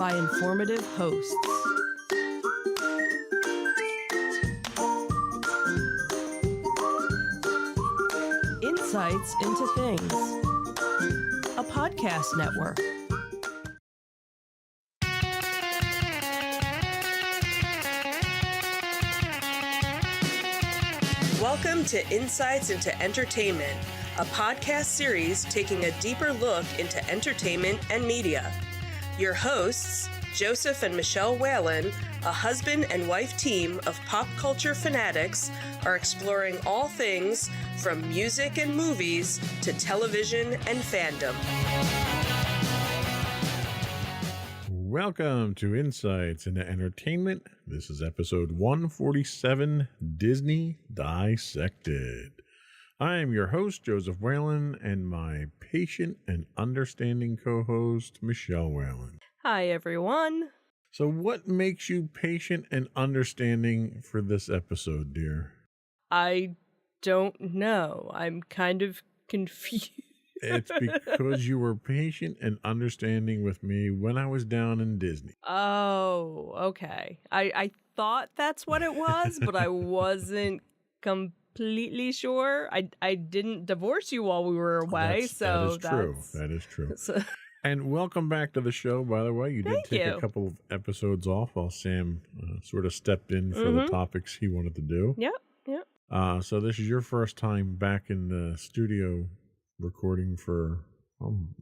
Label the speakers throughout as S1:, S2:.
S1: by informative hosts. Insights into Things, a podcast network. Welcome to Insights into Entertainment, a podcast series taking a deeper look into entertainment and media. Your hosts, Joseph and Michelle Whalen, a husband and wife team of pop culture fanatics, are exploring all things from music and movies to television and fandom.
S2: Welcome to Insights into Entertainment. This is episode 147, Disney Dissected. I am your host, Joseph Whalen, and my patient and understanding co-host, Michelle Whalen.
S1: Hi, everyone.
S2: So what makes you patient and understanding for this episode, dear?
S1: I don't know. I'm kind of confused.
S2: It's because you were patient and understanding with me when I was down in Disney.
S1: Oh, okay. I thought that's what it was, but I wasn't completely sure. I didn't divorce you while we were away, so
S2: that is true. And welcome back to the show, by the way. You did take a couple of episodes off while Sam sort of stepped in for the topics he wanted to do.
S1: Yep.
S2: So this is your first time back in the studio recording for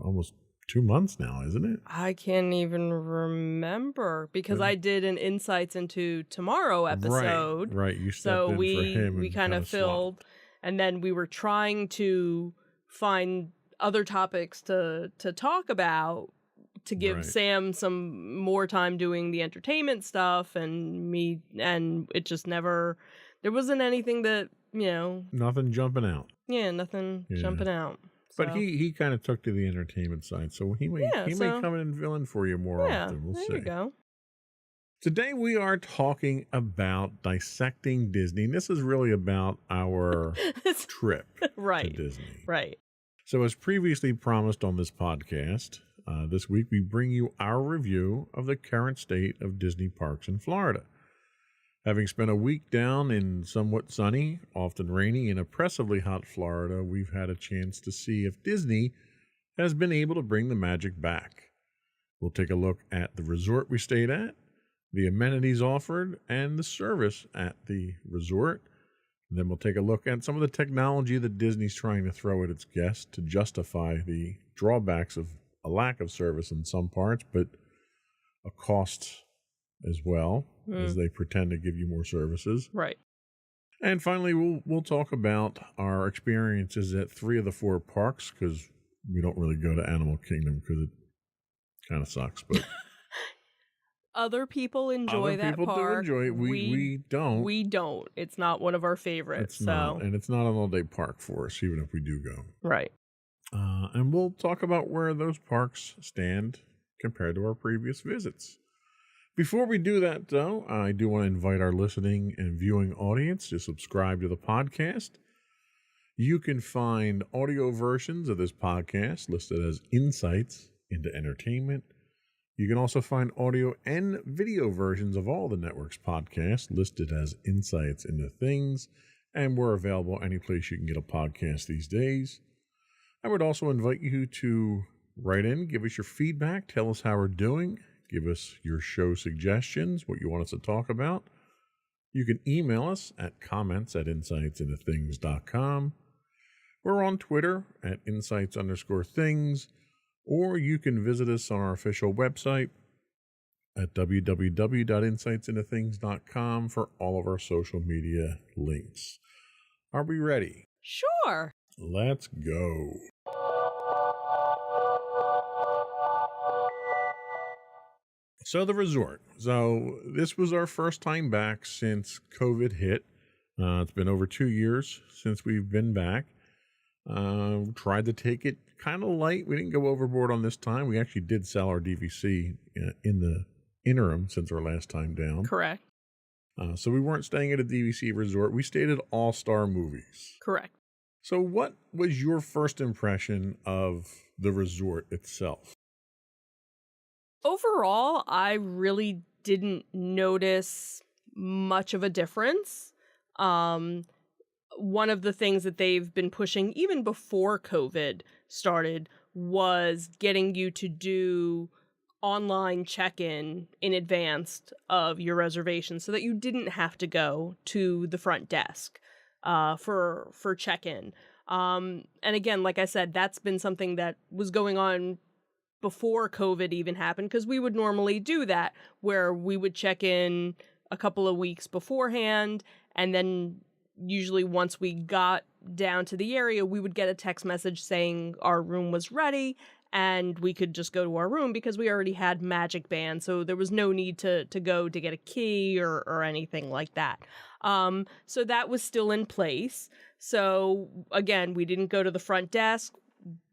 S2: almost 2 months now, isn't it?
S1: I can't even remember because I did an Insights into Tomorrow episode.
S2: Right. You stepped in for him.
S1: We kind of filled, and then we were trying to find other topics to talk about to give Sam some more time doing the entertainment stuff, and me, and it just never. There wasn't anything that,
S2: nothing jumping out.
S1: Yeah, nothing jumping out. So.
S2: But he kind of took to the entertainment side, so he may come in and fill in for you more often. We'll see.
S1: There you go.
S2: Today we are talking about dissecting Disney. And this is really about our trip to Disney.
S1: Right.
S2: So as previously promised on this podcast, this week we bring you our review of the current state of Disney parks in Florida. Having spent a week down in somewhat sunny, often rainy, and oppressively hot Florida, we've had a chance to see if Disney has been able to bring the magic back. We'll take a look at the resort we stayed at, the amenities offered, and the service at the resort. And then we'll take a look at some of the technology that Disney's trying to throw at its guests to justify the drawbacks of a lack of service in some parts, but a cost as well, as they pretend to give you more services.
S1: Right.
S2: And finally, we'll talk about our experiences at 3 of the 4 parks, because we don't really go to Animal Kingdom because it kind of sucks. But
S1: other people enjoy that park.
S2: Other people do enjoy it. We don't.
S1: We don't. It's not one of our favorites.
S2: It's not. And it's not an all-day park for us, even if we do go.
S1: Right.
S2: And we'll talk about where those parks stand compared to our previous visits. Before we do that, though, I do want to invite our listening and viewing audience to subscribe to the podcast. You can find audio versions of this podcast listed as Insights into Entertainment. You can also find audio and video versions of all the network's podcasts listed as Insights into Things, and we're available any place you can get a podcast these days. I would also invite you to write in, give us your feedback, tell us how we're doing. Give us your show suggestions, what you want us to talk about. You can email us at comments@insightsintothings.com. We're on Twitter at insights_things, or you can visit us on our official website at www.insightsintothings.com for all of our social media links. Are we ready?
S1: Sure.
S2: Let's go. So the resort. So this was our first time back since COVID hit. It's been over 2 years since we've been back. Tried to take it kind of light. We didn't go overboard on this time. We actually did sell our DVC in the interim since our last time down.
S1: Correct.
S2: So we weren't staying at a DVC resort. We stayed at All Star Movies.
S1: Correct.
S2: So what was your first impression of the resort itself?
S1: Overall, I really didn't notice much of a difference. One of the things that they've been pushing even before COVID started was getting you to do online check-in in advance of your reservation so that you didn't have to go to the front desk for check-in. And again, like I said, that's been something that was going on before COVID even happened, because we would normally do that where we would check in a couple of weeks beforehand, and then usually once we got down to the area, we would get a text message saying our room was ready and we could just go to our room because we already had Magic Band, so there was no need to go to get a key or anything like that. So that was still in place. So again, we didn't go to the front desk.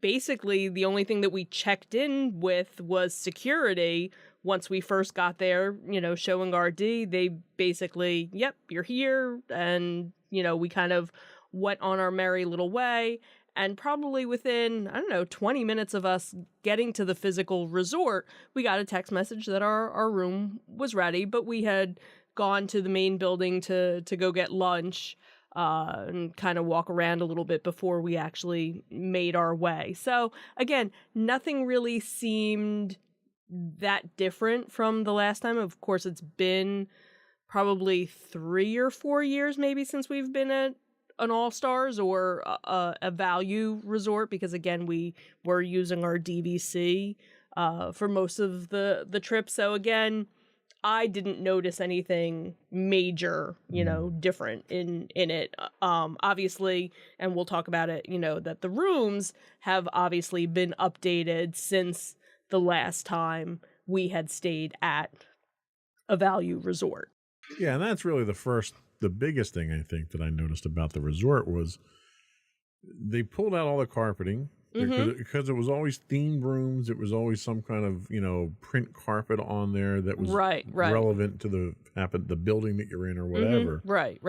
S1: Basically, the only thing that we checked in with was security. Once we first got there, showing our ID, they basically, yep, you're here. And, we kind of went on our merry little way. And probably within, 20 minutes of us getting to the physical resort, we got a text message that our room was ready, but we had gone to the main building to go get lunch and kind of walk around a little bit before we actually made our way. So again, nothing really seemed that different from the last time. Of course, it's been probably 3 or 4 years maybe since we've been at an All-Stars or a value resort, because again, we were using our DVC for most of the trip. So again, I didn't notice anything major, different in it. Obviously, and we'll talk about it, that the rooms have obviously been updated since the last time we had stayed at a value resort.
S2: Yeah, and that's really the biggest thing I think that I noticed about the resort was they pulled out all the carpeting. Because it was always themed rooms. It was always some kind of, print carpet on there that was relevant to the building that you're in or whatever.
S1: Right.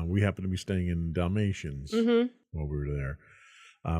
S2: We happened to be staying in Dalmatians while we were there.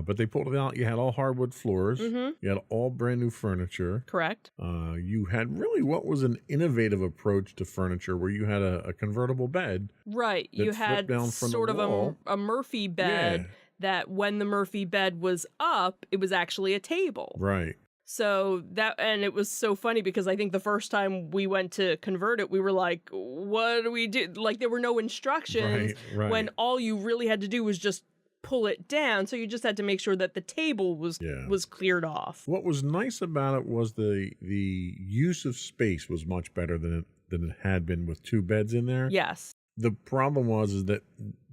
S2: But they pulled it out. You had all hardwood floors. You had all brand new furniture.
S1: Correct.
S2: You had really what was an innovative approach to furniture where you had a convertible bed.
S1: Right. You had sort of a Murphy bed. Yeah. That when the Murphy bed was up, it was actually a table.
S2: Right.
S1: So and it was so funny because I think the first time we went to convert it, we were like, what do we do? Like, there were no instructions when all you really had to do was just pull it down. So you just had to make sure that the table was cleared off.
S2: What was nice about it was the use of space was much better than it had been with two beds in there.
S1: Yes.
S2: The problem is that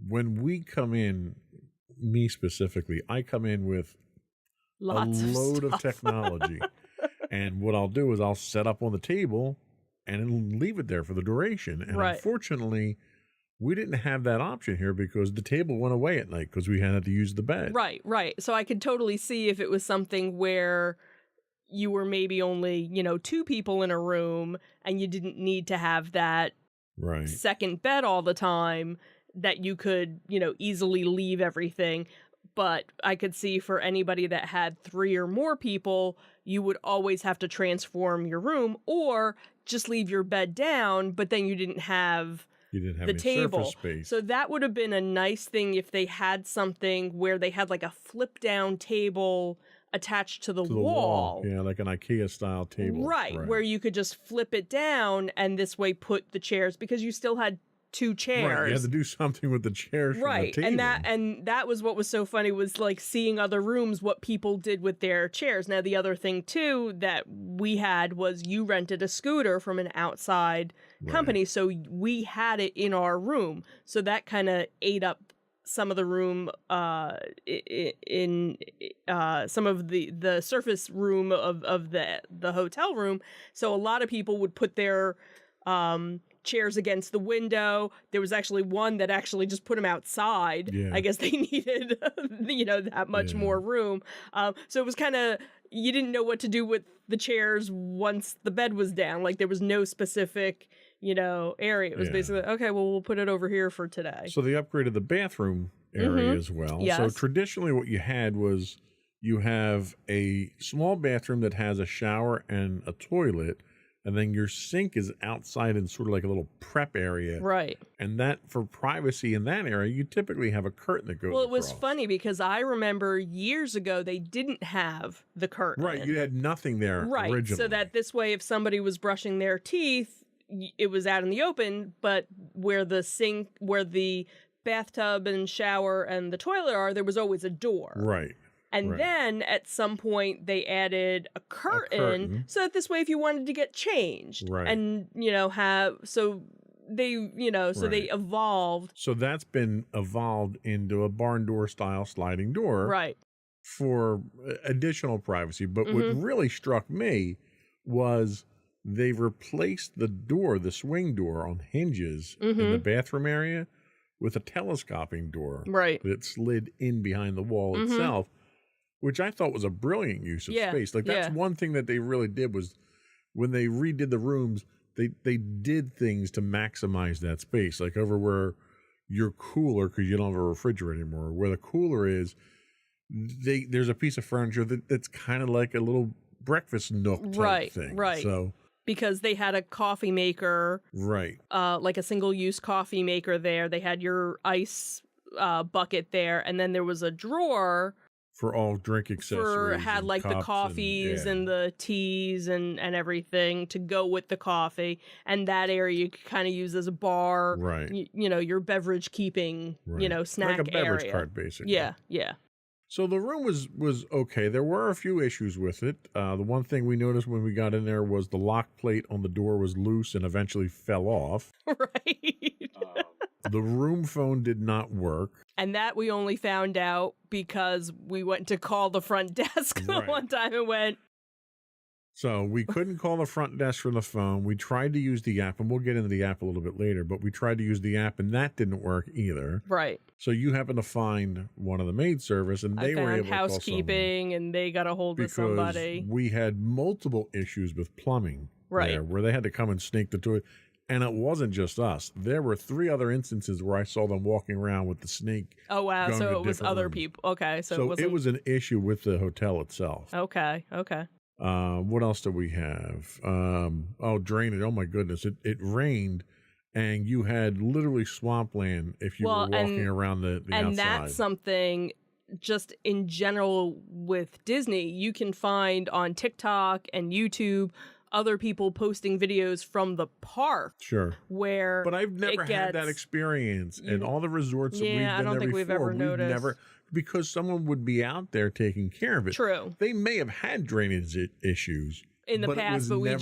S2: when we come in, me specifically, I come in with
S1: lots
S2: a load of technology. And what I'll do is I'll set up on the table and leave it there for the duration. And unfortunately, we didn't have that option here because the table went away at night because we had to use the bed.
S1: Right. So I could totally see if it was something where you were maybe only, 2 people in a room and you didn't need to have that second bed all the time, that you could, easily leave everything. But I could see for anybody that had 3 or more people, you would always have to transform your room or just leave your bed down, but then you didn't have the table.
S2: Space.
S1: So that would have been a nice thing if they had something where they had like a flip down table attached to the wall.
S2: Yeah, like an IKEA style table.
S1: Right, where you could just flip it down and this way put the chairs, because you still had 2 chairs.
S2: Right, you had to do something with the chairs from the table.
S1: And that was what was so funny, was like seeing other rooms, what people did with their chairs. Now, the other thing too that we had was you rented a scooter from an outside company, so we had it in our room. So that kind of ate up some of the room in some of the surface room of the hotel room. So a lot of people would put their chairs against the window. There was actually one that actually just put them outside. Yeah. I guess they needed, that much more room. So it was kind of, you didn't know what to do with the chairs once the bed was down. Like, there was no specific, area. It was basically, okay, well, we'll put it over here for today.
S2: So they upgraded the bathroom area as well.
S1: Yes.
S2: So traditionally what you had was you have a small bathroom that has a shower and a toilet, and then your sink is outside in sort of like a little prep area.
S1: Right.
S2: And that, for privacy in that area, you typically have a curtain that goes
S1: Well, it was
S2: across.
S1: funny because I remember years ago they didn't have the curtain.
S2: Right, you had nothing there originally.
S1: So that this way, if somebody was brushing their teeth, it was out in the open, but where the bathtub and shower and the toilet are, there was always a door.
S2: Right.
S1: And then at some point they added a curtain so that this way if you wanted to get changed and, they evolved.
S2: So that's been evolved into a barn door style sliding door for additional privacy. But what really struck me was they replaced the door, the swing door on hinges in the bathroom area with a telescoping door that slid in behind the wall itself, which I thought was a brilliant use of space. Like that's one thing that they really did was when they redid the rooms, they did things to maximize that space. Like over where your cooler, because you don't have a refrigerator anymore, where the cooler is, there's a piece of furniture that's kind of like a little breakfast nook type thing. So
S1: because they had a coffee maker, like a single-use coffee maker there. They had your ice bucket there, and then there was a drawer
S2: for all drink accessories.
S1: Had like the coffees and the teas and everything to go with the coffee. And that area you could kind of use as a bar, your beverage keeping, snack
S2: like a beverage
S1: area.
S2: cart, basically.
S1: Yeah.
S2: So the room was okay. There were a few issues with it. The one thing we noticed when we got in there was the lock plate on the door was loose and eventually fell off. The room phone did not work.
S1: And that we only found out because we went to call the front desk one time and went.
S2: So we couldn't call the front desk from the phone. We tried to use the app, and we'll get into the app a little bit later, but we tried to use the app, and that didn't work either.
S1: Right.
S2: So you happened to find one of the maid service, and they were able to call
S1: housekeeping, and they got a hold of somebody.
S2: We had multiple issues with plumbing there, where they had to come and snake the toilet. And it wasn't just us. There were 3 other instances where I saw them walking around with the snake.
S1: Oh, wow. So it was other people. Okay. So
S2: it was an issue with the hotel itself.
S1: Okay.
S2: What else do we have? Drainage. Oh, my goodness. It rained, and you had literally swampland if you were walking around the outside.
S1: And that's something just in general with Disney you can find on TikTok and YouTube other people posting videos from the park.
S2: Sure.
S1: But
S2: I've never had that experience in all the resorts that we've been there before.
S1: I don't think we've ever noticed.
S2: Because someone would be out there taking care of it.
S1: True.
S2: They may have had drainage issues
S1: in the past, but we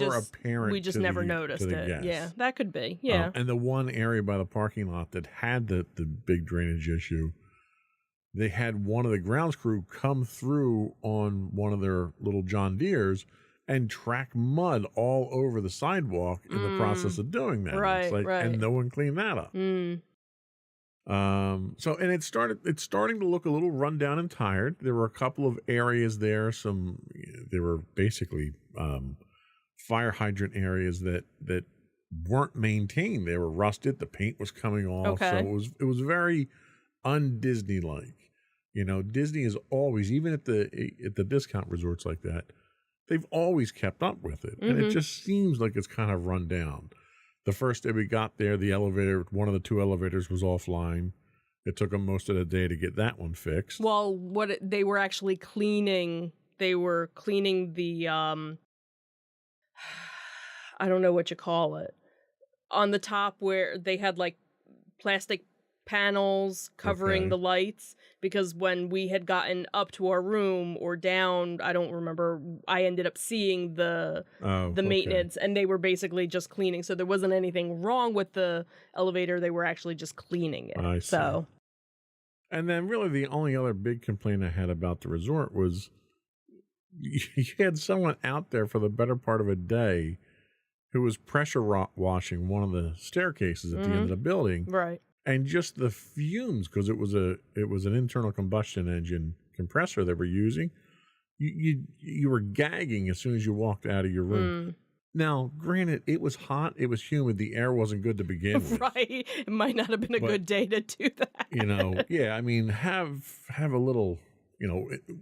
S1: just never noticed it.
S2: Guests.
S1: Yeah, that could be. Yeah.
S2: And the one area by the parking lot that had the big drainage issue, they had one of the grounds crew come through on one of their little John Deeres and track mud all over the sidewalk in the process of doing that. And no one cleaned that up. So it's starting to look a little run down and tired. There were a couple of areas there. They were basically fire hydrant areas that weren't maintained. They were rusted. The paint was coming off. So it was very un-Disney like. Disney is always, even at the discount resorts like that, they've always kept up with it. And it just seems like it's kind of run down. The first day we got there, the elevator, one of the 2 elevators was offline. It took them most of the day to get that one fixed.
S1: Well, they were actually cleaning. They were cleaning the, I don't know what you call it, on the top where they had like plastic panels covering the lights, because when we had gotten up to our room or down, I don't remember, I ended up seeing the maintenance, and they were basically just cleaning. So there wasn't anything wrong with the elevator. They were actually just cleaning it.
S2: I see. And then really the only other big complaint I had about the resort was you had someone out there for the better part of a day who was pressure washing one of the staircases at the end of the building.
S1: Right.
S2: And just the fumes, because it was an internal combustion engine compressor they were using. You were gagging as soon as you walked out of your room. Now, granted, it was hot, it was humid, the air wasn't good to begin with.
S1: Right. It might not have been a good day to do that.
S2: I mean, have a little,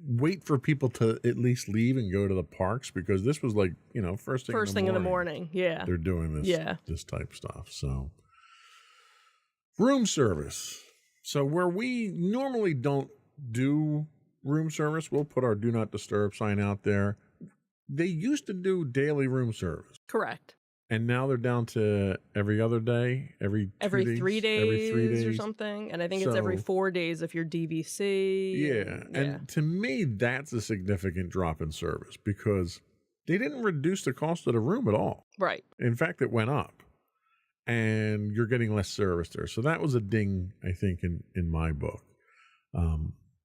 S2: wait for people to at least leave and go to the parks, because this was like, first thing in the morning.
S1: Yeah.
S2: They're doing this type stuff. So room service. So where we normally don't do room service, we'll put our do not disturb sign out there. They used to do daily room service.
S1: Correct.
S2: And now they're down to every other day, every
S1: 3 days or something. And I think it's every 4 days if you're DVC.
S2: Yeah. And to me, that's a significant drop in service, because they didn't reduce the cost of the room at all.
S1: Right.
S2: In fact, it went up. And you're getting less service there. So that was a ding, I think, in my book.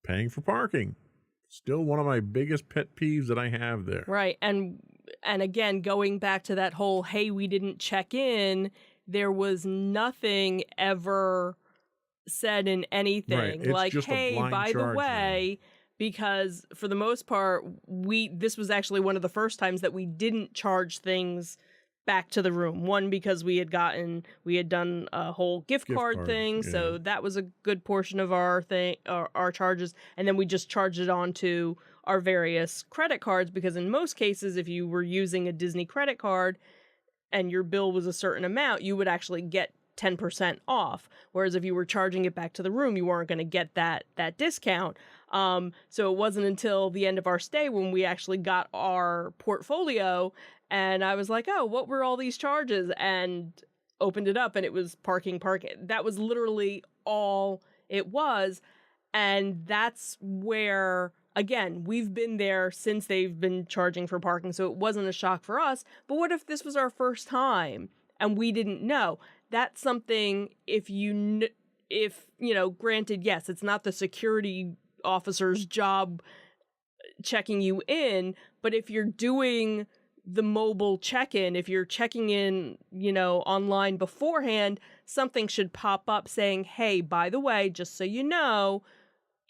S2: Paying for parking. Still one of my biggest pet peeves that I have there.
S1: Right. And again, going back to that whole, hey, we didn't check in, there was nothing ever said in anything.
S2: Right. It's
S1: like,
S2: just
S1: hey, by the way, because for the most part, this was actually one of the first times that we didn't charge things back to the room. One, because we had done a whole gift card thing, yeah. So that was a good portion of our charges, and then we just charged it on to our various credit cards, because in most cases, if you were using a Disney credit card and your bill was a certain amount, you would actually get 10% off. Whereas if you were charging it back to the room, you weren't going to get that discount. So it wasn't until the end of our stay when we actually got our portfolio, and I was like, oh, what were all these charges? And opened it up, and it was parking. That was literally all it was. And that's where, again, we've been there since they've been charging for parking, so it wasn't a shock for us. But what if this was our first time and we didn't know? That's something, granted, yes, it's not the security officer's job checking you in, but if you're doing the mobile check-in, if you're checking in, online beforehand, something should pop up saying, hey, by the way, just so you know,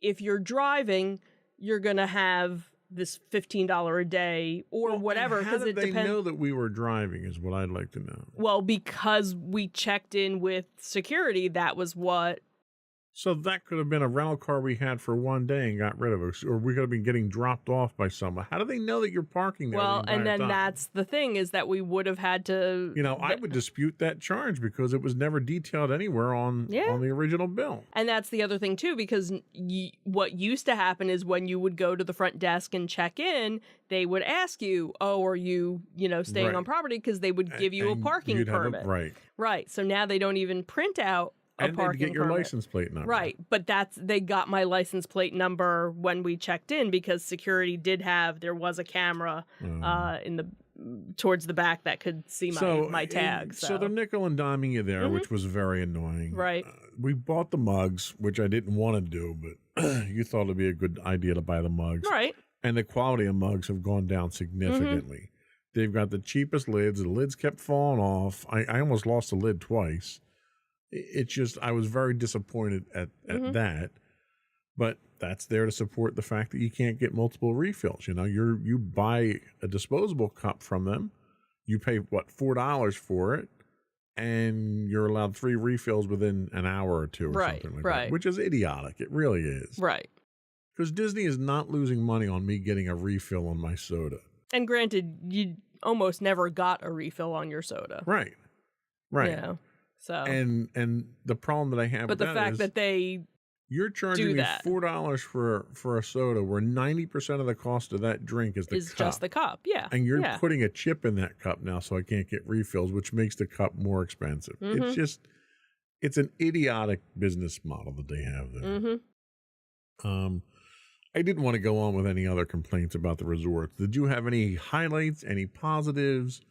S1: if you're driving, you're going to have this $15 a day or whatever.
S2: How did they know that we were driving is what I'd like to know.
S1: Well, because we checked in with security, that was what.
S2: So that could have been a rental car we had for one day and got rid of it, or we could have been getting dropped off by someone. How do they know that you're parking there?
S1: Well, and then that's the thing, is that we would have had to.
S2: I would dispute that charge because it was never detailed anywhere on the original bill.
S1: And that's the other thing too, because what used to happen is when you would go to the front desk and check in, they would ask you, "Oh, are you, staying on property?" Because they would give you a parking permit. Right. So now they don't even print out.
S2: And they'd get your license plate number.
S1: Right, but they got my license plate number when we checked in, because security there was a camera towards the back that could see my tag.
S2: So they're nickel and diming you there, which was very annoying.
S1: Right.
S2: We bought the mugs, which I didn't want to do, but you thought it'd be a good idea to buy the mugs.
S1: Right.
S2: And the quality of mugs have gone down significantly. They've got the cheapest lids. The lids kept falling off. I almost lost the lid twice. It's just, I was very disappointed at that, but that's there to support the fact that you can't get multiple refills. You buy a disposable cup from them, you pay $4 for it, and you're allowed 3 refills within an hour or two or something like that, which is idiotic. It really is.
S1: Right.
S2: Because Disney is not losing money on me getting a refill on my soda.
S1: And granted, you almost never got a refill on your soda.
S2: Right. So and the problem that I have with that is,
S1: but the fact that
S2: you're charging me $4 for a soda, where 90% of the cost of that drink is cup.
S1: Just the cup, yeah.
S2: And you're putting a chip in that cup now, so I can't get refills, which makes the cup more expensive. It's an idiotic business model that they have there. I didn't want to go on with any other complaints about the resorts. Did you have any highlights, any positives?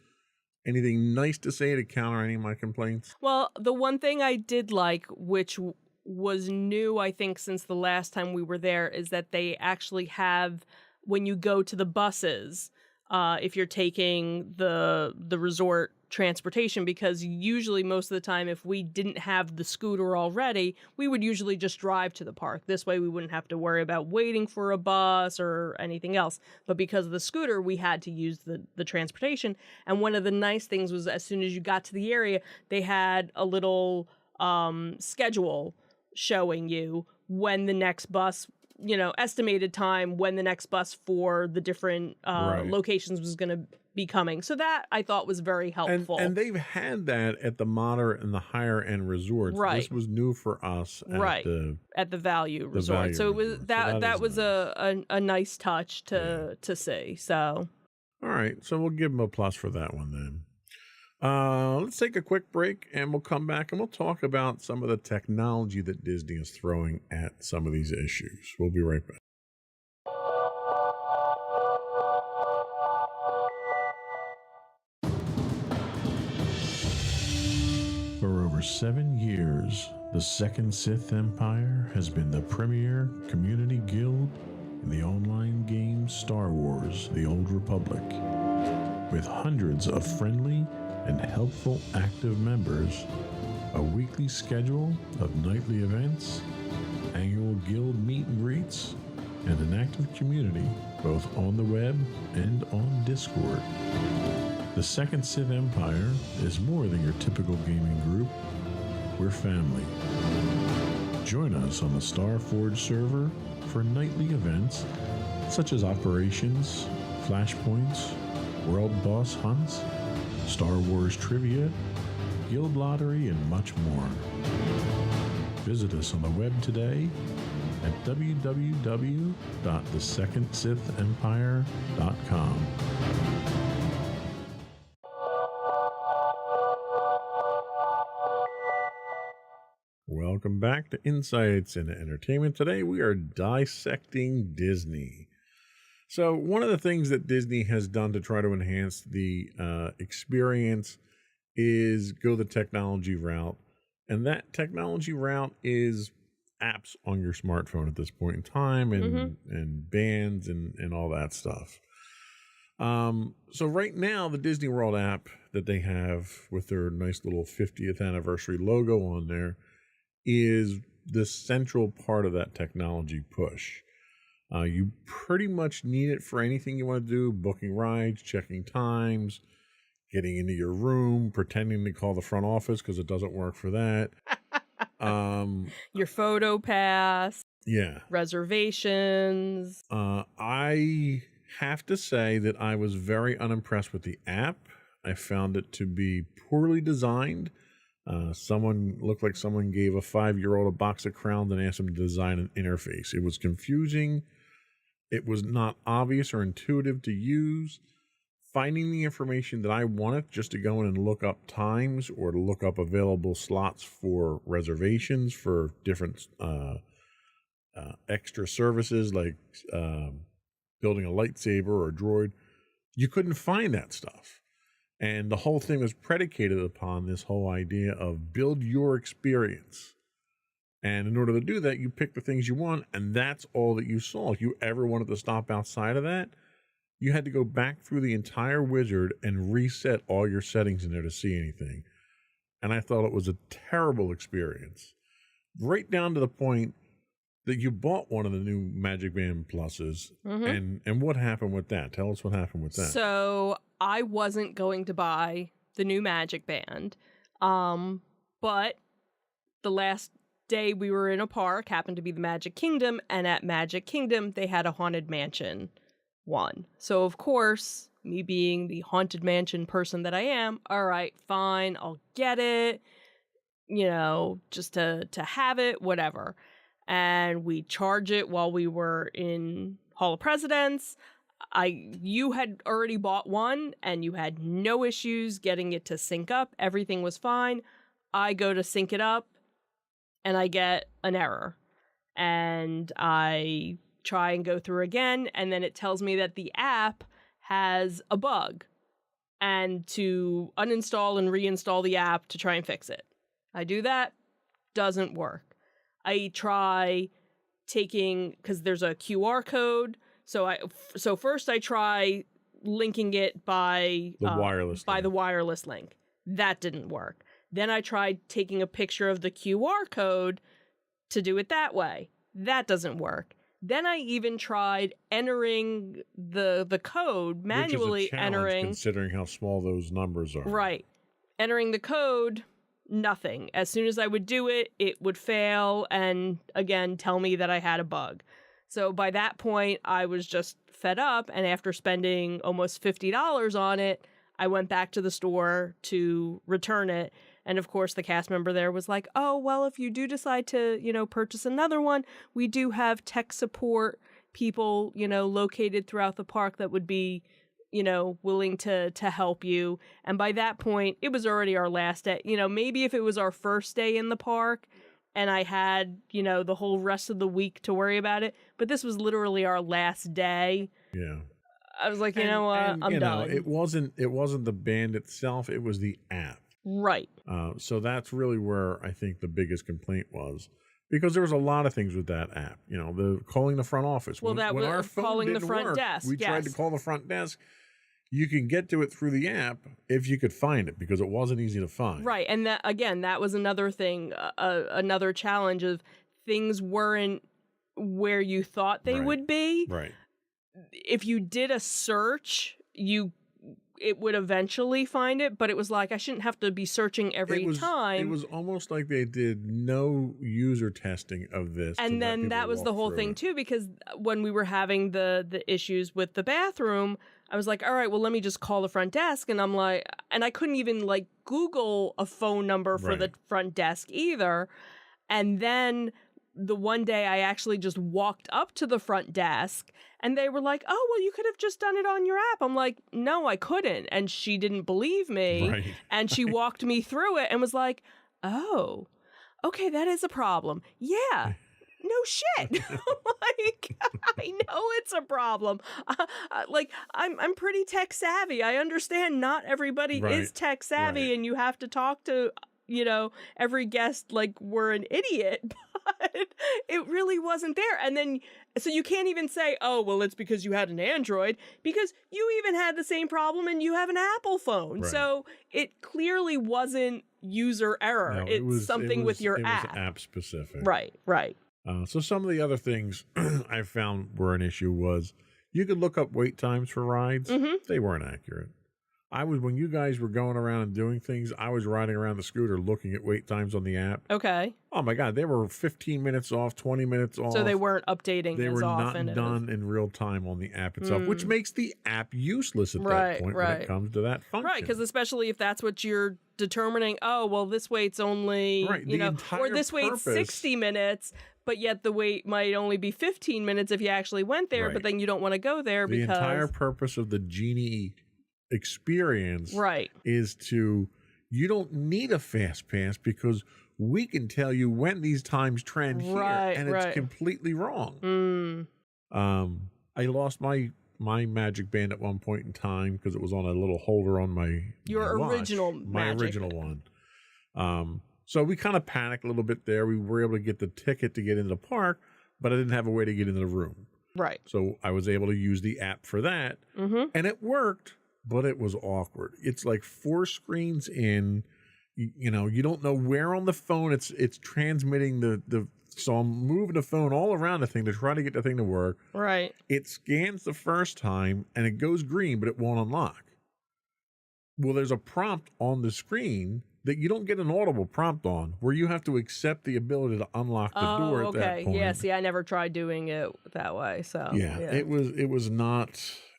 S2: Anything nice to say to counter any of my complaints?
S1: Well, the one thing I did like, which was new, I think, since the last time we were there, is that they actually have, when you go to the buses, if you're taking the resort transportation, because usually most of the time, if we didn't have the scooter already, we would usually just drive to the park. This way we wouldn't have to worry about waiting for a bus or anything else. But because of the scooter, we had to use the transportation. And one of the nice things was, as soon as you got to the area, they had a little schedule showing you when the next bus estimated time when the next bus for the different locations was going to be coming. So that I thought was very helpful.
S2: And they've had that at the moderate and the higher end resorts.
S1: Right.
S2: This was new for us
S1: at the value resort. So it was that was nice. a nice touch to see. So
S2: all right. So we'll give them a plus for that one then. Let's take a quick break and we'll come back and we'll talk about some of the technology that Disney is throwing at some of these issues. We'll be right back. For over 7 years, the Second Sith Empire has been the premier community guild in the online game Star Wars: The Old Republic. With hundreds of friendly and helpful active members, a weekly schedule of nightly events, annual guild meet and greets, and an active community both on the web and on Discord. The Second Sith Empire is more than your typical gaming group. We're family. Join us on the Starforge server for nightly events such as operations, flashpoints, world boss hunts, Star Wars trivia, guild lottery, and much more. Visit us on the web today at www.thesecondsithempire.com. Welcome back to Insights into Entertainment. Today we are dissecting Disney. So one of the things that Disney has done to try to enhance the experience is go the technology route. And that technology route is apps on your smartphone at this point in time and bands and all that stuff. So right now, the Disney World app that they have with their nice little 50th anniversary logo on there is the central part of that technology push. You pretty much need it for anything you want to do: booking rides, checking times, getting into your room, pretending to call the front office because it doesn't work for that.
S1: Your photo pass.
S2: Yeah.
S1: Reservations.
S2: I have to say that I was very unimpressed with the app. I found it to be poorly designed. Someone looked like someone gave a 5-year-old a box of crowns and asked him to design an interface. It was confusing. It was not obvious or intuitive to use. Finding the information that I wanted just to go in and look up times or to look up available slots for reservations for different extra services like building a lightsaber or a droid, you couldn't find that stuff. And the whole thing was predicated upon this whole idea of build your experience. And in order to do that, you pick the things you want, and that's all that you saw. If you ever wanted to stop outside of that, you had to go back through the entire wizard and reset all your settings in there to see anything. And I thought it was a terrible experience. Right down to the point that you bought one of the new Magic Band Pluses. And what happened with that? Tell us what happened with that.
S1: So I wasn't going to buy the new Magic Band, but the last day we were in a park happened to be the Magic Kingdom, and at Magic Kingdom they had a Haunted Mansion one. So of course, me being the Haunted Mansion person that I am, all right, fine, I'll get it, just to have it, whatever. And we charge it while we were in Hall of Presidents. You had already bought one and you had no issues getting it to sync up. Everything was fine. I go to sync it up and I get an error. And I try and go through again, and then it tells me that the app has a bug and to uninstall and reinstall the app to try and fix it. I do that, doesn't work. I try taking, because there's a QR code. So first I try linking it by the wireless link. That didn't work. Then I tried taking a picture of the QR code to do it that way. That doesn't work. Then I even tried entering the code manually.
S2: Which is a challenge considering how small those numbers are.
S1: Right. Entering the code, nothing. As soon as I would do it, it would fail and again tell me that I had a bug. So by that point, I was just fed up. And after spending almost $50 on it, I went back to the store to return it. And of course, the cast member there was like, oh, well, if you do decide to, purchase another one, we do have tech support people, located throughout the park that would be, willing to help you. And by that point, it was already our last day. Maybe if it was our first day in the park and I had, the whole rest of the week to worry about it. But this was literally our last day.
S2: Yeah.
S1: I was like, I'm done.
S2: It wasn't the band itself, it was the app.
S1: Right.
S2: So that's really where I think the biggest complaint was. Because there was a lot of things with that app. The calling the front office.
S1: Well, when our phone calling the front
S2: work,
S1: desk.
S2: We tried to call the front desk. You can get to it through the app if you could find it, because it wasn't easy to find.
S1: Right. And that was another thing, another challenge of things weren't where you thought they would be.
S2: Right.
S1: If you did a search, it would eventually find it, but it was like I shouldn't have to be searching every time.
S2: It was almost like they did no user testing of this.
S1: And then that was the whole thing too, because when we were having the issues with the bathroom, I was like, all right, well, let me just call the front desk. And I'm like, and I couldn't even like Google a phone number for the front desk either. And then the one day I actually just walked up to the front desk and they were like, oh, well, you could have just done it on your app. I'm like, no, I couldn't. And she didn't believe me.
S2: Right.
S1: And she walked me through it and was like, oh, okay, that is a problem. Yeah. No shit. Like, I know it's a problem. I'm pretty tech savvy. I understand not everybody is tech savvy and you have to talk to, every guest like we're an idiot, but it really wasn't there. And then, so you can't even say, oh, well, it's because you had an Android, because you even had the same problem and you have an Apple phone. Right. So it clearly wasn't user error. No, it's something with your app.
S2: It was app specific.
S1: Right.
S2: So some of the other things I found were an issue was you could look up wait times for rides. Mm-hmm. They weren't accurate. When you guys were going around and doing things, I was riding around the scooter looking at wait times on the app.
S1: Okay.
S2: Oh my God, they were 15 minutes off, 20 minutes off.
S1: So they weren't updating
S2: They
S1: as
S2: were
S1: often.
S2: not done in real time on the app itself, which makes the app useless at that point when it comes to that function.
S1: Right, because especially if that's what you're determining, oh, well, this wait's only, or this wait's 60 minutes, but yet the wait might only be 15 minutes if you actually went there, but then you don't want to go there because...
S2: The entire purpose of the Genie experience is you don't need a fast pass because we can tell you when these times trend here, and it's completely wrong. I lost my Magic Band at one point in time because it was on a little holder on my original one. So we kind of panicked a little bit there. We were able to get the ticket to get into the park, but I didn't have a way to get into the room.
S1: Right.
S2: So I was able to use the app for that, and it worked. But it was awkward. It's like 4 screens in, you don't know where on the phone it's transmitting so I'm moving the phone all around the thing to try to get the thing to work.
S1: Right.
S2: It scans the first time and it goes green, but it won't unlock. Well, there's a prompt on the screen that you don't get an audible prompt on, where you have to accept the ability to unlock the door at that point.
S1: Yeah, see, I never tried doing it that way. So
S2: yeah.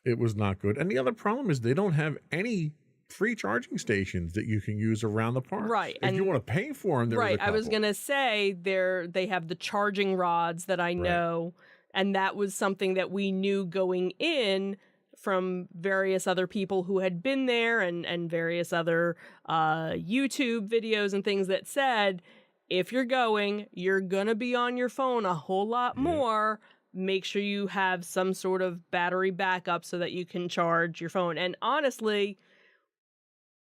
S2: It was not good. And the other problem is they don't have any free charging stations that you can use around the park.
S1: Right.
S2: If you want to pay for them, there's a couple.
S1: I was going to say they have the charging rods that I know, and that was something that we knew going in from various other people who had been there and various other YouTube videos and things that said, if you're going to be on your phone a whole lot more. Make sure you have some sort of battery backup so that you can charge your phone. And honestly,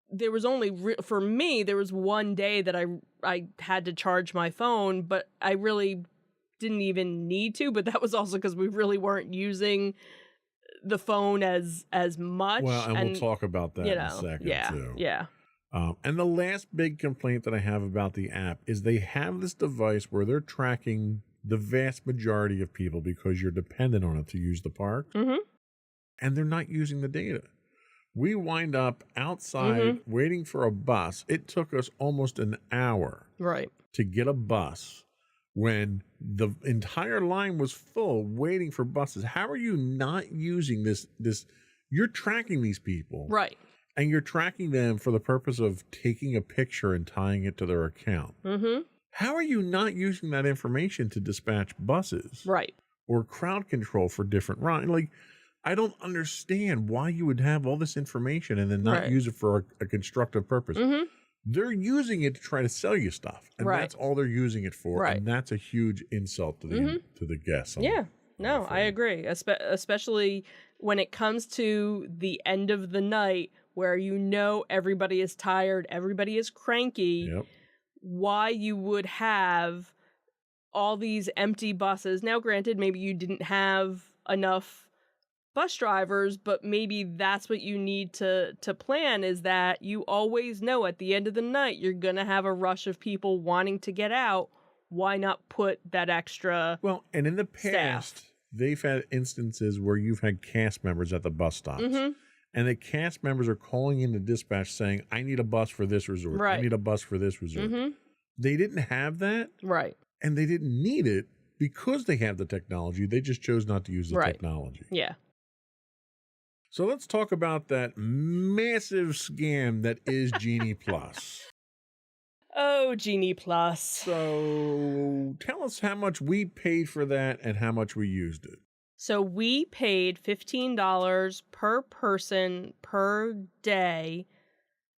S1: there was only, for me, there was one day that I had to charge my phone, but I really didn't even need to. But that was also because we really weren't using the phone as much.
S2: Well, and we'll talk about that in a second, too.
S1: Yeah.
S2: And the last big complaint that I have about the app is they have this device where they're tracking the vast majority of people because you're dependent on it to use the park. Mm-hmm. And they're not using the data. We wind up outside waiting for a bus. It took us almost an hour to get a bus when the entire line was full waiting for buses? How are you not using this? You're tracking these people.
S1: Right.
S2: And you're tracking them for the purpose of taking a picture and tying it to their account.
S1: Mm-hmm.
S2: How are you not using that information to dispatch buses?
S1: Right.
S2: Or crowd control for different rides? Like, I don't understand why you would have all this information and then not use it for a constructive purpose.
S1: Mm-hmm.
S2: They're using it to try to sell you stuff, and that's all they're using it for. And that's a huge insult to the guests.
S1: No, I agree. Especially when it comes to the end of the night where everybody is tired, everybody is cranky.
S2: Yep.
S1: Why you would have all these empty buses. Now, granted, maybe you didn't have enough bus drivers, but maybe that's what you need to plan, is that you always know at the end of the night you're going to have a rush of people wanting to get out. Why not put that extra
S2: and in the past,
S1: staff?
S2: They've had instances where you've had cast members at the bus stops. And the cast members are calling in the dispatch saying, I need a bus for this resort.
S1: Right.
S2: I need a bus for this resort. They didn't have that.
S1: Right.
S2: And they didn't need it because they have the technology. They just chose not to use the technology.
S1: Yeah.
S2: So let's talk about that massive scam that is Genie Plus.
S1: Oh, Genie Plus.
S2: So tell us how much we paid for that and how much we used it.
S1: So we paid $15 per person per day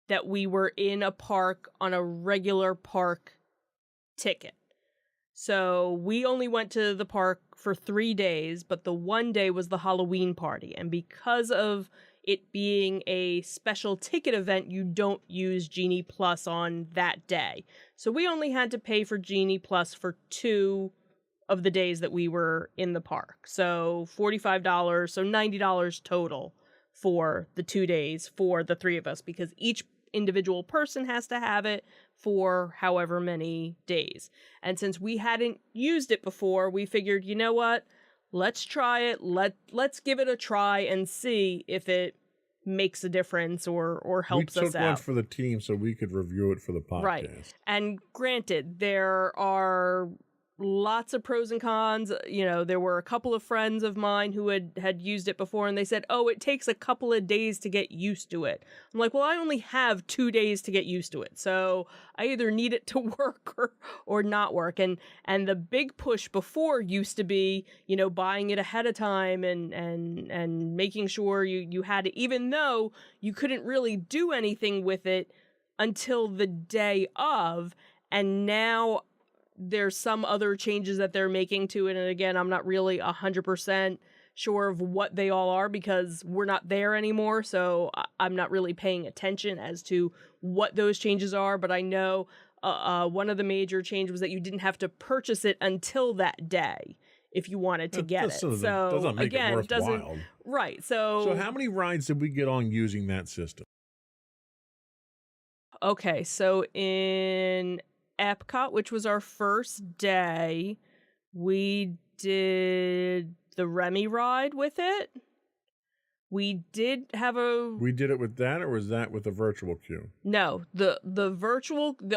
S1: that we were in a park on a regular park ticket. So we only went to the park for 3 days, but the one day was the Halloween party. And because of it being a special ticket event, you don't use Genie Plus on that day. So we only had to pay for Genie Plus for 2 of the days that we were in the park. So $45, so $90 total for the 2 days for the 3 of us, because each individual person has to have it for however many days. And since we hadn't used it before, we figured, you know what? Let's try it. Let's give it a try and see if it makes a difference or helps us out.
S2: We took one for the team so we could review it for the podcast.
S1: Right. And granted, there are lots of pros and cons. You know, there were a couple of friends of mine who had used it before, and they said, oh, it takes a couple of days to get used to it. I'm like, well, I only have 2 days to get used to it. So I either need it to work or not work. And the big push before used to be, you know, buying it ahead of time and making sure you had it, even though you couldn't really do anything with it until the day of. And now there's some other changes that they're making to it. And again, I'm not really 100% sure of what they all are because we're not there anymore. So I'm not really paying attention as to what those changes are. But I know one of the major changes was that you didn't have to purchase it until that day if you wanted to get it. So
S2: doesn't make
S1: again,
S2: it worthwhile.
S1: Right. So
S2: how many rides did we get on using that system?
S1: Okay. So in Epcot, which was our first day, we did the Remy ride with it. We did it with that, or was that with the virtual queue? No, the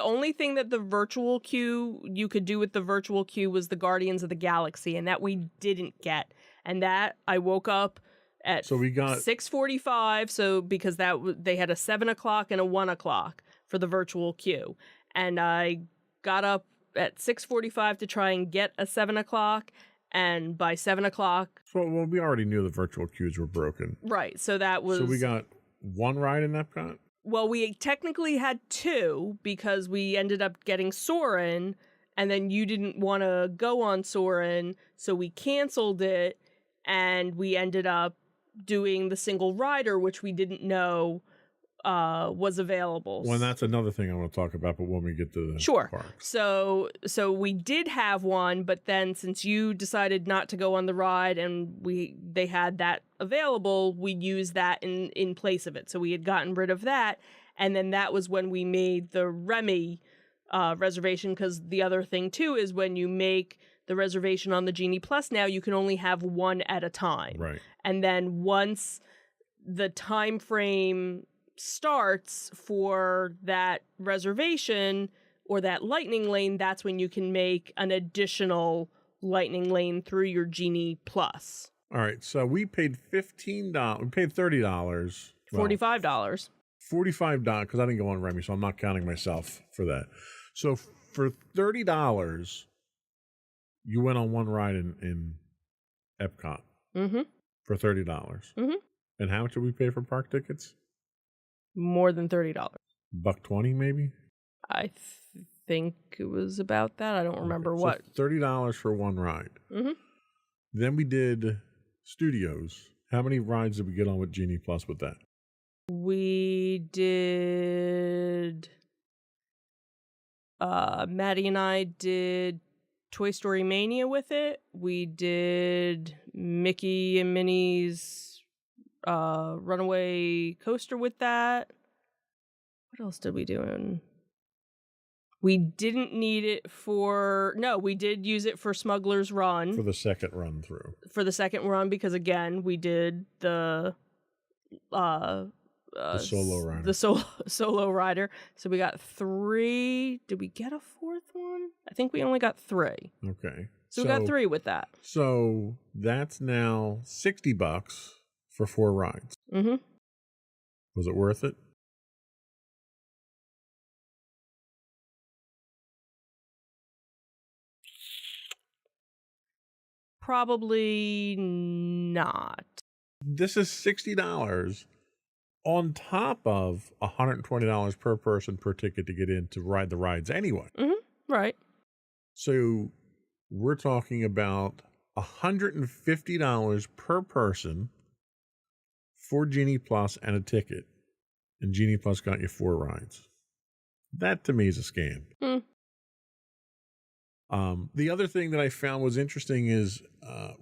S1: only thing that the virtual queue you could do with the virtual queue was the Guardians of the Galaxy, and that we didn't get. And that I woke up at 6:45, so because they had a 7 o'clock and a 1 o'clock for the virtual queue. And I got up at 6:45 to try and get a 7 o'clock. And by 7 o'clock... Well, we already knew the virtual queues were broken. Right, so that was... So we got one ride in Epcot? Well, we technically had 2 because we ended up getting Soarin', and then you didn't want to go on Soarin', so we canceled it, and we ended up doing the single rider, which we didn't know was available. Well, and that's another thing I want to talk about, but when we get to the parks. So we did have one, but then since you decided not to go on the ride and they had that available, we used that in place of it. So we had gotten rid of that, and then that was when we made the Remy reservation, because the other thing too is when you make the reservation on the Genie Plus now, you can only have one at a time. Right. And then once the time frame starts for that reservation, or that lightning lane, that's when you can make an additional lightning lane through your Genie Plus.
S2: All right, so we paid $15. We paid $30. Well,
S1: $45.
S2: $45 because I didn't go on Remy, so I'm not counting myself for that. So for $30, you went on one ride in Epcot.
S1: Mm-hmm.
S2: For $30.
S1: Mm-hmm.
S2: And how much did we pay for park tickets?
S1: More than $30.
S2: $1.20 maybe?
S1: I think it was about that. I don't remember what.
S2: So $30 for one ride.
S1: Mm-hmm.
S2: Then we did Studios. How many rides did we get on with Genie Plus with that?
S1: We did... Maddie and I did Toy Story Mania with it. We did Mickey and Minnie's Runaway Coaster with that. What else did we do? We didn't need it for... No, we did use it for Smuggler's Run.
S2: For the second run through.
S1: For the second run, because again, we did the
S2: Solo Rider.
S1: The solo rider. So we got 3. Did we get a 4th one? I think we only got 3.
S2: Okay.
S1: So we got 3 with that.
S2: So that's now $60 for 4 rides.
S1: Mm-hmm.
S2: Was it worth it?
S1: Probably not.
S2: This is $60 on top of $120 per person per ticket to get in to ride the rides anyway.
S1: Mm-hmm. Right.
S2: So we're talking about $150 per person for Genie Plus and a ticket. And Genie Plus got you 4 rides. That to me is a scam.
S1: Mm.
S2: The other thing that I found was interesting is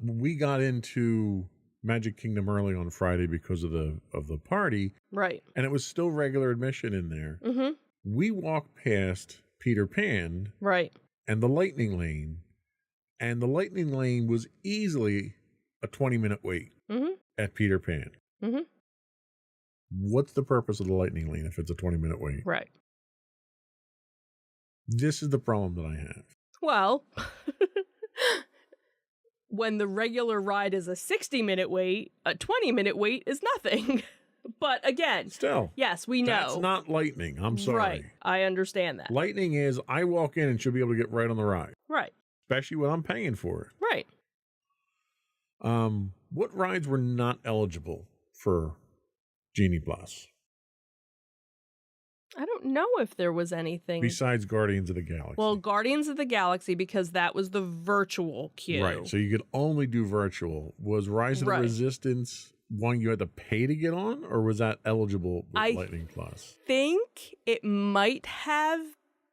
S2: we got into Magic Kingdom early on Friday because of the party.
S1: Right.
S2: And it was still regular admission in there.
S1: Mm-hmm.
S2: We walked past Peter Pan.
S1: Right.
S2: And the Lightning Lane. And the Lightning Lane was easily a 20-minute wait at Peter Pan.
S1: Mm-hmm.
S2: What's the purpose of the Lightning Lane if it's a 20-minute wait?
S1: Right.
S2: This is the problem that I have.
S1: Well, when the regular ride is a 60-minute wait, a 20-minute wait is nothing. But again, still, yes, we know.
S2: That's not Lightning. I'm sorry.
S1: Right. I understand that.
S2: Lightning is I walk in and should be able to get right on the ride.
S1: Right.
S2: Especially when I'm paying for it.
S1: Right.
S2: What rides were not eligible for Genie Plus?
S1: I don't know if there was anything.
S2: Besides Guardians of the Galaxy.
S1: Well, Guardians of the Galaxy, because that was the virtual queue.
S2: Right. So you could only do virtual. Was Rise of the Resistance one you had to pay to get on, or was that eligible with Lightning Plus?
S1: I think it might have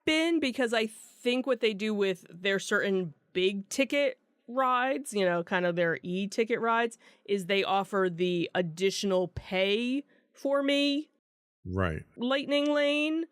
S1: been, because I think what they do with their certain big ticket rides, you know, kind of their e-ticket rides, is they offer the additional pay for me.
S2: Right.
S1: Lightning Lane,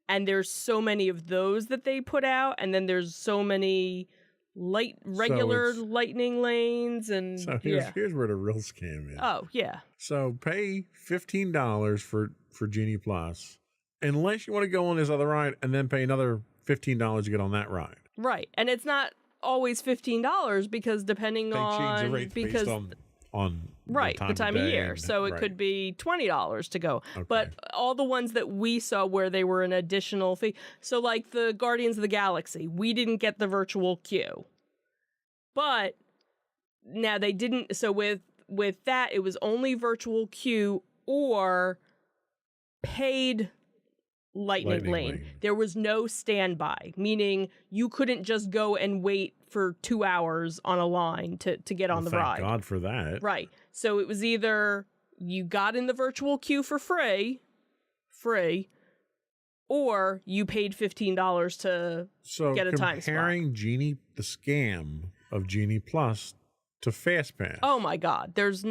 S1: and there's so many of those that they put out, and then there's so many regular lightning lanes, and
S2: so here's where the real scam is.
S1: Oh, yeah.
S2: So pay $15 for Genie Plus, unless you want to go on this other ride, and then pay another $15 to get on that ride.
S1: Right. And it's not always $15 because depending
S2: they
S1: on
S2: change the rate based on
S1: the time of year. So it could be $20 to go. Okay. But all the ones that we saw where they were an additional fee. So like the Guardians of the Galaxy, we didn't get the virtual queue. But now they didn't. So with that, it was only virtual queue or paid Lightning Lane. There was no standby, meaning you couldn't just go and wait for 2 hours on a line to get on the ride.
S2: Thank God for that.
S1: Right. So it was either you got in the virtual queue for free, or you paid $15 to get a time spot.
S2: Comparing the scam of Genie Plus to FastPass.
S1: Oh my God. There's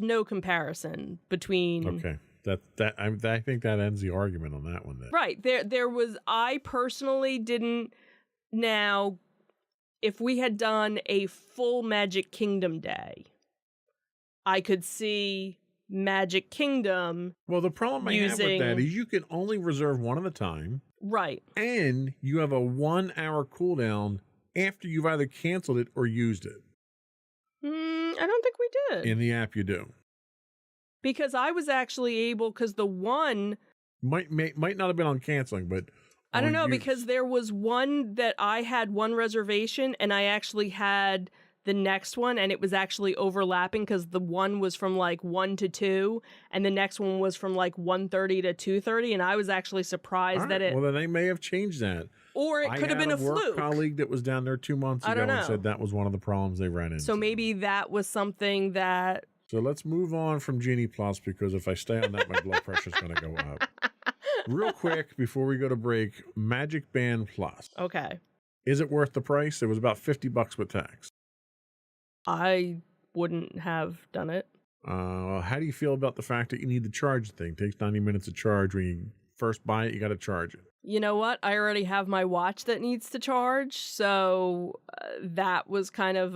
S1: no comparison between.
S2: Okay. I think that ends the argument on that one then.
S1: Right. There was, I personally didn't. Now, if we had done a full Magic Kingdom day, I could see Magic Kingdom.
S2: Well, the problem I have with that is you can only reserve one at a time.
S1: Right.
S2: And you have a 1 hour cooldown after you've either canceled it or used it.
S1: I don't think we did.
S2: In the app, you do.
S1: Because I was actually able, because the one...
S2: Might not have been on canceling, but...
S1: I don't know, because there was one that I had one reservation, and I actually had the next one, and it was actually overlapping, because the one was from like 1 to 2, and the next one was from like 1:30 to 2:30, and I was actually surprised that it...
S2: Well, then they may have changed that.
S1: Or it could have been a fluke. I had a
S2: work colleague that was down there 2 months ago and said that was one of the problems they ran into.
S1: So maybe that was something that...
S2: So let's move on from Genie Plus, because if I stay on that, my blood pressure's going to go up. Real quick, before we go to break, Magic Band Plus.
S1: Okay.
S2: Is it worth the price? It was about $50 with tax.
S1: I wouldn't have done it.
S2: How do you feel about the fact that you need to charge the thing? It takes 90 minutes to charge. When you first buy it, you got to charge it.
S1: You know what? I already have my watch that needs to charge, so that was kind of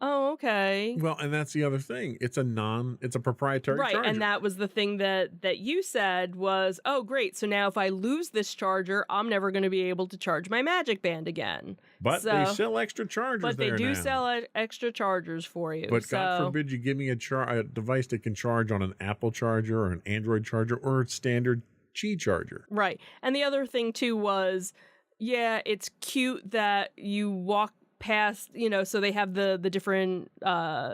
S1: okay.
S2: Well, and that's the other thing. It's a proprietary charger.
S1: Right, and that was the thing that you said was, oh, great, so now if I lose this charger, I'm never going to be able to charge my Magic Band again.
S2: But they sell extra chargers
S1: But they do
S2: now.
S1: Sell extra chargers for you.
S2: But God forbid you give me a device that can charge on an Apple charger or an Android charger or a standard Qi charger.
S1: Right. And the other thing too was, yeah, it's cute that you walk past, so they have the different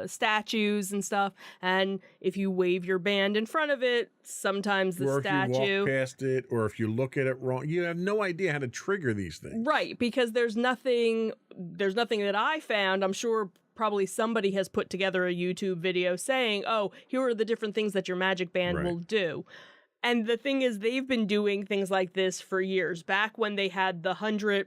S1: statues and stuff, and if you wave your band in front of it, sometimes the statue...
S2: Or if you walk past it, or if you look at it wrong, you have no idea how to trigger these things.
S1: Right, because there's nothing that I found. I'm sure probably somebody has put together a YouTube video saying, oh, here are the different things that your Magic Band will do. And the thing is, they've been doing things like this for years. Back when they had the 100th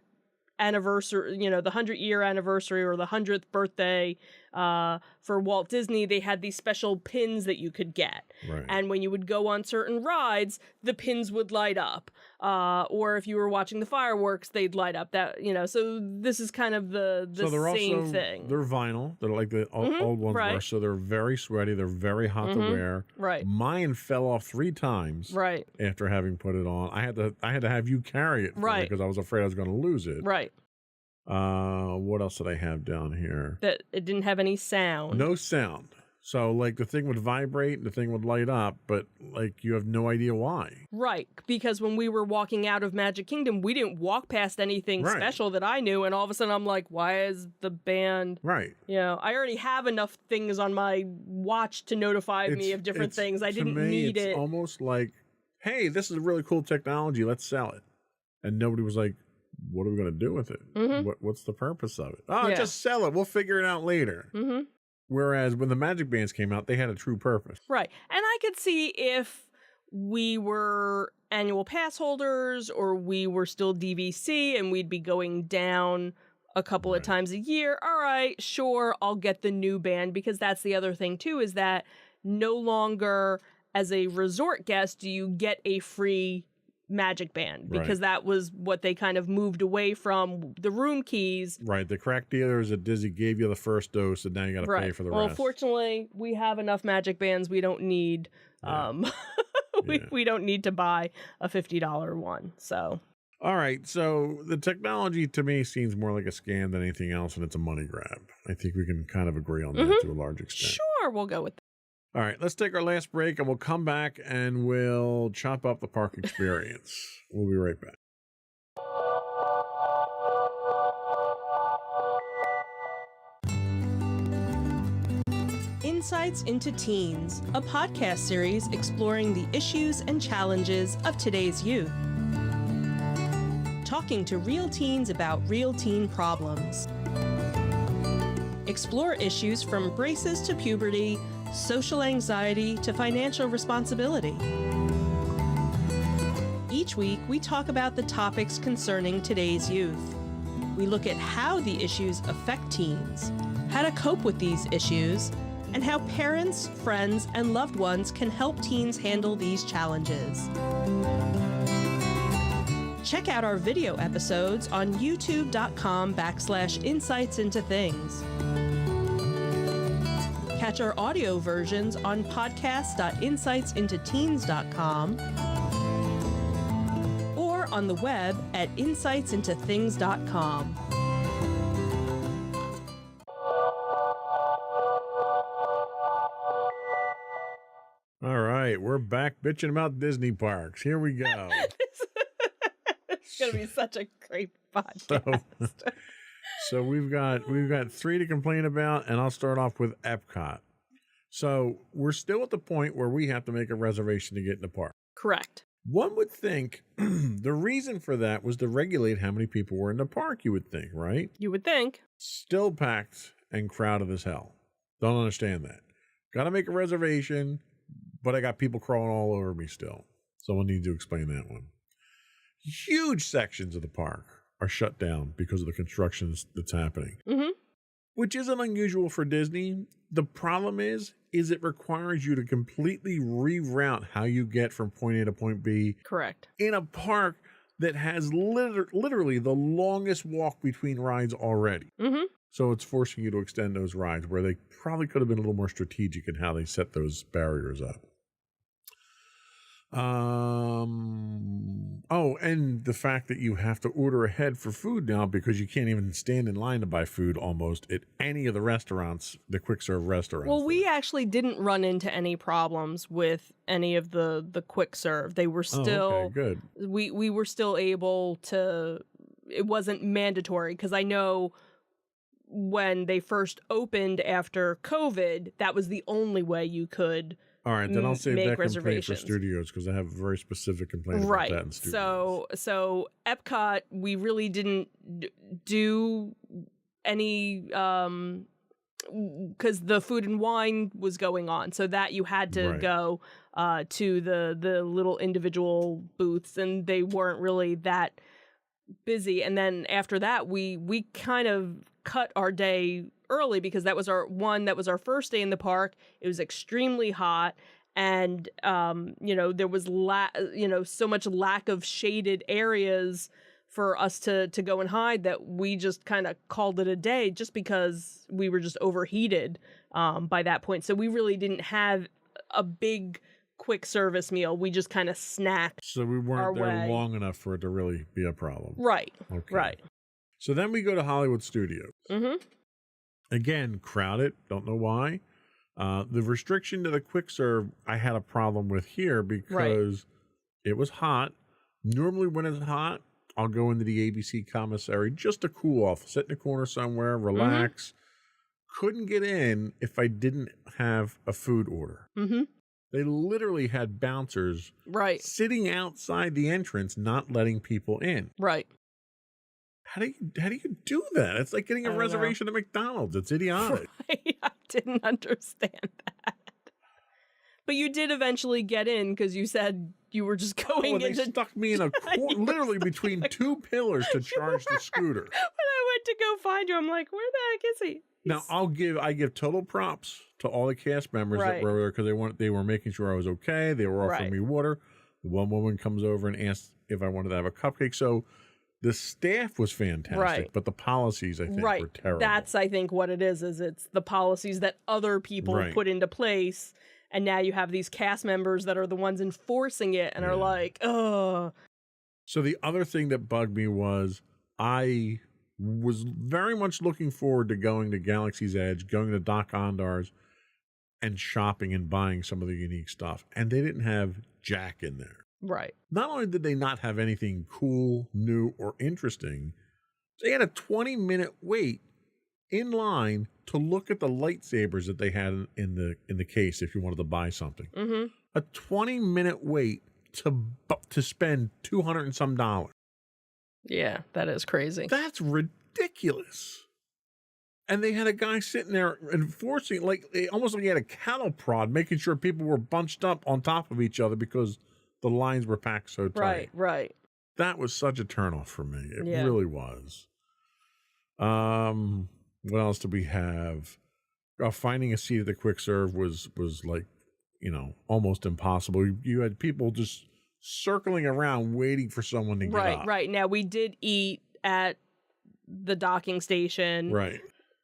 S1: anniversary, the 100-year anniversary or the 100th birthday for Walt Disney, they had these special pins that you could get.
S2: Right.
S1: And when you would go on certain rides, the pins would light up. Or if you were watching the fireworks, they'd light up. So this is kind of the same thing.
S2: They're vinyl. They're like the old ones were. So they're very sweaty. They're very hot to wear.
S1: Right.
S2: Mine fell off 3 times.
S1: Right.
S2: After having put it on. I had to have you carry it.
S1: Right.
S2: Because I was afraid I was going to lose it.
S1: Right.
S2: What else did I have down here?
S1: That it didn't have any sound.
S2: No sound. So, like, the thing would vibrate and the thing would light up, but, like, you have no idea why. Right.
S1: Because when we were walking out of Magic Kingdom, we didn't walk past anything special that I knew, and all of a sudden I'm like, why is the band...
S2: Right.
S1: I already have enough things on my watch to notify me of different things. I didn't need it.
S2: It's almost like, hey, this is really cool technology, let's sell it. And nobody was like, what are we going to do with it? What's the purpose of it? Oh, just sell it. We'll figure it out later. Whereas when the Magic Bands came out, they had a true purpose.
S1: Right. And I could see if we were annual pass holders or we were still DVC and we'd be going down a couple of times a year. All right, sure, I'll get the new band, because that's the other thing too, is that no longer as a resort guest do you get a free Magic Band, because that was what they kind of moved away from, the room keys.
S2: Right. The crack dealers at Disney gave you the first dose, and now you got to pay for the rest.
S1: Well, fortunately, we have enough Magic Bands. We don't need, we don't need to buy a $50 one. So.
S2: All right. So the technology to me seems more like a scam than anything else, and it's a money grab. I think we can kind of agree on that to a large extent.
S1: Sure, we'll go with that.
S2: All right, let's take our last break, and we'll come back and we'll chop up the park experience. We'll be right back.
S1: Insights into Teens, a podcast series exploring the issues and challenges of today's youth. Talking to real teens about real teen problems. Explore issues from braces to puberty, social anxiety to financial responsibility. Each week, we talk about the topics concerning today's youth. We look at how the issues affect teens, how to cope with these issues, and how parents, friends, and loved ones can help teens handle these challenges. Check out our video episodes on youtube.com/insightsintothings. Catch our audio versions on podcast.insightsintoteens.com or on the web at insightsintothings.com.
S2: All right, we're back bitching about Disney parks. Here we go.
S1: It's going to be such a great podcast.
S2: So we've got 3 to complain about, and I'll start off with Epcot. So we're still at the point where we have to make a reservation to get in the park.
S1: Correct.
S2: One would think the reason for that was to regulate how many people were in the park, you would think, right?
S1: You would think.
S2: Still packed and crowded as hell. Don't understand that. Got to make a reservation, but I got people crawling all over me still. Someone needs to explain that one. Huge sections of the park are shut down because of the construction that's happening, which isn't unusual for Disney. The problem is it requires you to completely reroute how you get from point A to point B.
S1: Correct.
S2: In a park that has literally the longest walk between rides already. So it's forcing you to extend those rides where they probably could have been a little more strategic in how they set those barriers up. Oh, and the fact that you have to order ahead for food now because you can't even stand in line to buy food almost at any of the restaurants, the quick serve restaurants.
S1: Well, we actually didn't run into any problems with any of the quick serve. They were still
S2: good.
S1: We were still able to. It wasn't mandatory because I know when they first opened after COVID, that was the only way you could.
S2: All right, then I'll save that complaint for
S1: reservations.
S2: studios because I have a very specific complaint about that in studios.
S1: So Epcot, we really didn't do any because the food and wine was going on, so that you had to go to the little individual booths, and they weren't really that busy. And then after that, we kind of cut our day early because that was our first day in the park. It was extremely hot, and there was so much lack of shaded areas for us to go and hide that we just kind of called it a day just because we were just overheated by that point. So we really didn't have a big quick service meal. We just kind of snacked.
S2: So we weren't there long enough for it to really be a problem.
S1: Right.
S2: Okay.
S1: Right.
S2: So then we go to Hollywood Studios. Again, crowded. Don't know why. The restriction to the quick serve I had a problem with here because it was hot. Normally when it's hot, I'll go into the ABC commissary just to cool off, sit in a corner somewhere, relax. Couldn't get in if I didn't have a food order. They literally had bouncers sitting outside the entrance, not letting people in.
S1: Right.
S2: How do you do that? It's like getting a reservation at McDonald's. It's idiotic.
S1: Right. I didn't understand that. But you did eventually get in because you said you were just going
S2: They stuck me in a corner, literally between 2 pillars to charge the scooter.
S1: When I went to go find you, I'm like, where the heck is he?
S2: Now I give total props to all the cast members that were there because they were making sure I was okay. They were offering me water. The one woman comes over and asks if I wanted to have a cupcake. So the staff was fantastic, but the policies I think were terrible.
S1: That's I think what it is it's the policies that other people put into place, and now you have these cast members that are the ones enforcing it and are like, ugh.
S2: So the other thing that bugged me was I was very much looking forward to going to Galaxy's Edge, going to Doc Ondar's, and shopping and buying some of the unique stuff. And they didn't have jack in there.
S1: Right.
S2: Not only did they not have anything cool, new, or interesting, they had a 20-minute wait in line to look at the lightsabers that they had in the case if you wanted to buy something. A 20-minute wait to spend $200 and some dollars.
S1: Yeah, that is crazy.
S2: That's ridiculous. And they had a guy sitting there enforcing, almost like he had a cattle prod, making sure people were bunched up on top of each other because the lines were packed so tight.
S1: Right.
S2: That was such a turnoff for me. It really was. What else do we have? Finding a seat at the quick serve was like, almost impossible. You had people just circling around waiting for someone to get up.
S1: Right. Now we did eat at the docking station.
S2: Right.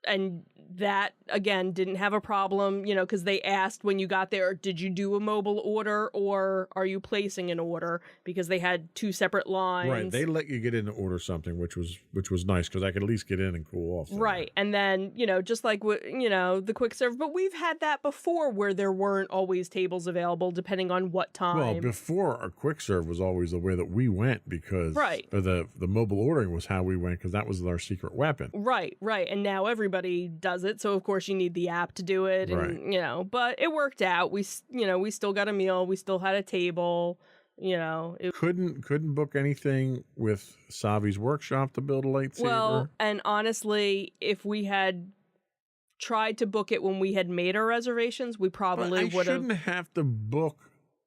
S1: And that, again, didn't have a problem, because they asked when you got there, did you do a mobile order or are you placing an order? Because they had two separate lines.
S2: Right. They let you get in to order something, which was nice because I could at least get in and cool off.
S1: Right. And then, just like, the quick serve. But we've had that before where there weren't always tables available depending on what time.
S2: Well, before, our quick serve was always the way that we went because or the mobile ordering was how we went because that was our secret weapon.
S1: Right. And now everybody does it. So, of course, you need the app to do it. And, but it worked out. We still got a meal. We still had a table.
S2: Couldn't book anything with Savi's workshop to build a lightsaber.
S1: Well, and honestly, if we had tried to book it when we had made our reservations, we probably would have.
S2: I shouldn't have to book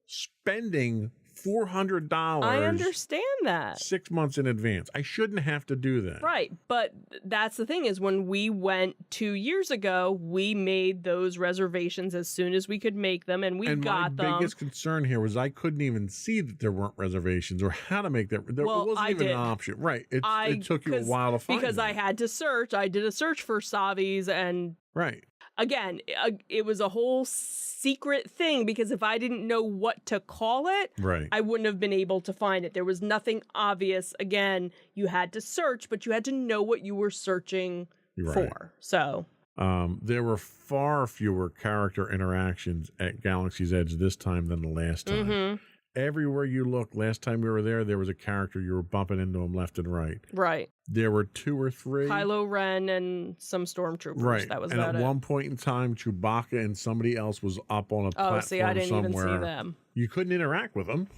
S2: spending $400.
S1: I understand that.
S2: 6 months in advance. I shouldn't have to do that.
S1: Right. But that's the thing is when we went 2 years ago, we made those reservations as soon as we could make them and got them.
S2: My biggest concern here was I couldn't even see that there weren't reservations or how to make that. It wasn't even an option. Right. It took you a while to find
S1: because I had to search. I did a search for Savi's and
S2: right.
S1: Again, it was a whole secret thing because if I didn't know what to call it, I wouldn't have been able to find it. There was nothing obvious. Again, you had to search, but you had to know what you were searching for. So
S2: there were far fewer character interactions at Galaxy's Edge this time than the last time. Mm-hmm. Everywhere you looked, last time we were there was a character you were bumping into them left and right.
S1: Right.
S2: There were 2 or 3.
S1: Kylo Ren and some stormtroopers.
S2: Right.
S1: That was
S2: and
S1: about
S2: at one point in time, Chewbacca and somebody else was up on a platform somewhere. Oh, see, I didn't even see them. You couldn't interact with them.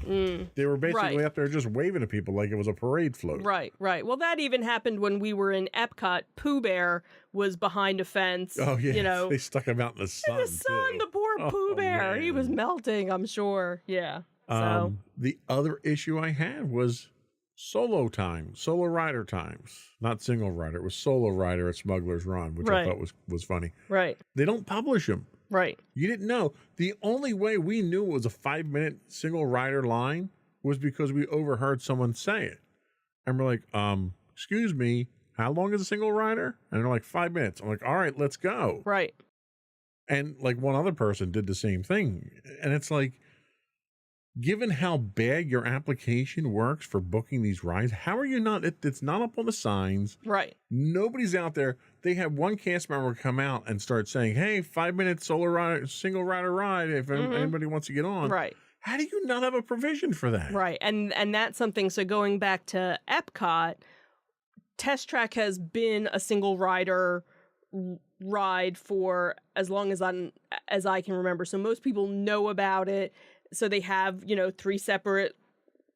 S2: They were basically up there just waving at people like it was a parade float.
S1: Right. Well, that even happened when we were in Epcot. Pooh Bear was behind a fence.
S2: Oh, yeah. They stuck him out in the sun.
S1: The poor Pooh Bear. Man. He was melting, I'm sure. Yeah. So.
S2: The other issue I had was solo rider times, not single rider. It was solo rider at Smuggler's Run, which I thought was funny.
S1: Right.
S2: They don't publish them.
S1: Right.
S2: You didn't know. The only way we knew it was a 5-minute single rider line was because we overheard someone say it. And we're like, excuse me, how long is a single rider? And they're like, 5 minutes. I'm like, all right, let's go.
S1: Right.
S2: And like one other person did the same thing. And it's like, given how bad your application works for booking these rides, how are you not? It's not up on the signs.
S1: Right.
S2: Nobody's out there. They have one cast member come out and start saying, hey, 5-minute single rider ride if anybody wants to get on.
S1: Right.
S2: How do you not have a provision for that?
S1: Right. And that's something. So going back to Epcot, Test Track has been a single rider ride for as long as I can remember. So most people know about it. So they have, 3 separate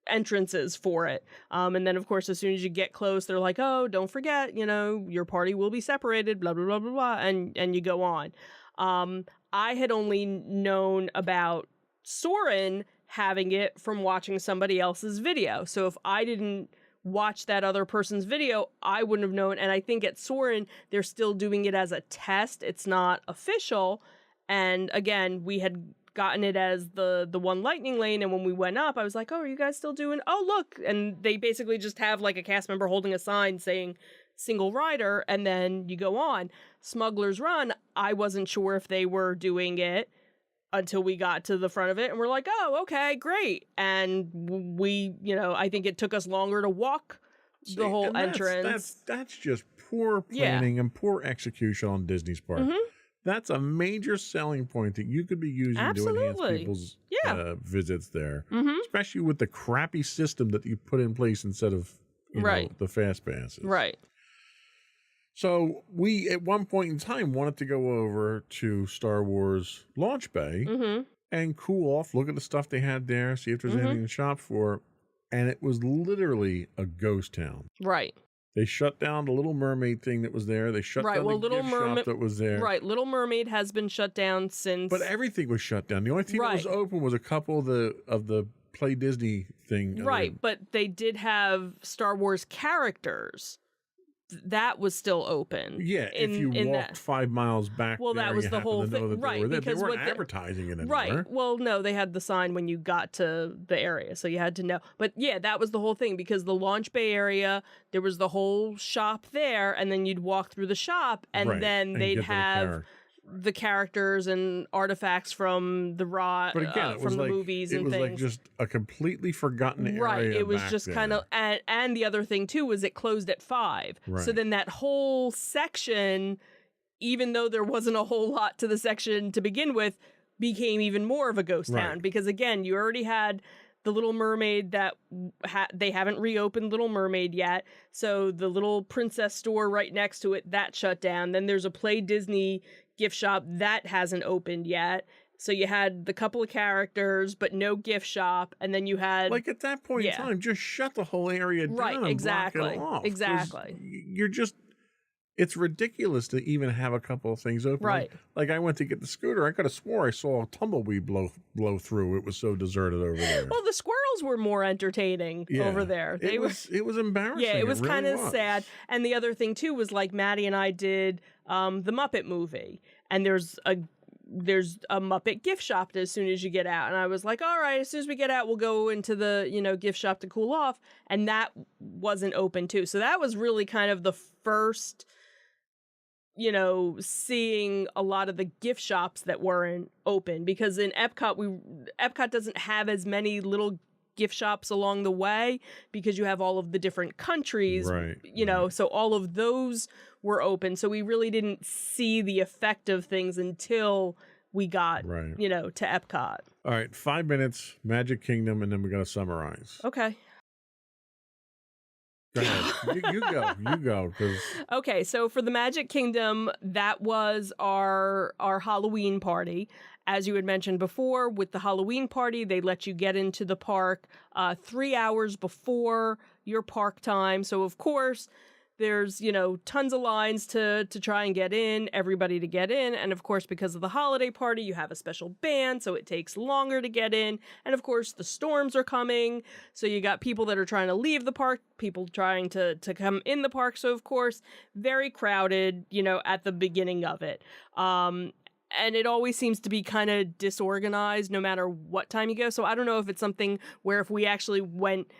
S1: entrances for it. And then, of course, as soon as you get close, they're like, oh, don't forget, your party will be separated, blah, blah, blah, blah, blah, and you go on. I had only known about Soarin' having it from watching somebody else's video. So if I didn't watch that other person's video, I wouldn't have known. And I think at Soarin', they're still doing it as a test. It's not official. And again, we had gotten it as the one lightning lane, and when we went up I was like, oh, are you guys still doing, oh look, and they basically just have like a cast member holding a sign saying single rider, and then you go on. Smuggler's Run, I wasn't sure if they were doing it until we got to the front of it, and we're like, oh, okay, great. And we, I think it took us longer to walk the whole entrance.
S2: That's just poor planning and poor execution on Disney's part. That's a major selling point that you could be using to enhance people's visits there, especially with the crappy system that you put in place instead of the fast passes.
S1: Right.
S2: So we, at one point in time, wanted to go over to Star Wars Launch Bay and cool off, look at the stuff they had there, see if there's anything to shop for. And it was literally a ghost town.
S1: Right.
S2: They shut down the Little Mermaid thing that was there. They shut down the gift shop that was there.
S1: Right, Little Mermaid has been shut down since.
S2: But everything was shut down. The only thing that was open was a couple of the Play Disney thing.
S1: Right, but they did have Star Wars characters that was still open.
S2: Yeah, if you walked 5 miles back,
S1: well, that was the whole thing, right?
S2: Because they weren't advertising it anywhere.
S1: Right. Well, no, they had the sign when you got to the area, so you had to know. But yeah, that was the whole thing, because the Launch Bay area, there was the whole shop there, and then you'd walk through the shop, and then they'd have the characters and artifacts from the from the movies and things.
S2: It was like just a completely forgotten area.
S1: Right. It was just kind of, and the other thing too was it closed at 5.
S2: Right.
S1: So then that whole section, even though there wasn't a whole lot to the section to begin with, became even more of a ghost town, because again, you already had the Little Mermaid that they haven't reopened Little Mermaid yet. So the little princess store right next to it, that shut down. Then there's a Play Disney gift shop that hasn't opened yet. So you had the couple of characters, but no gift shop. And then you had...
S2: Like at that point in time, just shut the whole area down and block it off.
S1: Exactly.
S2: You're just... It's ridiculous to even have a couple of things open.
S1: Right.
S2: Like I went to get the scooter. I could have swore I saw a tumbleweed blow through. It was so deserted over there.
S1: Well, the squirrels were more entertaining over there.
S2: It was embarrassing.
S1: Yeah, it was really kind of sad. And the other thing too was, like, Maddie and I did the Muppet movie, and there's a Muppet gift shop as soon as you get out. And I was like, all right, as soon as we get out, we'll go into the, gift shop to cool off. And that wasn't open too. So that was really kind of the first, seeing a lot of the gift shops that weren't open, because in Epcot doesn't have as many little gift shops along the way, because you have all of the different countries, so all of those were open. So we really didn't see the effect of things until we got, to Epcot.
S2: All right, 5 minutes, Magic Kingdom, and then we got to summarize.
S1: Okay.
S2: Go ahead. You go.
S1: Okay, so for the Magic Kingdom, that was our Halloween party. As you had mentioned before, with the Halloween party, they let you get into the park 3 hours before your park time. So, of course, there's, tons of lines to try and get in, everybody to get in. And, of course, because of the holiday party, you have a special band, so it takes longer to get in. And, of course, the storms are coming. So you got people that are trying to leave the park, people trying to come in the park. So, of course, very crowded, at the beginning of it. And it always seems to be kind of disorganized no matter what time you go. So I don't know if it's something where if we actually went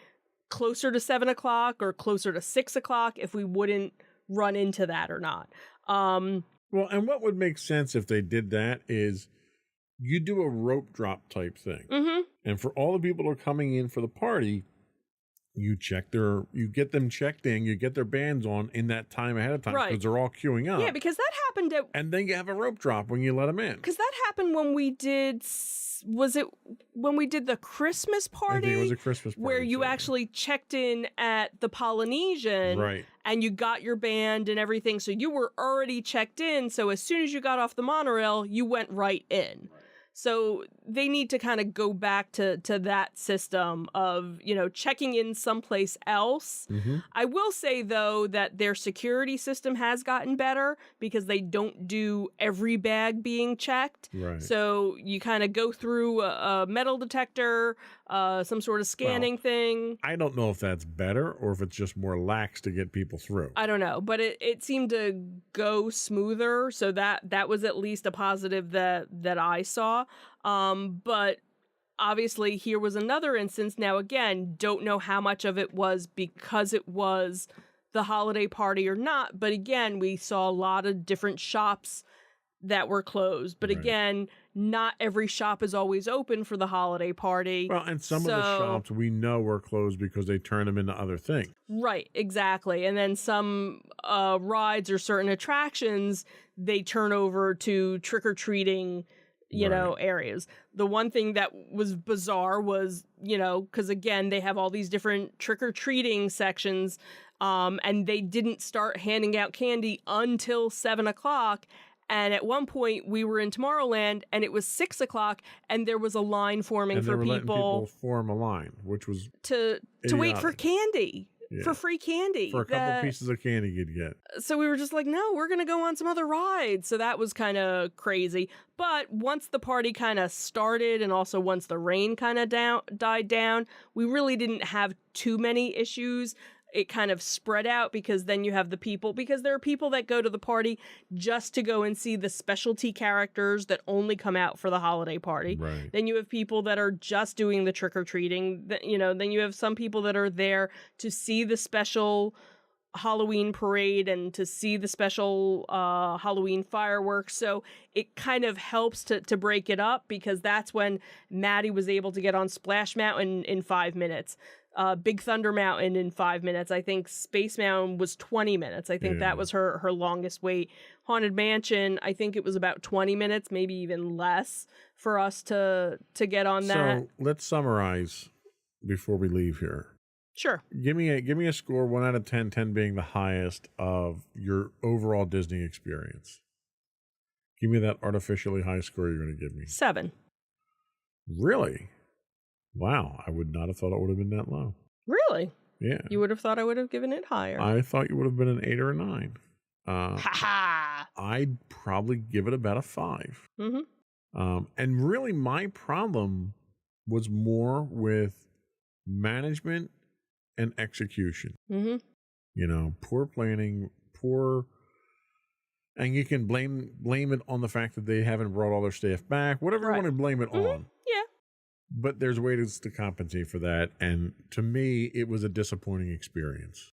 S1: closer to 7 o'clock or closer to 6 o'clock, if we wouldn't run into that or not.
S2: Well, and what would make sense if they did that is you do a rope drop type thing.
S1: Mm-hmm.
S2: And for all the people who are coming in for the party, you get them checked in, you get their bands on in that time ahead of time, because they're all queuing up.
S1: Yeah, because that happened
S2: and then you have a rope drop when you let them in.
S1: Because that happened when we did... Was it when we did the Christmas party?
S2: I think it was a Christmas party.
S1: Where you actually checked in at the Polynesian.
S2: Right.
S1: And you got your band and everything. So you were already checked in. So as soon as you got off the monorail, you went right in. So they need to kind of go back to that system of, checking in someplace else.
S2: Mm-hmm.
S1: I will say, though, that their security system has gotten better, because they don't do every bag being checked.
S2: Right.
S1: So you kind of go through a metal detector, some sort of scanning thing.
S2: I don't know if that's better or if it's just more lax to get people through.
S1: I don't know, but it seemed to go smoother. So that was at least a positive that I saw. But obviously here was another instance. Now, again, don't know how much of it was because it was the holiday party or not. But again, we saw a lot of different shops that were closed. But again, not every shop is always open for the holiday party.
S2: Well, and some of the shops we know were closed because they turn them into other things.
S1: Right, exactly. And then some rides or certain attractions, they turn over to trick-or-treating areas. The one thing that was bizarre was, because again, they have all these different trick-or-treating sections, and they didn't start handing out candy until 7 o'clock. And at one point, we were in Tomorrowland, and it was 6 o'clock, and there was a line forming for people
S2: form a line, which was
S1: to wait for candy.
S2: Yeah.
S1: For free candy.
S2: For a couple pieces of candy you'd get.
S1: So we were just like, no, we're going to go on some other rides. So that was kind of crazy. But once the party kind of started, and also once the rain kind of died down, we really didn't have too many issues. it kind of spread out, because then you have the people, because there are people that go to the party just to go and see the specialty characters that only come out for the holiday party.
S2: Right.
S1: Then you have people that are just doing the trick-or-treating. Then you have some people that are there to see the special Halloween parade and to see the special Halloween fireworks. So it kind of helps to break it up, because that's when Maddie was able to get on Splash Mountain in 5 minutes. Big Thunder Mountain in 5 minutes. I think Space Mountain was 20 minutes. I think that was her longest wait. Haunted Mansion, I think it was about 20 minutes, maybe even less, for us to get on that.
S2: So let's summarize before we leave here.
S1: Sure.
S2: Give me a score, 1 out of 10, 10 being the highest of your overall Disney experience. Give me that artificially high score you're going to give me.
S1: 7.
S2: Really? Wow. I would not have thought it would have been that low.
S1: Really?
S2: Yeah.
S1: You would have thought I would have given it higher.
S2: I thought you would have been an 8 or a 9.
S1: Ha-ha!
S2: I'd probably give it about a 5.
S1: Mm-hmm.
S2: And really my problem was more with management and execution.
S1: Mm-hmm.
S2: Poor planning, and you can blame it on the fact that they haven't brought all their staff back, whatever you want to blame it on.
S1: Yeah.
S2: But there's ways to compensate for that. And to me, it was a disappointing experience.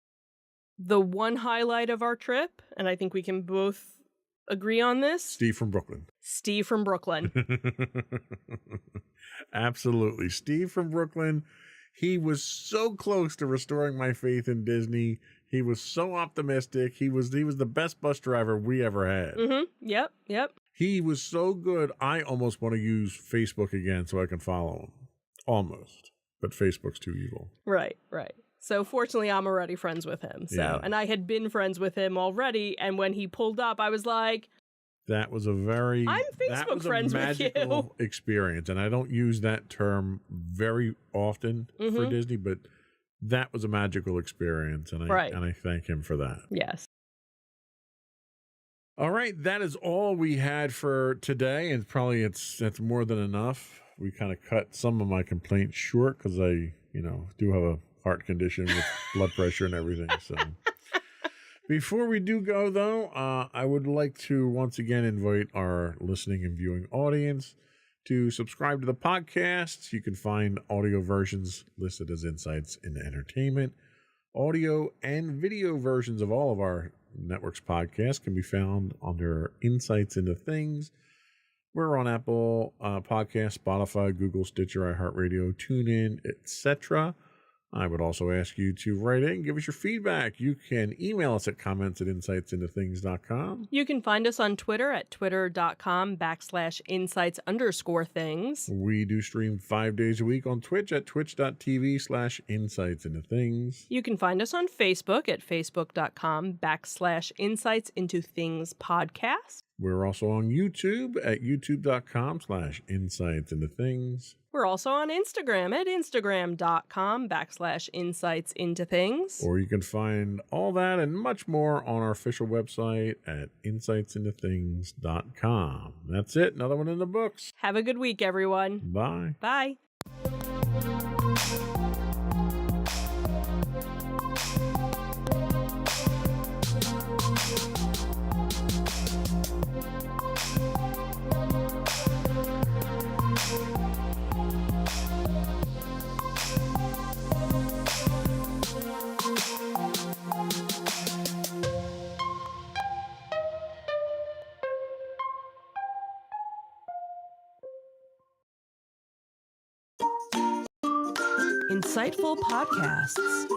S1: The one highlight of our trip, and I think we can both agree on this.
S2: Steve from Brooklyn. Absolutely. Steve from Brooklyn. He was so close to restoring my faith in Disney. He was so optimistic. He was the best bus driver we ever had.
S1: Mm-hmm. Yep.
S2: He was so good. I almost want to use Facebook again so I can follow him. Almost. But Facebook's too evil.
S1: Right. So fortunately, I'm already friends with him. And I had been friends with him already. And when he pulled up, I was like,
S2: I'm
S1: Facebook friends with you.
S2: Magical experience. And I don't use that term very often for Disney, but that was a magical experience. And I thank him for that.
S1: Yes.
S2: All right. That is all we had for today. And probably that's more than enough. We kind of cut some of my complaints short because I, do have a heart condition with blood pressure and everything. So before we do go, though, I would like to once again invite our listening and viewing audience to subscribe to the podcast. You can find audio versions listed as Insights into Entertainment. Audio and video versions of all of our network's podcasts can be found under Insights into Things. We're on Apple Podcasts, Spotify, Google, Stitcher, iHeartRadio, TuneIn, etc. I would also ask you to write in, give us your feedback. You can email us at comments@insightsintothings.com.
S1: You can find us on Twitter at twitter.com/insights_things. We
S2: do stream 5 days a week on Twitch at twitch.tv/insightsintothings.
S1: You can find us on Facebook at facebook.com/insightsintothingspodcast.
S2: We're also on YouTube at youtube.com/insightsintothings.
S1: We're also on Instagram at instagram.com/insightsintothings.
S2: Or you can find all that and much more on our official website at insightsintothings.com. That's it. Another one in the books.
S1: Have a good week, everyone.
S2: Bye.
S1: Bye. Insightful podcasts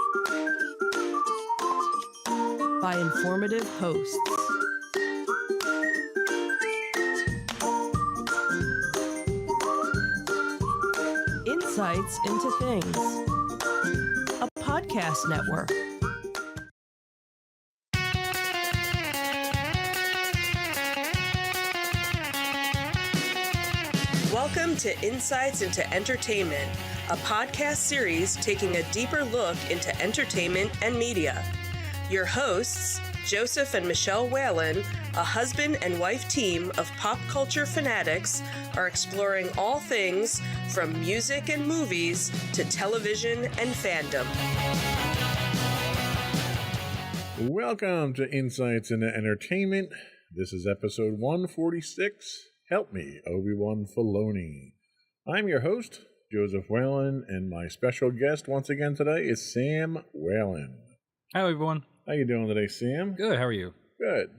S1: by informative hosts. Insights into Things, a podcast network. Welcome to Insights into Entertainment, a podcast series taking a deeper look into entertainment and media. Your hosts, Joseph and Michelle Whalen, a husband and wife team of pop culture fanatics, are exploring all things from music and movies to television and fandom.
S2: Welcome to Insights into Entertainment. This is episode 146. Help me, Obi-Wan Filoni. I'm your host, Joseph Whalen, and my special guest once again today is Sam Whalen.
S3: Hi, everyone.
S2: How you doing today, Sam?
S3: Good. How are you?
S2: Good.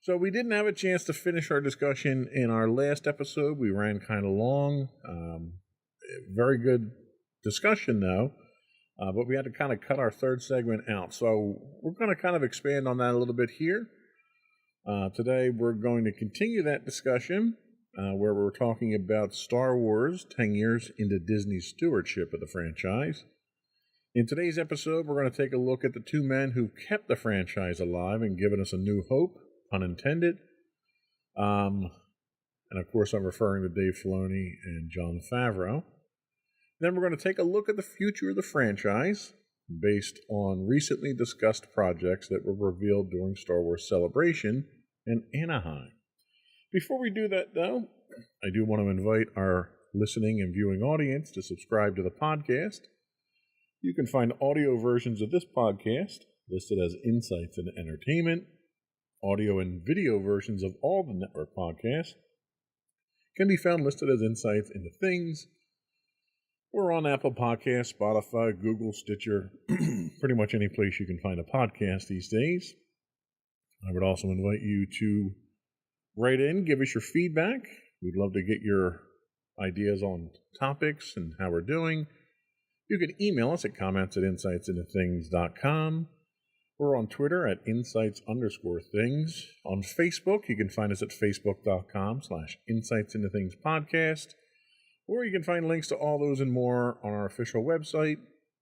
S2: So we didn't have a chance to finish our discussion in our last episode. We ran kind of long. Very good discussion, though. But we had to kind of cut our third segment out. So we're going to kind of expand on that a little bit here. Today we're going to continue that discussion where we're talking about Star Wars 10 years into Disney's stewardship of the franchise. In today's episode, we're going to take a look at the two men who kept the franchise alive and given us a new hope, pun intended. And of course, I'm referring to Dave Filoni and Jon Favreau. Then we're going to take a look at the future of the franchise based on recently discussed projects that were revealed during Star Wars Celebration in Anaheim. Before we do that, though, I do want to invite our listening and viewing audience to subscribe to the podcast. You can find audio versions of this podcast listed as Insights into Entertainment. Audio and video versions of all the network podcasts can be found listed as Insights into Things. We're on Apple Podcasts, Spotify, Google, Stitcher, pretty much any place you can find a podcast these days. I would also invite you to write in, give us your feedback. We'd love to get your ideas on topics and how we're doing. You can email us at comments@insightsintothings.com. We're on Twitter at insights_things. On Facebook, you can find us at facebook.com/insightsintothingspodcast. Or you can find links to all those and more on our official website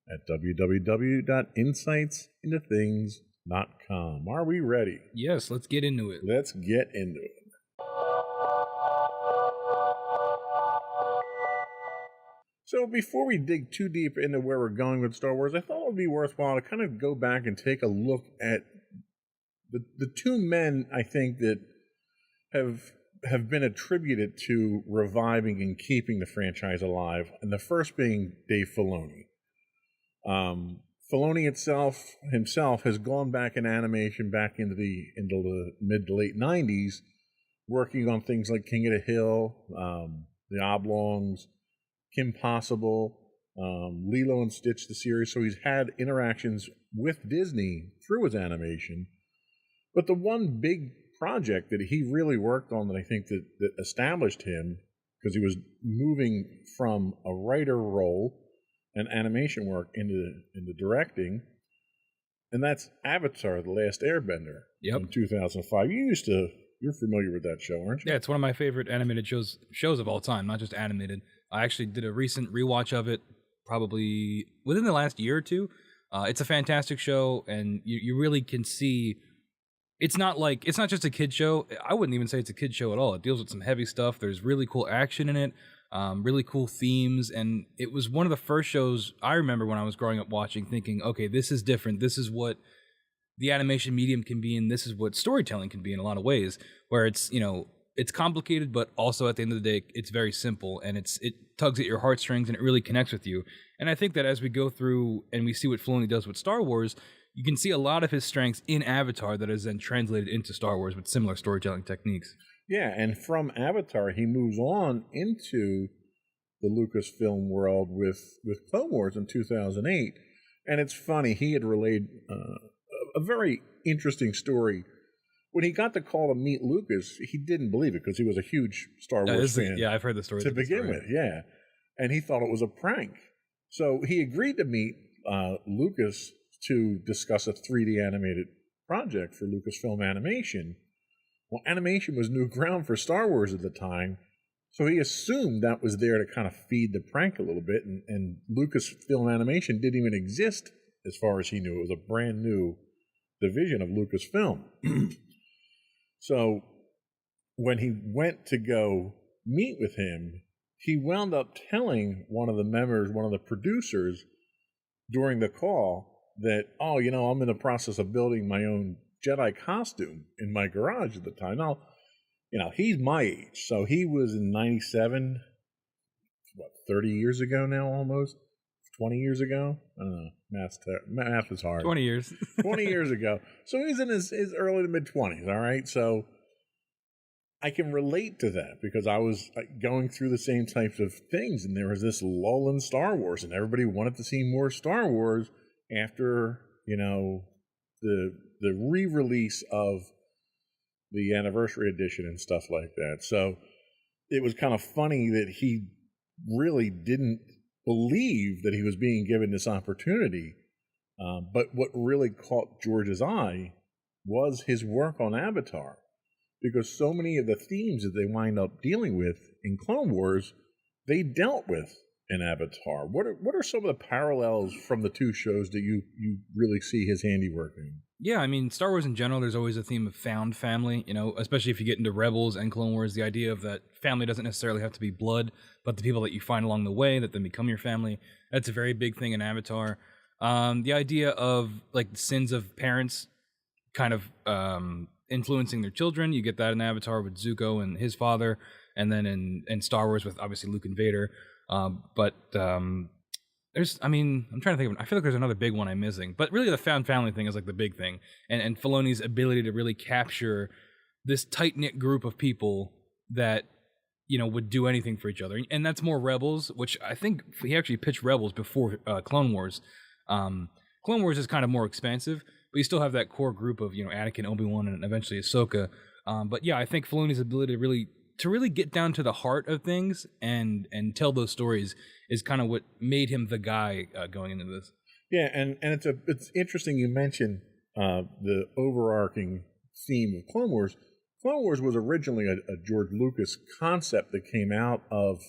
S2: at www.insightsintothings.com. Are we ready?
S3: Yes, let's get into it.
S2: Let's get into it. So before we dig too deep into where we're going with Star Wars, I thought it would be worthwhile to kind of go back and take a look at the two men, I think, that have been attributed to reviving and keeping the franchise alive, and the first being Dave Filoni. Filoni himself has gone back in animation back into the mid to late 90s, working on things like King of the Hill, The Oblongs, Kim Possible, Lilo and Stitch, the series. So he's had interactions with Disney through his animation. But the one big project that he really worked on that I think that established him, because he was moving from a writer role and animation work into directing, and that's Avatar: The Last Airbender.
S3: Yep.
S2: In 2005. You're familiar with that show, aren't you?
S3: Yeah, it's one of my favorite animated shows of all time, not just animated. I actually did a recent rewatch of it, probably within the last year or two. It's a fantastic show, and you really can see. It's not just a kid show. I wouldn't even say it's a kid show at all. It deals with some heavy stuff. There's really cool action in it, really cool themes, and it was one of the first shows I remember when I was growing up watching, thinking, okay, this is different. This is what the animation medium can be, and this is what storytelling can be in a lot of ways, where it's complicated, but also at the end of the day, it's very simple, and it tugs at your heartstrings, and it really connects with you. And I think that as we go through and we see what Filoni does with Star Wars, you can see a lot of his strengths in Avatar that is then translated into Star Wars with similar storytelling techniques.
S2: Yeah, and from Avatar, he moves on into the Lucasfilm world with Clone Wars in 2008. And it's funny, he had relayed a very interesting story. When he got the call to meet Lucas, he didn't believe it because he was a huge Star Wars fan.
S3: Yeah, I've heard the story.
S2: To begin with, yeah. And he thought it was a prank. So he agreed to meet Lucas to discuss a 3D animated project for Lucasfilm Animation. Well, animation was new ground for Star Wars at the time, so he assumed that was there to kind of feed the prank a little bit, and Lucasfilm Animation didn't even exist as far as he knew. It was a brand new division of Lucasfilm. So when he went to go meet with him, he wound up telling one of the producers during the call that, I'm in the process of building my own Jedi costume in my garage at the time. Now, he's my age, so he was in 97, 30 years ago now almost, 20 years ago. I don't know. Math is hard.
S3: 20 years.
S2: 20 years ago. So he's in his early to mid 20s. All right. So I can relate to that because I was going through the same types of things, and there was this lull in Star Wars, and everybody wanted to see more Star Wars after, the re-release of the anniversary edition and stuff like that. So it was kind of funny that he really didn't believe that he was being given this opportunity. But what really caught George's eye was his work on Avatar, because so many of the themes that they wind up dealing with in Clone Wars, they dealt with in Avatar. What are some of the parallels from the two shows that you really see his handiwork in?
S3: Yeah, I mean, Star Wars in general, there's always a theme of found family, especially if you get into Rebels and Clone Wars, the idea of that family doesn't necessarily have to be blood, but the people that you find along the way that then become your family. That's a very big thing in Avatar. The idea of like the sins of parents kind of influencing their children, you get that in Avatar with Zuko and his father, and then in Star Wars with obviously Luke and Vader. I'm trying to think of, I feel like there's another big one I'm missing, but really the found family thing is like the big thing, and Filoni's ability to really capture this tight-knit group of people that, would do anything for each other. And that's more Rebels, which I think he actually pitched Rebels before Clone Wars. Clone Wars is kind of more expansive, but you still have that core group of, Anakin, Obi-Wan, and eventually Ahsoka. But yeah, I think Filoni's ability to really get down to the heart of things and tell those stories is kind of what made him the guy going into this.
S2: Yeah, and it's interesting you mentioned the overarching theme of Clone Wars. Clone Wars was originally a George Lucas concept that came out of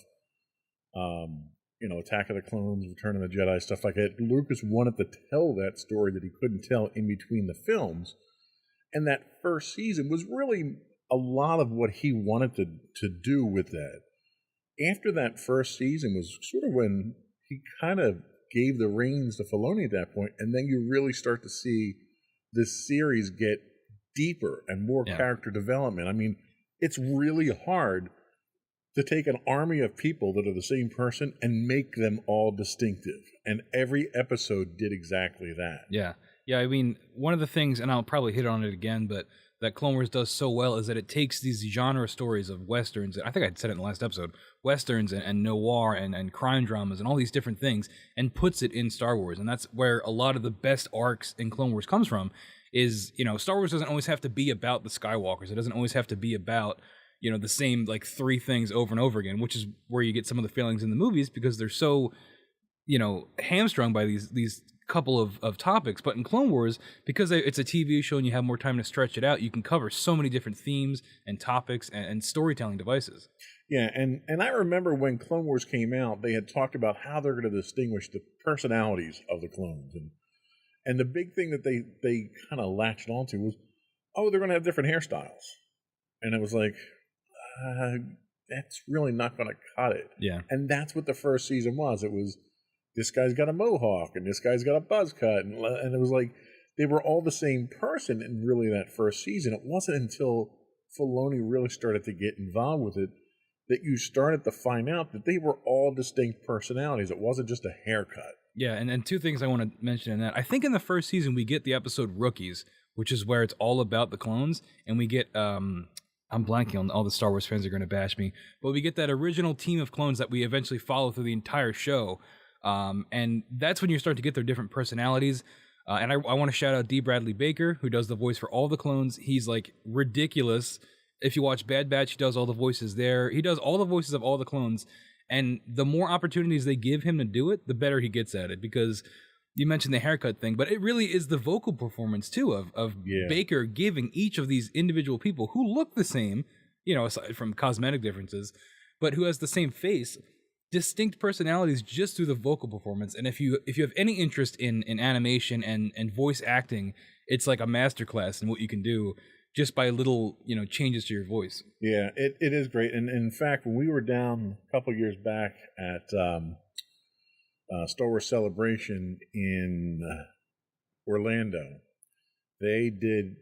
S2: Attack of the Clones, Return of the Jedi, stuff like that. Lucas wanted to tell that story that he couldn't tell in between the films, and that first season was really a lot of what he wanted to do with that. After that first season was sort of when he kind of gave the reins to Filoni at that point, and then you really start to see this series get deeper and more character development. I mean, it's really hard to take an army of people that are the same person and make them all distinctive. And every episode did exactly that.
S3: Yeah. Yeah, I mean, one of the things, and I'll probably hit on it again, but that Clone Wars does so well is that it takes these genre stories of Westerns, I think I said it in the last episode, Westerns and noir and crime dramas and all these different things, and puts it in Star Wars. And that's where a lot of the best arcs in Clone Wars comes from, is, Star Wars doesn't always have to be about the Skywalkers. It doesn't always have to be about, the same, like, three things over and over again, which is where you get some of the failings in the movies because they're so, hamstrung by these couple of topics. But in Clone Wars, because it's a TV show and you have more time to stretch it out, you can cover so many different themes and topics and storytelling devices.
S2: Yeah, and I remember when Clone Wars came out, they had talked about how they're going to distinguish the personalities of the clones. And the big thing that they kind of latched onto was, they're going to have different hairstyles. And it was like, that's really not going to cut it.
S3: Yeah.
S2: And that's what the first season was. It was, this guy's got a mohawk and this guy's got a buzz cut. And it was like they were all the same person in really that first season. It wasn't until Filoni really started to get involved with it that you started to find out that they were all distinct personalities. It wasn't just a haircut.
S3: Yeah, and two things I want to mention in that. I think in the first season we get the episode Rookies, which is where it's all about the clones, and we get I'm blanking on, all the Star Wars fans are going to bash me, but we get that original team of clones that we eventually follow through the entire show. And that's when you start to get their different personalities. And I want to shout out D. Bradley Baker, who does the voice for all the clones. He's like ridiculous. If you watch Bad Batch, he does all the voices there. He does all the voices of all the clones. And the more opportunities they give him to do it, the better he gets at it. Because you mentioned the haircut thing, but it really is the vocal performance too of Baker giving each of these individual people who look the same, aside from cosmetic differences, but who has the same face, distinct personalities just through the vocal performance. And if you have any interest in animation and voice acting, it's like a masterclass in what you can do just by little changes to your voice.
S2: Yeah, it is great. And in fact, when we were down a couple years back at Star Wars Celebration in Orlando, they did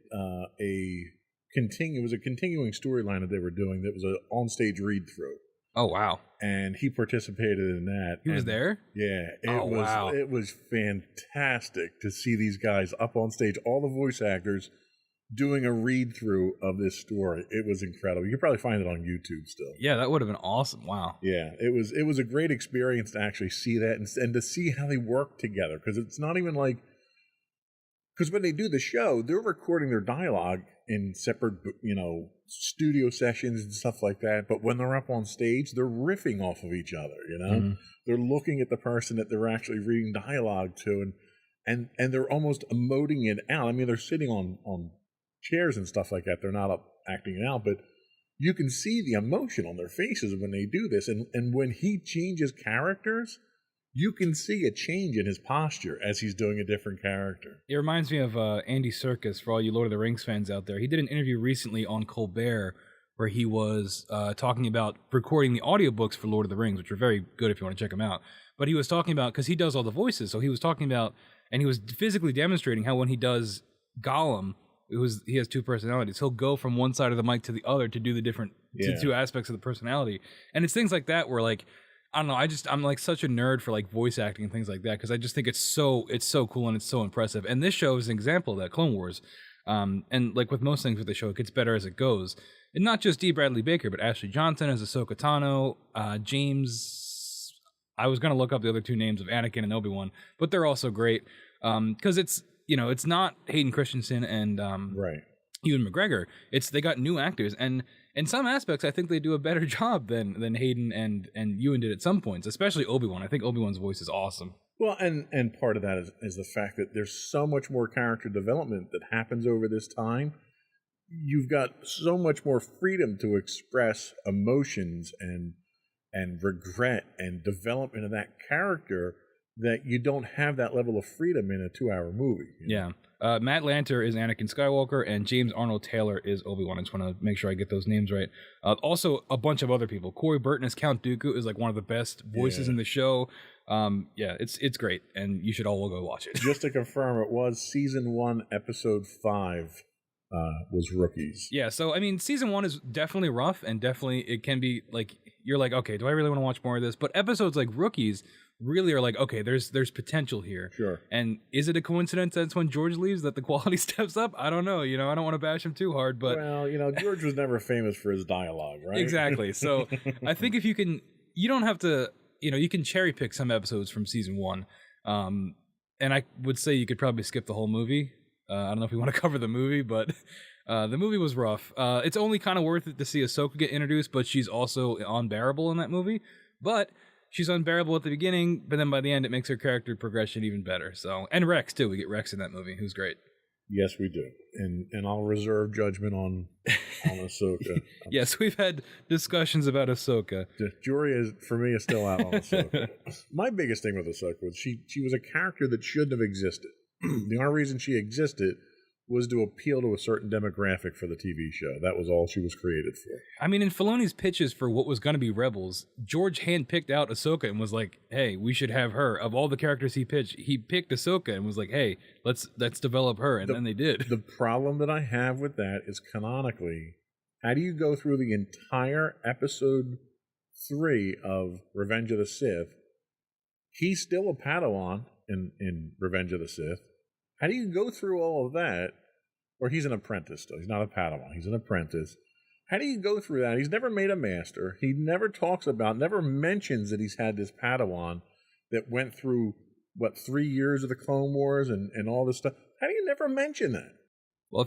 S2: it was a continuing storyline that they were doing that was an on-stage read-through.
S3: Oh wow.
S2: And he participated in that.
S3: He was there?
S2: Yeah.
S3: Wow.
S2: It was fantastic to see these guys up on stage, all the voice actors doing a read through of this story. It was incredible. You can probably find it on YouTube still.
S3: Yeah, that would have been awesome. Wow.
S2: Yeah, it was a great experience to actually see that and to see how they work together, because it's not even like, because when they do the show, they're recording their dialogue in separate, studio sessions and stuff like that. But when they're up on stage, they're riffing off of each other. They're looking at the person that they're actually reading dialogue to, and they're almost emoting it out. I mean, they're sitting on chairs and stuff like that. They're not up acting it out, but you can see the emotion on their faces when they do this. And when he changes characters, you can see a change in his posture as he's doing a different character.
S3: It reminds me of Andy Serkis, for all you Lord of the Rings fans out there. He did an interview recently on Colbert where he was talking about recording the audiobooks for Lord of the Rings, which are very good if you want to check them out. But he was talking about, because he does all the voices, so he was talking about, and he was physically demonstrating how when he does Gollum, he has two personalities. He'll go from one side of the mic to the other to do the different two aspects of the personality. And it's things like that where, like, I don't know, I'm like such a nerd for like voice acting and things like that, because I just think it's so cool and it's so impressive. And this show is an example of that, Clone Wars. And like with most things with the show, it gets better as it goes. And not just D. Bradley Baker, but Ashley Johnson as Ahsoka Tano, James. I was gonna look up the other two names of Anakin and Obi-Wan, but they're also great because it's not Hayden Christensen and Ewan McGregor. They got new actors, and in some aspects, I think they do a better job than Hayden and Ewan did at some points, especially Obi-Wan. I think Obi-Wan's voice is awesome.
S2: Well, and part of that is the fact that there's so much more character development that happens over this time. You've got so much more freedom to express emotions and regret and development of that character that you don't have that level of freedom in a 2-hour movie.
S3: Yeah. Matt Lanter is Anakin Skywalker, and James Arnold Taylor is Obi-Wan. I just want to make sure I get those names right. Also, a bunch of other people. Corey Burton as Count Dooku is like one of the best voices in the show. It's great, and you should all go watch it.
S2: Just to confirm, it was season 1, episode 5 was Rookies.
S3: Yeah, so I mean, season 1 is definitely rough, and definitely it can be like, you're like, okay, do I really want to watch more of this? But episodes like Rookies really are like, okay, there's potential here.
S2: Sure. And
S3: is it a coincidence that's when George leaves that the quality steps up? I don't know. I don't want to bash him too hard, but
S2: well, George was never famous for his dialogue, right?
S3: Exactly. So I think if you don't have to, you can cherry pick some episodes from season 1. And I would say you could probably skip the whole movie. I don't know if we want to cover the movie, but the movie was rough. It's only kind of worth it to see Ahsoka get introduced, but she's also unbearable in that movie. But she's unbearable at the beginning, but then by the end, it makes her character progression even better. So, and Rex too. We get Rex in that movie, who's great.
S2: Yes, we do, and I'll reserve judgment on Ahsoka.
S3: Yes, we've had discussions about Ahsoka.
S2: The jury for me is still out on Ahsoka. My biggest thing with Ahsoka was she was a character that shouldn't have existed. The only reason she existed was to appeal to a certain demographic for the TV show. That was all she was created for.
S3: I mean, in Filoni's pitches for what was going to be Rebels, George handpicked out Ahsoka and was like, hey, we should have her. Of all the characters he pitched, he picked Ahsoka and was like, hey, let's develop her. And then they did.
S2: The problem that I have with that is, canonically, how do you go through the entire episode 3 of Revenge of the Sith? He's still a Padawan in Revenge of the Sith. How do you go through all of that? Or he's an apprentice still. He's not a Padawan. He's an apprentice. How do you go through that? He's never made a master. He never never mentions that he's had this Padawan that went through, 3 years of the Clone Wars and all this stuff. How do you never mention that?
S3: Well,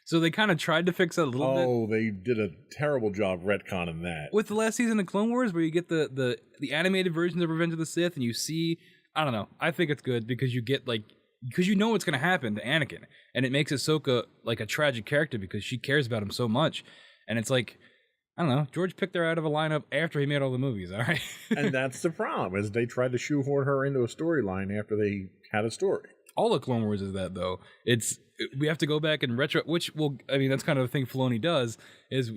S3: so they kind of tried to fix that a little bit.
S2: Oh, they did a terrible job retconning that.
S3: With the last season of Clone Wars, where you get the animated versions of Revenge of the Sith, and you see, I don't know, I think it's good because you get because you know what's going to happen to Anakin, and it makes Ahsoka like a tragic character because she cares about him so much. And it's like, I don't know, George picked her out of a lineup after he made all the movies, all right?
S2: And that's the problem, is they tried to shoehorn her into a storyline after they had a story.
S3: All of Clone Wars is that, though. We have to go back and retro, that's kind of the thing Filoni does, is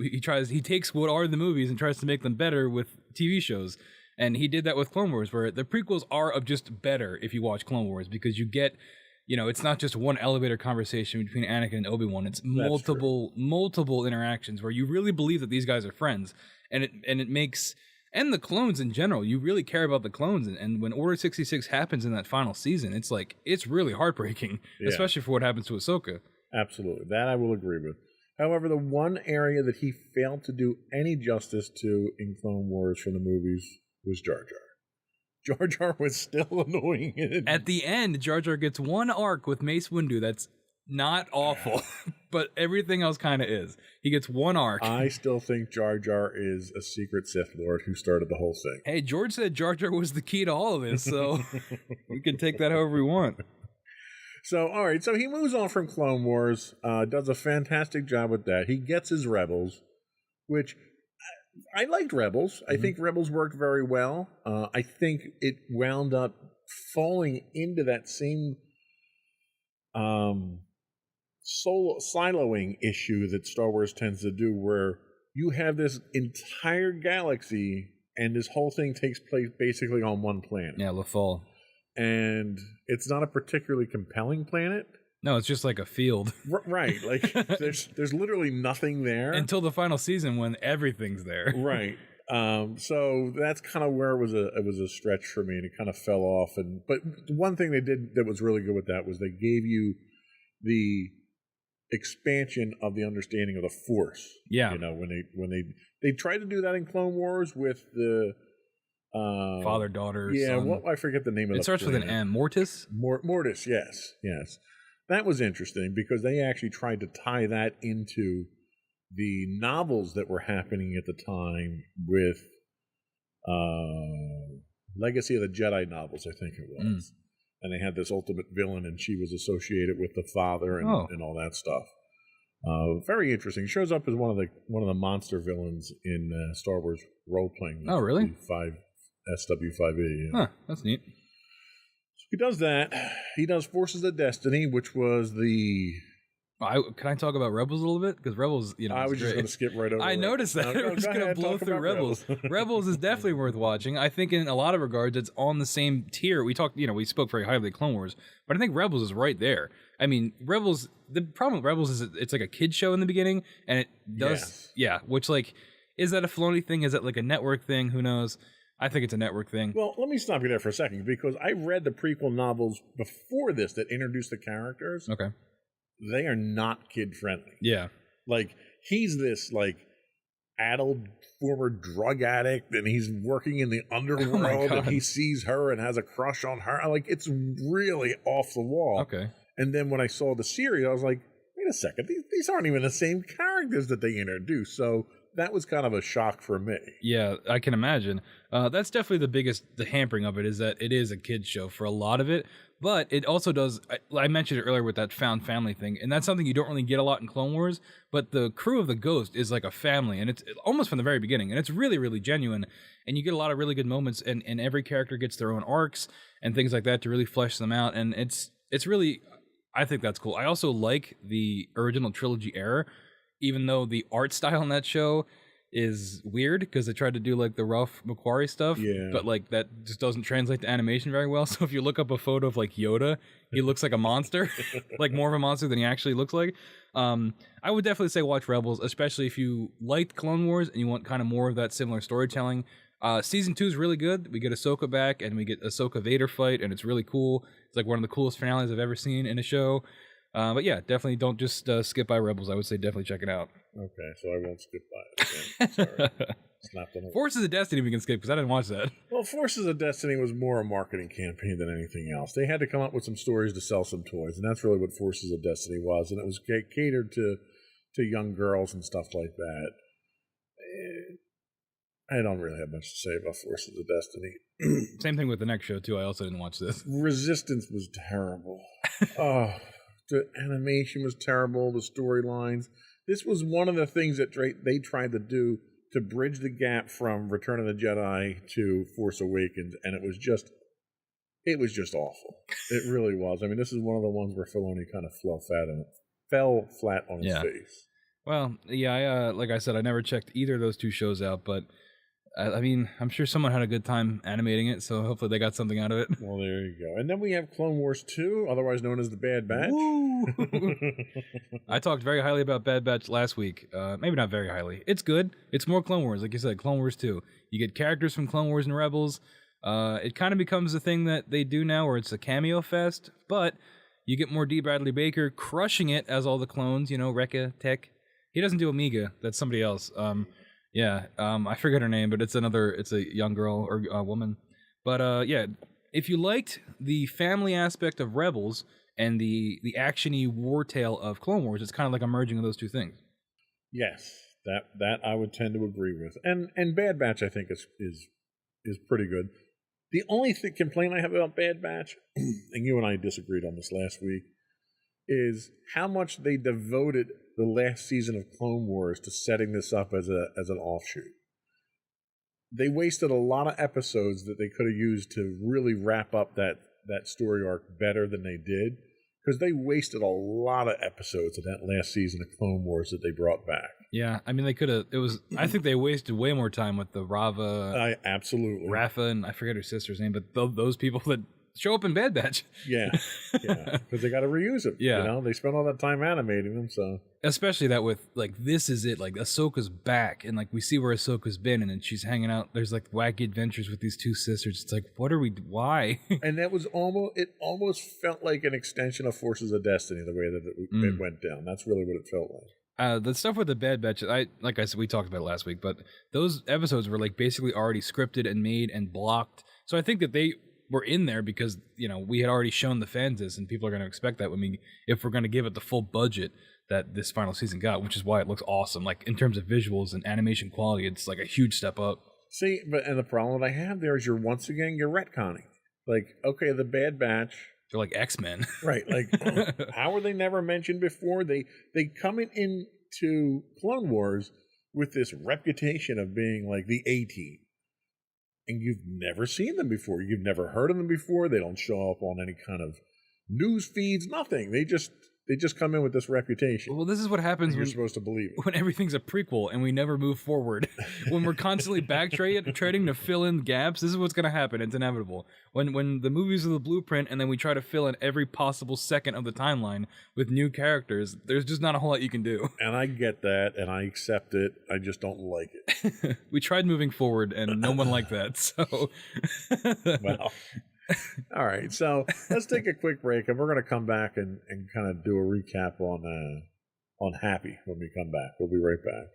S3: he takes what are the movies and tries to make them better with TV shows. And he did that with Clone Wars, where the prequels are of just better if you watch Clone Wars, because you get it's not just one elevator conversation between Anakin and Obi-Wan. It's multiple interactions where you really believe that these guys are friends, and it makes, and the clones in general, you really care about the clones, and when Order 66 happens in that final season, it's really heartbreaking, especially for what happens to Ahsoka.
S2: Absolutely, that I will agree with. However, the one area that he failed to do any justice to in Clone Wars from the movies was Jar Jar. Jar Jar was still annoying.
S3: At the end, Jar Jar gets one arc with Mace Windu that's not awful, but everything else kind of is. He gets one arc.
S2: I still think Jar Jar is a secret Sith Lord who started the whole thing.
S3: Hey, George said Jar Jar was the key to all of this, so we can take that however we want.
S2: So, all right, so he moves on from Clone Wars, does a fantastic job with that. He gets his Rebels, which I liked Rebels. I think Rebels worked very well. I think it wound up falling into that same siloing issue that Star Wars tends to do, where you have this entire galaxy and this whole thing takes place basically on one planet.
S3: Yeah, Lothal.
S2: And it's not a particularly compelling planet.
S3: No, it's just like a field.
S2: Right. Like there's literally nothing there.
S3: Until the final season when everything's there.
S2: Right. So that's kind of where it was a stretch for me, and it kind of fell off. But one thing they did that was really good with that was they gave you the expansion of the understanding of the Force.
S3: Yeah.
S2: When they tried to do that in Clone Wars with the
S3: father, daughter,
S2: yeah,
S3: son.
S2: I forget the name of it.
S3: It starts with an M. Mortis?
S2: Mortis, yes. That was interesting because they actually tried to tie that into the novels that were happening at the time with Legacy of the Jedi novels, I think it was. And they had this ultimate villain, and she was associated with the father and all that stuff. Very interesting. Shows up as one of the monster villains in Star Wars role playing.
S3: Oh, really?
S2: SW5E.
S3: Huh, that's neat.
S2: So he does that. He does Forces of Destiny, which was the.
S3: Can I talk about Rebels a little bit? Because Rebels,
S2: I was just going to skip right over.
S3: I noticed that. We're just going to blow through Rebels. Rebels is definitely worth watching. I think in a lot of regards, it's on the same tier. We talked, we spoke very highly of Clone Wars, but I think Rebels is right there. I mean, Rebels. The problem with Rebels is it's like a kid show in the beginning, and it does, which is that a Filoni thing? Is it like a network thing? Who knows? I think it's a network thing.
S2: Well, let me stop you there for a second, because I read the prequel novels before this that introduced the characters.
S3: Okay.
S2: They are not kid friendly.
S3: Yeah.
S2: Like, he's this addled former drug addict, and he's working in the underworld, and he sees her and has a crush on her. It's really off the wall.
S3: Okay.
S2: And then when I saw the series, I was like, wait a second, these aren't even the same characters that they introduced. So that was kind of a shock for me.
S3: Yeah, I can imagine. That's definitely the hampering of it, is that it is a kid's show for a lot of it. But it also does, I mentioned it earlier with that found family thing, and that's something you don't really get a lot in Clone Wars, but the crew of the Ghost is like a family, and it's almost from the very beginning, and it's really, really genuine, and you get a lot of really good moments, and every character gets their own arcs and things like that to really flesh them out, and it's really, I think that's cool. I also like the original trilogy era, even though the art style in that show is weird because they tried to do the rough Macquarie stuff, but that just doesn't translate to animation very well. So if you look up a photo of Yoda, he looks like a monster, more of a monster than he actually looks like. I would definitely say watch Rebels, especially if you liked Clone Wars and you want kind of more of that similar storytelling. Season 2 is really good. We get Ahsoka back, and we get Ahsoka Vader fight, and it's really cool. It's one of the coolest finales I've ever seen in a show. But yeah, definitely don't just skip by Rebels. I would say definitely check it out.
S2: Okay, so I won't skip by it. Sorry.
S3: Forces of Destiny we can skip because I didn't watch that.
S2: Well, Forces of Destiny was more a marketing campaign than anything else. They had to come up with some stories to sell some toys, and that's really what Forces of Destiny was. And it was catered to young girls and stuff like that. I don't really have much to say about Forces of Destiny.
S3: Same thing with the next show, too. I also didn't watch this.
S2: Resistance was terrible. The animation was terrible, the storylines. This was one of the things that they tried to do to bridge the gap from Return of the Jedi to Force Awakens, and it was just awful. It really was. I mean, this is one of the ones where Filoni kind of fell flat on his face.
S3: Well, yeah, like I said, I never checked either of those two shows out, but I mean, I'm sure someone had a good time animating it, so hopefully they got something out of it.
S2: Well, there you go. And then we have Clone Wars 2, otherwise known as the Bad Batch.
S3: Woo! I talked very highly about Bad Batch last week. Maybe not very highly. It's good. It's more Clone Wars, like you said, Clone Wars 2. You get characters from Clone Wars and Rebels. It kind of becomes a thing that they do now where it's a cameo fest, but you get more D. Bradley Baker crushing it as all the clones, Rekka, Tech. He doesn't do Omega. That's somebody else. I forget her name, but it's a young girl or a woman. But if you liked the family aspect of Rebels and the actiony war tale of Clone Wars, it's kind of like a merging of those two things.
S2: Yes, that I would tend to agree with. And Bad Batch, I think, is pretty good. The only complaint I have about Bad Batch, and you and I disagreed on this last week, is how much they devoted the last season of Clone Wars to setting this up as an offshoot. They wasted a lot of episodes that they could have used to really wrap up that story arc better than they did, because they wasted a lot of episodes of that last season of Clone Wars that they brought back.
S3: Yeah, I mean, they could have. I think they wasted way more time with the Rava.
S2: Absolutely.
S3: Rafa, and I forget her sister's name, but those people that show up in Bad Batch.
S2: Yeah, because they got to reuse them.
S3: Yeah,
S2: they spent all that time animating them, so
S3: especially that with this is it. Like Ahsoka's back, and we see where Ahsoka's been, and then she's hanging out. There's wacky adventures with these two sisters. It's like, what are we? Why?
S2: And that was almost felt like an extension of Forces of Destiny, the way that it went down. That's really what it felt like.
S3: The stuff with the Bad Batch, like I said, we talked about it last week, but those episodes were basically already scripted and made and blocked. So I think that they were in there because we had already shown the fans this, and people are going to expect that. If we're going to give it the full budget that this final season got, which is why it looks awesome. In terms of visuals and animation quality, it's a huge step up.
S2: See, and the problem that I have there is you're retconning. Okay, the Bad Batch.
S3: They're like X-Men.
S2: Right. How were they never mentioned before? They come into Clone Wars with this reputation of being the A-Team. And you've never seen them before. You've never heard of them before. They don't show up on any kind of news feeds, nothing. They just come in with this reputation.
S3: Well, this is what happens
S2: you're supposed to believe it.
S3: When everything's a prequel and we never move forward. When we're constantly backtracking to fill in gaps, this is what's going to happen. It's inevitable. When the movies are the blueprint and then we try to fill in every possible second of the timeline with new characters, there's just not a whole lot you can do.
S2: And I get that, and I accept it. I just don't like it.
S3: We tried moving forward, and no one liked that. So,
S2: well. All right, so let's take a quick break, and we're going to come back and kind of do a recap on Happy when we come back. We'll be right back.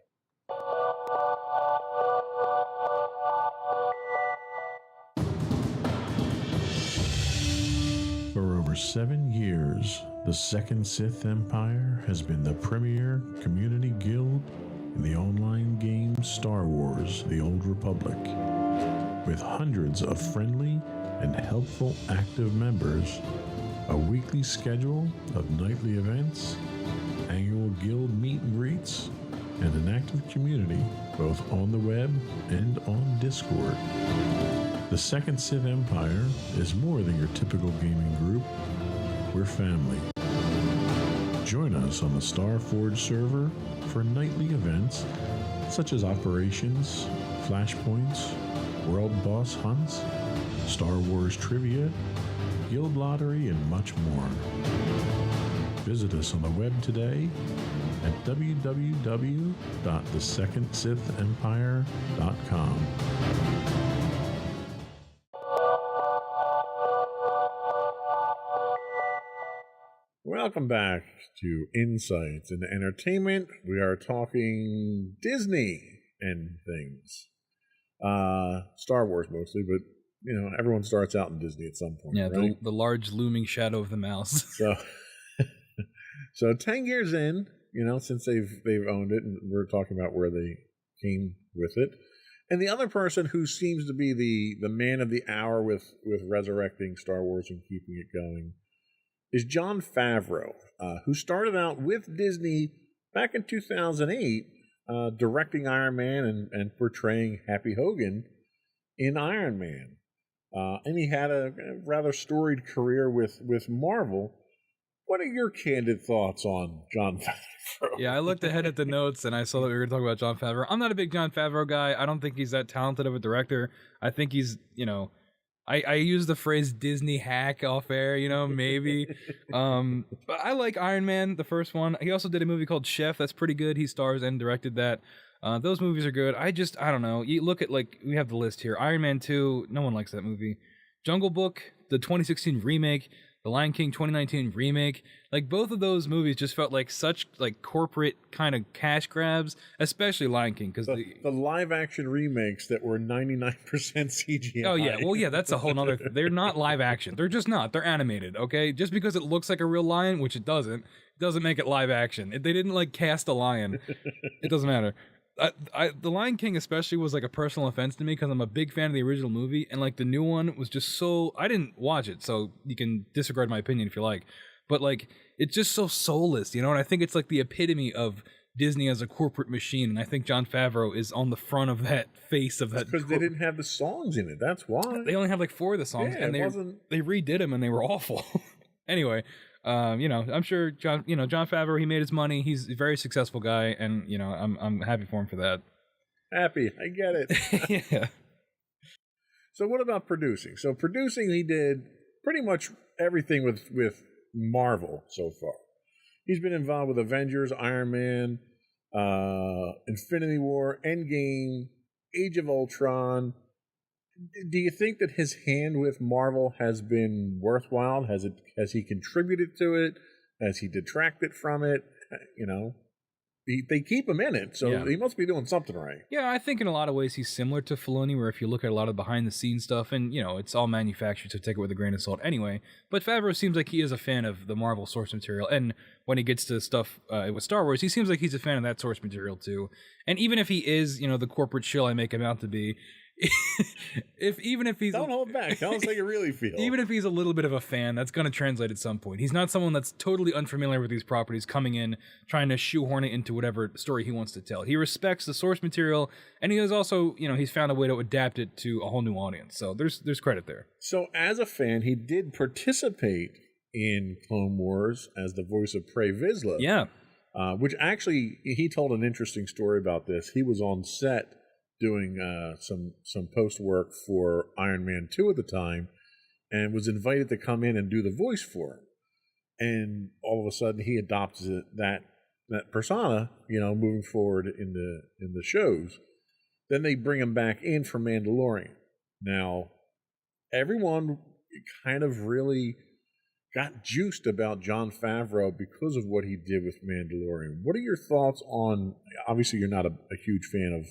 S2: For over 7 years, the Second Sith Empire has been the premier community guild in the online game Star Wars: The Old Republic, with hundreds of friendly and helpful active members, a weekly schedule of nightly events, annual guild meet and greets, and an active community both on the web and on Discord. The Second Sith Empire is more than your typical gaming group. We're family. Join us on the Starforge server for nightly events such as operations, flashpoints, world boss hunts, Star Wars trivia, guild lottery, and much more. Visit us on the web today at www.thesecondsithempire.com. Welcome back to Insights into Entertainment. We are talking Disney and things. Star Wars mostly, but everyone starts out in Disney at some point.
S3: Yeah,
S2: right?
S3: the large looming shadow of the mouse.
S2: So 10 years in, since they've owned it, and we're talking about where they came with it. And the other person who seems to be the man of the hour with resurrecting Star Wars and keeping it going is Jon Favreau, who started out with Disney back in 2008, directing Iron Man and portraying Happy Hogan in Iron Man. And he had a rather storied career with Marvel, what are your candid thoughts on Jon Favreau?
S3: Yeah, I looked ahead at the notes and I saw that we were going to talk about Jon Favreau. I'm not a big Jon Favreau guy. I don't think he's that talented of a director. I think he's, I use the phrase Disney hack off air, maybe. But I like Iron Man, the first one. He also did a movie called Chef. That's pretty good. He stars and directed that. Those movies are good. I don't know. You look at, we have the list here. Iron Man 2, no one likes that movie. Jungle Book, the 2016 remake, The Lion King 2019 remake. Both of those movies just felt like such corporate kind of cash grabs, especially Lion King, because
S2: the live action remakes that were 99% CGI.
S3: Oh yeah, well yeah, that's a whole nother. They're not live action. They're just not. They're animated. Okay, just because it looks like a real lion, which it doesn't make it live action. They didn't cast a lion. It doesn't matter. The Lion King especially was a personal offense to me because I'm a big fan of the original movie, and the new one was just so. I didn't watch it, so you can disregard my opinion if you like. But it's just so soulless, And I think it's the epitome of Disney as a corporate machine, and I think Jon Favreau is on the front of that face of that.
S2: Because they didn't have the songs in it. That's why
S3: they only have 4 of the songs, and they redid them, and they were awful. Anyway, I'm sure Jon Favreau. He made his money. He's a very successful guy, and I'm happy for him for that.
S2: Happy, I get it.
S3: Yeah.
S2: So what about producing? So producing, he did pretty much everything with Marvel so far. He's been involved with Avengers, Iron Man, Infinity War, Endgame, Age of Ultron. Do you think that his hand with Marvel has been worthwhile? Has he contributed to it? Has he detracted from it? They keep him in it, so he must be doing something right.
S3: Yeah, I think in a lot of ways he's similar to Filoni, where if you look at a lot of behind-the-scenes stuff, and, it's all manufactured, so take it with a grain of salt anyway, but Favreau seems like he is a fan of the Marvel source material, and when he gets to stuff with Star Wars, he seems like he's a fan of that source material too. And even if he is, the corporate shill I make him out to be, even if he's
S2: don't hold back. Tell us how you really feel.
S3: Even if he's a little bit of a fan, that's going to translate at some point. He's not someone that's totally unfamiliar with these properties, coming in trying to shoehorn it into whatever story he wants to tell. He respects the source material, and he has also, he's found a way to adapt it to a whole new audience. So there's credit there.
S2: So as a fan, he did participate in Clone Wars as the voice of Pre Vizsla.
S3: Yeah,
S2: which actually he told an interesting story about this. He was on set doing some post work for Iron Man 2 at the time, and was invited to come in and do the voice for him. And all of a sudden, he adopts that persona, moving forward in the shows. Then they bring him back in for Mandalorian. Now, everyone kind of really got juiced about Jon Favreau because of what he did with Mandalorian. What are your thoughts on? Obviously, you're not a huge fan of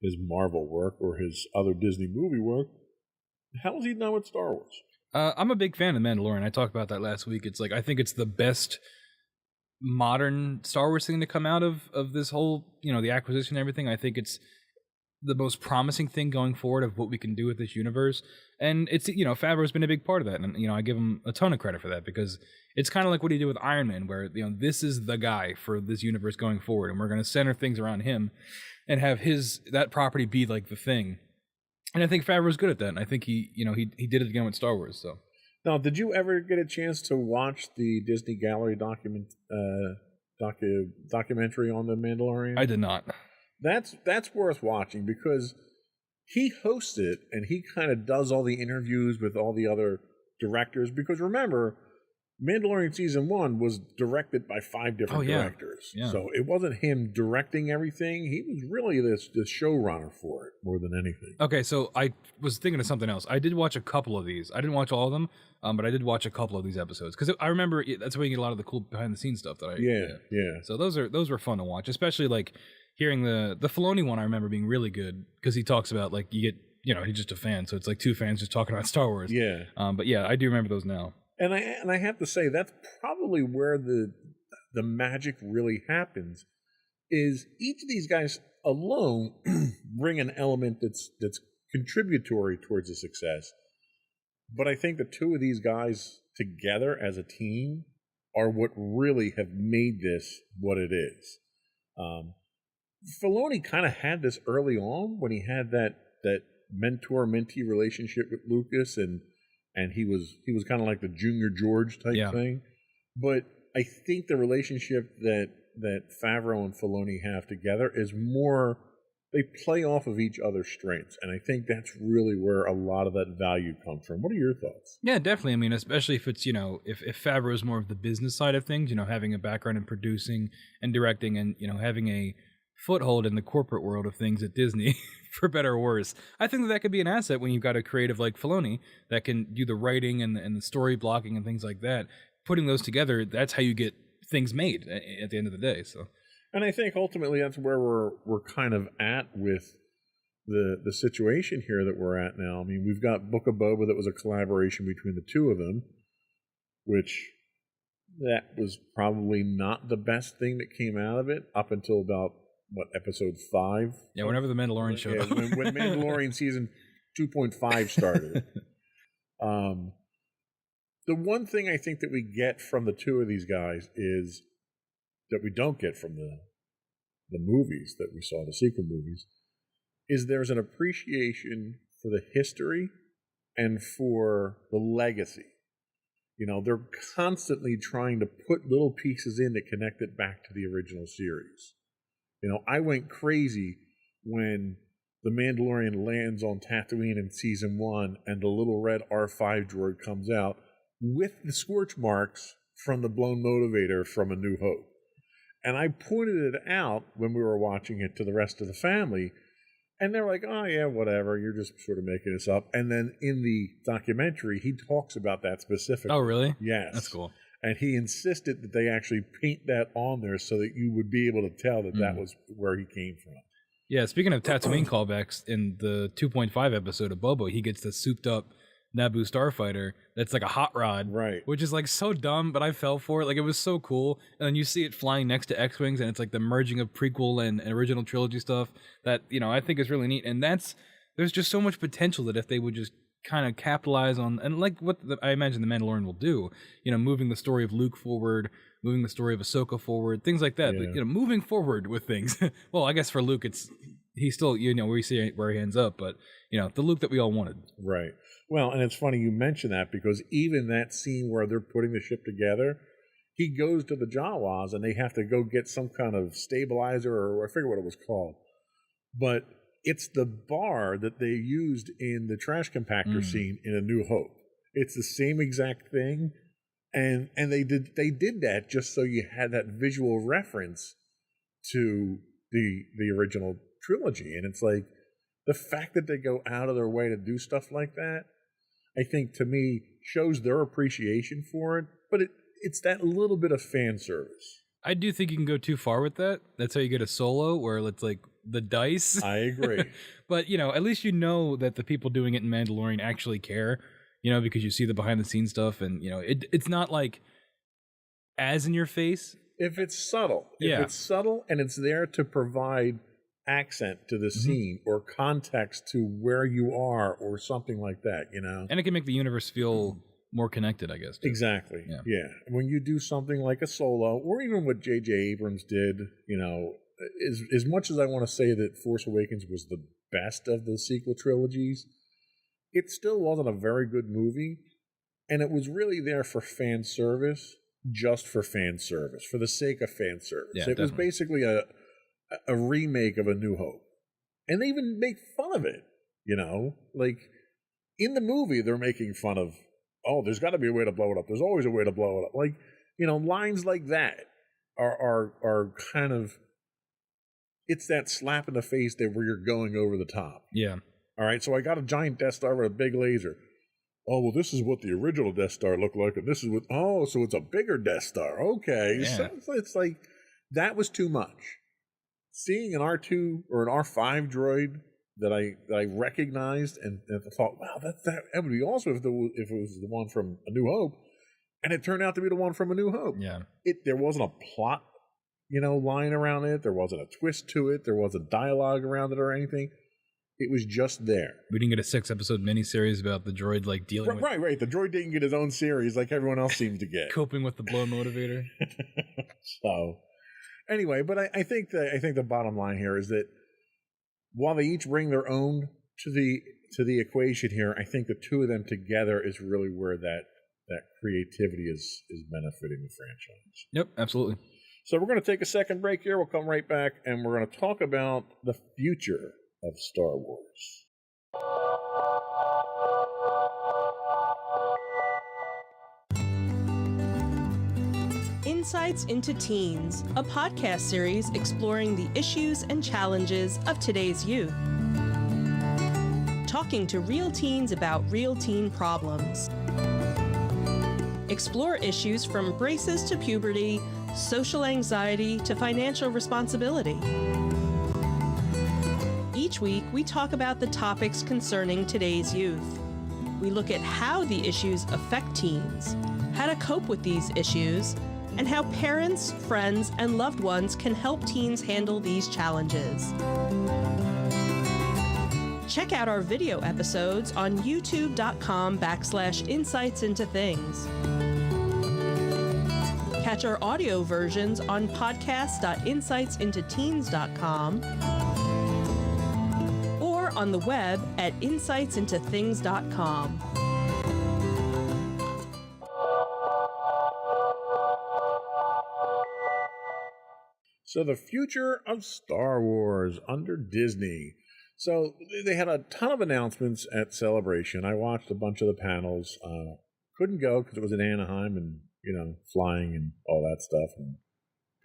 S2: his Marvel work or his other Disney movie work. How is he done with Star Wars?
S3: I'm a big fan of Mandalorian. I talked about that last week. It's I think it's the best modern Star Wars thing to come out of this whole, the acquisition and everything. I think it's the most promising thing going forward of what we can do with this universe. And it's, Favreau's been a big part of that. And, I give him a ton of credit for that, because it's kind of like what he did with Iron Man, where, this is the guy for this universe going forward. And we're going to center things around him and have that property be the thing. And I think Favreau's good at that. And I think he did it again with Star Wars. So
S2: now, did you ever get a chance to watch the Disney Gallery documentary on the Mandalorian?
S3: I did not.
S2: That's worth watching, because he hosts it and he kind of does all the interviews with all the other directors. Because remember, Mandalorian Season 1 was directed by 5 different directors.
S3: Yeah.
S2: So it wasn't him directing everything. He was really the showrunner for it more than anything.
S3: Okay, so I was thinking of something else. I did watch a couple of these. I didn't watch all of them, but I did watch a couple of these episodes. Because I remember that's where you get a lot of the cool behind-the-scenes stuff that I...
S2: Yeah.
S3: So those were fun to watch, especially hearing the Filoni one. I remember being really good, because he talks about you get, he's just a fan. So it's 2 fans just talking about Star Wars.
S2: Yeah.
S3: But yeah, I do remember those now.
S2: And I have to say, that's probably where the magic really happens, is each of these guys alone bring an element that's contributory towards the success. But I think the 2 of these guys together as a team are what really have made this what it is. Filoni kind of had this early on when he had that mentor-mentee relationship with Lucas, and he was kind of like the Junior George type thing. But I think the relationship that Favreau and Filoni have together is more, they play off of each other's strengths, and I think that's really where a lot of that value comes from. What are your thoughts?
S3: Yeah, definitely. I mean, especially if it's, if Favreau is more of the business side of things, having a background in producing and directing and, having a foothold in the corporate world of things at Disney, for better or worse. I think that could be an asset when you've got a creative like Filoni that can do the writing and the story blocking and things like that. Putting those together, that's how you get things made at the end of the day. So,
S2: and I think ultimately that's where we're kind of at with the situation here that we're at now. I mean, we've got Book of Boba that was a collaboration between the two of them, which that was probably not the best thing that came out of it up until about episode 5.
S3: Yeah, whenever the Mandalorian showed up.
S2: when Mandalorian season 2.5 started. The one thing I think that we get from the two of these guys is that we don't get from the movies that we saw, the sequel movies, is there's an appreciation for the history and for the legacy. They're constantly trying to put little pieces in to connect it back to the original series. I went crazy when the Mandalorian lands on Tatooine in season 1 and the little red R5 droid comes out with the scorch marks from the blown motivator from A New Hope. And I pointed it out when we were watching it to the rest of the family, and they're like, oh yeah, whatever, you're just sort of making this up. And then in the documentary, he talks about that specifically.
S3: Oh, really?
S2: Yes.
S3: That's cool.
S2: And he insisted that they actually paint that on there so that you would be able to tell that that was where he came from.
S3: Yeah, speaking of Tatooine callbacks, in the 2.5 episode of Boba, he gets the souped up Naboo starfighter that's like a hot rod,
S2: right?
S3: Which is like so dumb, but I fell for it. Like, it was so cool. And then you see it flying next to X-wings, and it's like the merging of prequel and original trilogy stuff that I think is really neat. And there's just so much potential that if they would just kind of capitalize on, and like what I imagine the Mandalorian will do, moving the story of Luke forward, moving the story of Ahsoka forward, things like that.
S2: Yeah.
S3: But, moving forward with things. Well, I guess for Luke, he's still we see where he ends up, but the Luke that we all wanted.
S2: Right. Well, and it's funny you mention that because even that scene where they're putting the ship together, he goes to the Jawas and they have to go get some kind of stabilizer, or I forget what it was called. But it's the bar that they used in the trash compactor scene in A New Hope. It's the same exact thing. And they did that just so you had that visual reference to the original trilogy. And it's like, the fact that they go out of their way to do stuff like that, I think, to me, shows their appreciation for it, but it's that little bit of fan service.
S3: I do think you can go too far with that. That's how you get a Solo, where it's like the dice.
S2: I agree.
S3: But, at least that the people doing it in Mandalorian actually care, because you see the behind-the-scenes stuff, and, it's not like as in your face.
S2: If it's subtle.
S3: Yeah.
S2: If it's subtle and it's there to provide accent to the scene or context to where you are or something like that,
S3: And it can make the universe feel more connected, I guess. Too.
S2: Exactly.
S3: Yeah.
S2: When you do something like a Solo, or even what J.J. Abrams did, as much as I want to say that Force Awakens was the best of the sequel trilogies, it still wasn't a very good movie, and it was really there for fan service, just for fan service, for the sake of fan service.
S3: Yeah,
S2: it was basically a remake of A New Hope. And they even make fun of it, Like, in the movie, they're making fun of, oh, there's got to be a way to blow it up. There's always a way to blow it up. Like, lines like that are kind of, it's that slap in the face that where you're going over the top.
S3: Yeah.
S2: All right, so I got a giant Death Star with a big laser. Oh, well, this is what the original Death Star looked like, and this is so it's a bigger Death Star. Okay.
S3: Yeah.
S2: So it's like, that was too much. Seeing an R2 or an R5 droid that I recognized and thought, wow, that would be awesome if it was the one from A New Hope, and it turned out to be the one from A New Hope.
S3: Yeah.
S2: There wasn't a plot, line around it. There wasn't a twist to it. There wasn't dialogue around it or anything. It was just there.
S3: We didn't get a 6-episode miniseries about the droid dealing with...
S2: Right. The droid didn't get his own series like everyone else seemed to get.
S3: Coping with the blow motivator.
S2: So, anyway, but I think the bottom line here is that while they each bring their own to the equation here, I think the two of them together is really where that that creativity is benefiting the franchise.
S3: Yep, absolutely.
S2: So we're going to take a second break here. We'll come right back, and we're going to talk about the future of Star Wars.
S1: Insights into Teens, a podcast series exploring the issues and challenges of today's youth. Talking to real teens about real teen problems. Explore issues from braces to puberty, social anxiety to financial responsibility. Each week, we talk about the topics concerning today's youth. We look at how the issues affect teens, how to cope with these issues, and how parents, friends, and loved ones can help teens handle these challenges. Check out our video episodes on youtube.com/insightsintothings. Catch our audio versions on podcast.insightsintoteens.com or on the web at insightsintothings.com.
S2: So the future of Star Wars under Disney. So they had a ton of announcements at Celebration. I watched a bunch of the panels. Couldn't go because it was in Anaheim and, flying and all that stuff and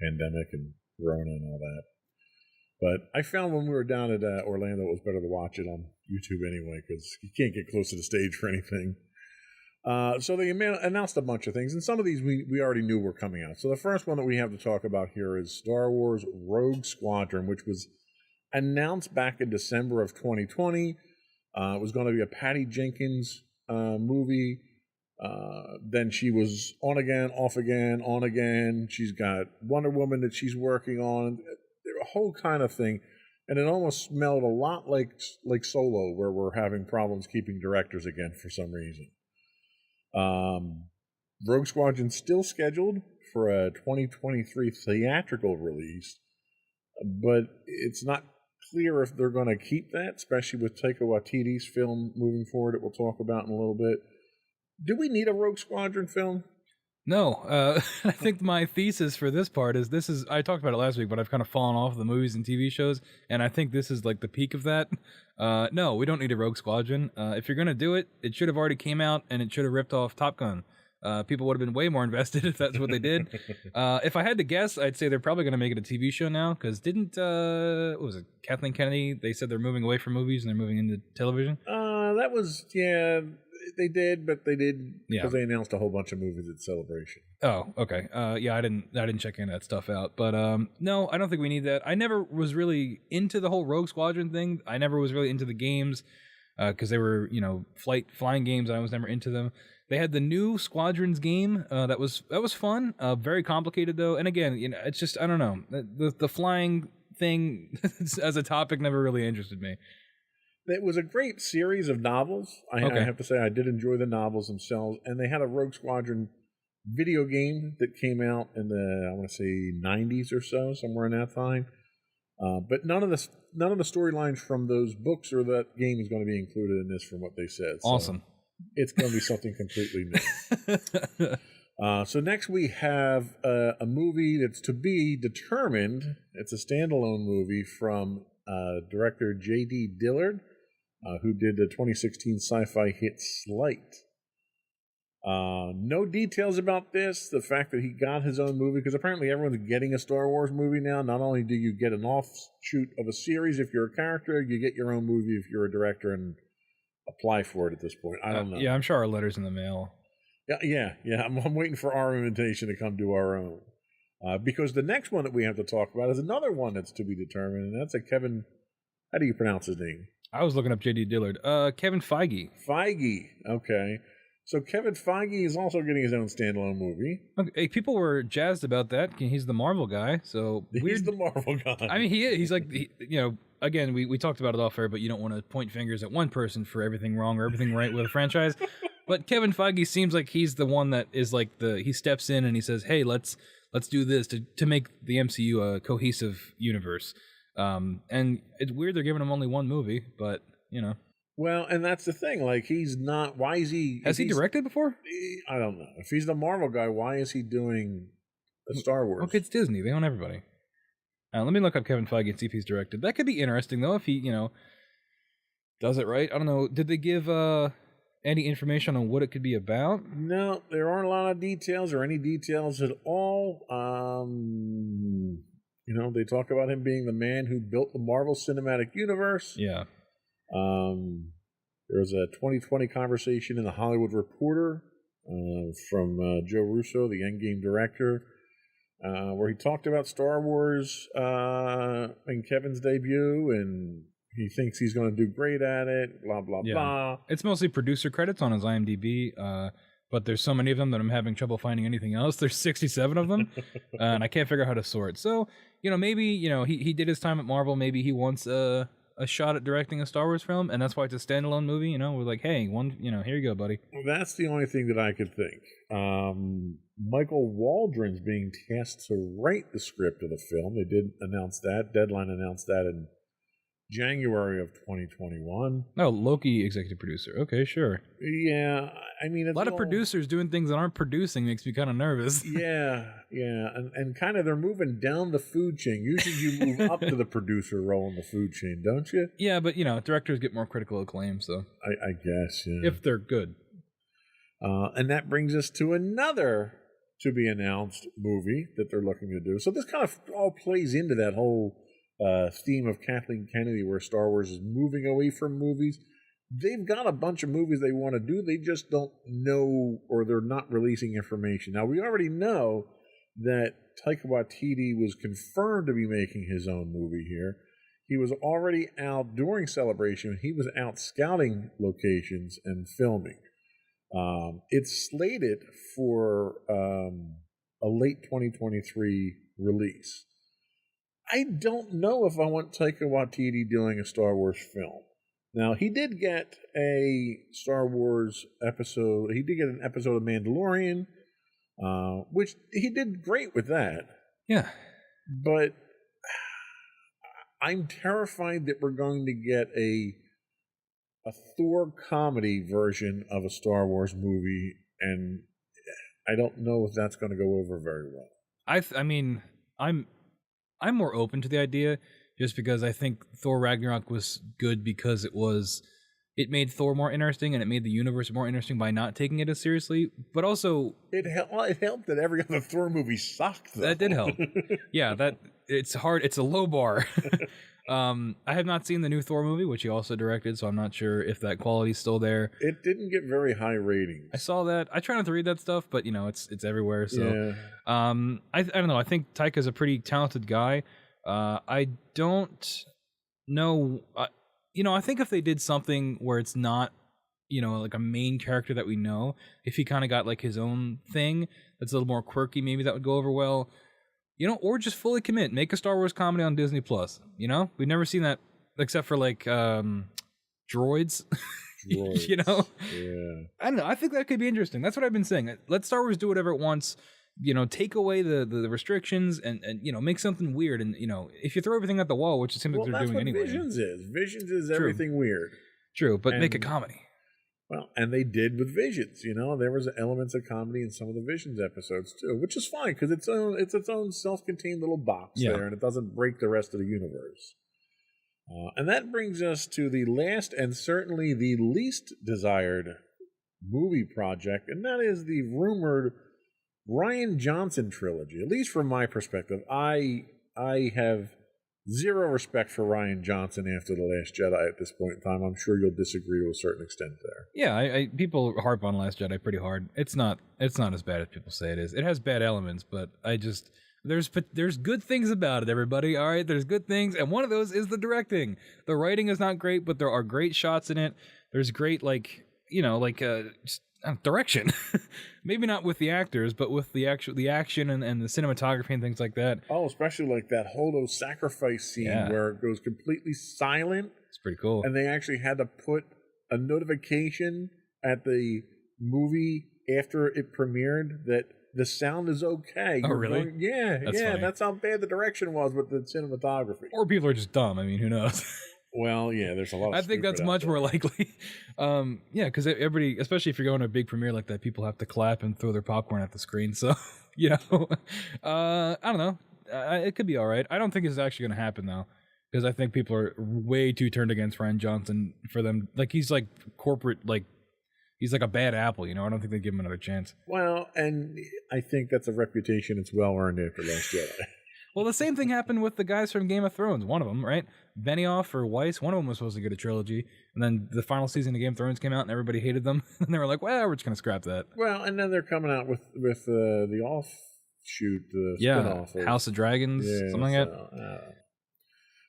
S2: pandemic and Corona and all that. But I found when we were down at Orlando, it was better to watch it on YouTube anyway because you can't get close to the stage for anything. So they announced a bunch of things, and some of these we already knew were coming out. So the first one that we have to talk about here is Star Wars Rogue Squadron, which was announced back in December of 2020. It was going to be a Patty Jenkins movie. Then she was on again, off again, on again. She's got Wonder Woman that she's working on, a whole kind of thing. And it almost smelled a lot like Solo, where we're having problems keeping directors again for some reason. Rogue Squadron still scheduled for a 2023 theatrical release, but it's not clear if they're going to keep that, especially with Taika Waititi's film moving forward that we'll talk about in a little bit. Do we need a Rogue Squadron film?
S3: No, I think my thesis for this part is I talked about it last week, but I've kind of fallen off the movies and TV shows, and I think this is like the peak of that. No, we don't need a Rogue Squadron. If you're going to do it, it should have already came out, and it should have ripped off Top Gun. People would have been way more invested if that's what they did. If I had to guess, I'd say they're probably going to make it a TV show now, because what was it, Kathleen Kennedy? They said they're moving away from movies and they're moving into television?
S2: That was, yeah... They did, but they did because they announced a whole bunch of movies at Celebration.
S3: Oh, okay. Yeah, I didn't check any of that stuff out. But no, I don't think we need that. I never was really into the whole Rogue Squadron thing. I never was really into the games because they were, flying games. And I was never into them. They had the new Squadrons game that was fun. Very complicated though. And again, it's just I don't know the flying thing as a topic never really interested me.
S2: It was a great series of novels. I have to say I did enjoy the novels themselves. And they had a Rogue Squadron video game that came out in the, I want to say, 90s or so, somewhere in that time. But none of the storylines from those books or that game is going to be included in this from what they said.
S3: Awesome.
S2: So it's going to be something completely new. So next we have a movie that's to be determined. It's a standalone movie from director J.D. Dillard, who did the 2016 sci-fi hit Slight. No details about this. The fact that he got his own movie, because apparently everyone's getting a Star Wars movie now. Not only do you get an offshoot of a series if you're a character, you get your own movie if you're a director and apply for it at this point. I don't know.
S3: Yeah, I'm sure our letter's in the mail.
S2: Yeah. I'm waiting for our invitation to come do our own. Because the next one that we have to talk about is another one that's to be determined, and that's a Kevin. How do you pronounce his name?
S3: I was looking up J.D. Dillard. Kevin Feige.
S2: Feige. Okay. So Kevin Feige is also getting his own standalone movie.
S3: Okay, people were jazzed about that. He's the Marvel guy, so
S2: he's the Marvel guy.
S3: I mean, he is. He's like, again, we talked about it off air, but you don't want to point fingers at one person for everything wrong or everything right with a franchise. But Kevin Feige seems like he's the one that is like he steps in and he says, "Hey, let's do this to make the MCU a cohesive universe." And it's weird they're giving him only one movie, but
S2: Well, and that's the thing. Like, he's not. Why is he?
S3: Has he directed before?
S2: I don't know. If he's the Marvel guy, why is he doing a Star Wars?
S3: Okay, it's Disney. They own everybody. Let me look up Kevin Feige and see if he's directed. That could be interesting, though, if he, does it right. I don't know. Did they give any information on what it could be about?
S2: No, there aren't a lot of details or any details at all. They talk about him being the man who built the Marvel Cinematic Universe.
S3: Yeah.
S2: There was a 2020 conversation in The Hollywood Reporter from Joe Russo, the Endgame director, where he talked about Star Wars in Kevin's debut, and he thinks he's going to do great at it, blah, blah, blah.
S3: It's mostly producer credits on his IMDb, but there's so many of them that I'm having trouble finding anything else. There's 67 of them, and I can't figure out how to sort. So, maybe, he did his time at Marvel. Maybe he wants a shot at directing a Star Wars film, and that's why it's a standalone movie. We're like, hey, here you go, buddy.
S2: Well, that's the only thing that I could think. Michael Waldron's being tasked to write the script of the film. They did announce that. Deadline announced that in January of 2021.
S3: Oh, Loki executive producer. Okay, sure.
S2: Yeah, I mean, it's
S3: a lot of producers doing things that aren't producing makes me kind of nervous.
S2: Yeah, and kind of they're moving down the food chain. Usually you move up to the producer role in the food chain, don't you?
S3: Yeah, but directors get more critical acclaim, so
S2: I guess, yeah.
S3: If they're good.
S2: And that brings us to another to be announced movie that they're looking to do. So this kind of all plays into that whole theme of Kathleen Kennedy, where Star Wars is moving away from movies. They've got a bunch of movies they want to do. They just don't know, or they're not releasing information. Now, we already know that Taika Waititi was confirmed to be making his own movie here. He was already out during Celebration. He was out scouting locations and filming. It's slated for a late 2023 release. I don't know if I want Taika Waititi doing a Star Wars film. Now, he did get a Star Wars episode. He did get an episode of Mandalorian, which he did great with that.
S3: Yeah.
S2: But I'm terrified that we're going to get a Thor comedy version of a Star Wars movie, and I don't know if that's going to go over very well.
S3: I mean, I'm more open to the idea just because I think Thor Ragnarok was good because it made Thor more interesting and it made the universe more interesting by not taking it as seriously. But also,
S2: it helped that every other Thor movie sucked, though.
S3: That did help. Yeah, it's hard. It's a low bar. I have not seen the new Thor movie, which he also directed, so I'm not sure if that quality's still there.
S2: It didn't get very high ratings.
S3: I saw that. I try not to read that stuff, but it's everywhere. So,
S2: yeah.
S3: I don't know. I think Taika's a pretty talented guy. I don't know. I think if they did something where it's not, like a main character that we know, if he kind of got like his own thing that's a little more quirky, maybe that would go over well. Or just fully commit, make a Star Wars comedy on Disney Plus. We've never seen that except for like droids.
S2: Droids.
S3: Yeah. I don't know. I think that could be interesting. That's what I've been saying. Let Star Wars do whatever it wants. Take away the restrictions and make something weird. And if you throw everything at the wall, which it seems like they're doing anyway.
S2: Visions is. Visions is everything weird.
S3: True, but make a comedy.
S2: Well, and they did with Visions. There was elements of comedy in some of the Visions episodes too, which is fine because it's its own self-contained little box there, and it doesn't break the rest of the universe. And that brings us to the last and certainly the least desired movie project, and that is the rumored Rian Johnson trilogy. At least from my perspective, I have zero respect for Rian Johnson after The Last Jedi at this point in time. I'm sure you'll disagree to a certain extent there.
S3: Yeah, people harp on Last Jedi pretty hard. It's not as bad as people say it is. It has bad elements, but there's good things about it, everybody. All right, there's good things, and one of those is the directing. The writing is not great, but there are great shots in it. There's great direction. Maybe not with the actors, but with the action and the cinematography and things like that.
S2: Oh, especially like that Holdo sacrifice scene where it goes completely silent.
S3: It's pretty cool.
S2: And they actually had to put a notification at the movie after it premiered that the sound is okay.
S3: Oh, really?
S2: That's funny. That's how bad the direction was with the cinematography.
S3: Or people are just dumb. I mean, who knows?
S2: Well, yeah, there's a lot of
S3: I think that's much more likely. Yeah, because everybody, especially if you're going to a big premiere like that, people have to clap and throw their popcorn at the screen. So, I don't know. It could be all right. I don't think it's actually going to happen, though, because I think people are way too turned against Rian Johnson for them. Like, he's like corporate, like, he's like a bad apple, I don't think they give him another chance.
S2: Well, and I think that's a reputation it's well earned after Last Jedi.
S3: Well, the same thing happened with the guys from Game of Thrones. One of them, right? Benioff or Weiss, one of them was supposed to get a trilogy. And then the final season of Game of Thrones came out and everybody hated them. And they were like, well, we're just going to scrap that.
S2: Well, and then they're coming out with the offshoot, the spin-off.
S3: House of Dragons, something like that.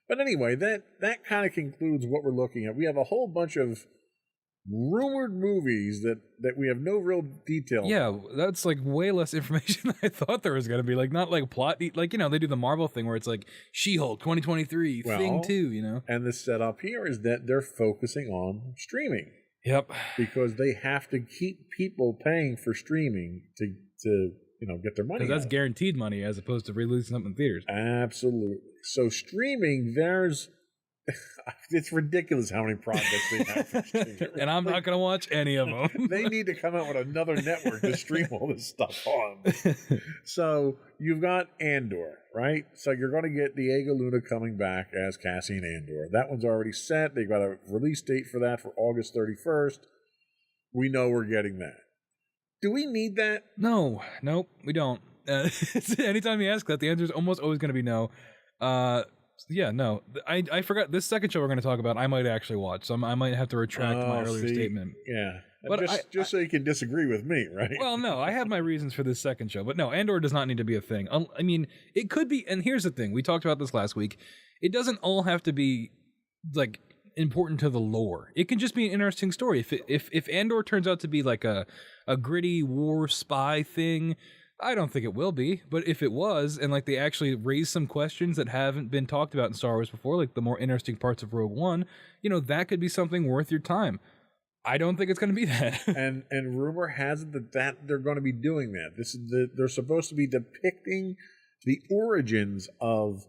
S2: But anyway, that kind of concludes what we're looking at. We have a whole bunch of rumored movies that we have no real detail.
S3: Yeah, that's like way less information than I thought there was going to be. Like, not like plot, like, they do the Marvel thing where it's like She-Hulk 2023, Thing 2,
S2: And the setup here is that they're focusing on streaming.
S3: Yep.
S2: Because they have to keep people paying for streaming to get their money.
S3: Because that's guaranteed money as opposed to releasing something in theaters.
S2: Absolutely. So streaming, it's ridiculous how many projects they have for streaming.
S3: And I'm not going to watch any of them.
S2: They need to come out with another network to stream all this stuff on. So you've got Andor, right? So you're going to get Diego Luna coming back as Cassian Andor. That one's already set. They've got a release date for that for August 31st. We know we're getting that. Do we need that?
S3: No, nope, we don't. Anytime you ask that, the answer is almost always going to be no. Yeah, no. I forgot this second show we're going to talk about. I might actually watch, so I might have to retract my earlier statement.
S2: Yeah, but just so you can disagree with me, right?
S3: Well, no, I have my reasons for this second show, but no, Andor does not need to be a thing. I mean, it could be. And here's the thing: we talked about this last week. It doesn't all have to be like important to the lore. It can just be an interesting story. If Andor turns out to be like a gritty war spy thing. I don't think it will be, but if it was, and like they actually raise some questions that haven't been talked about in Star Wars before, like the more interesting parts of Rogue One, that could be something worth your time. I don't think it's going to be that. and
S2: rumor has it that they're going to be doing that. They're supposed to be depicting the origins of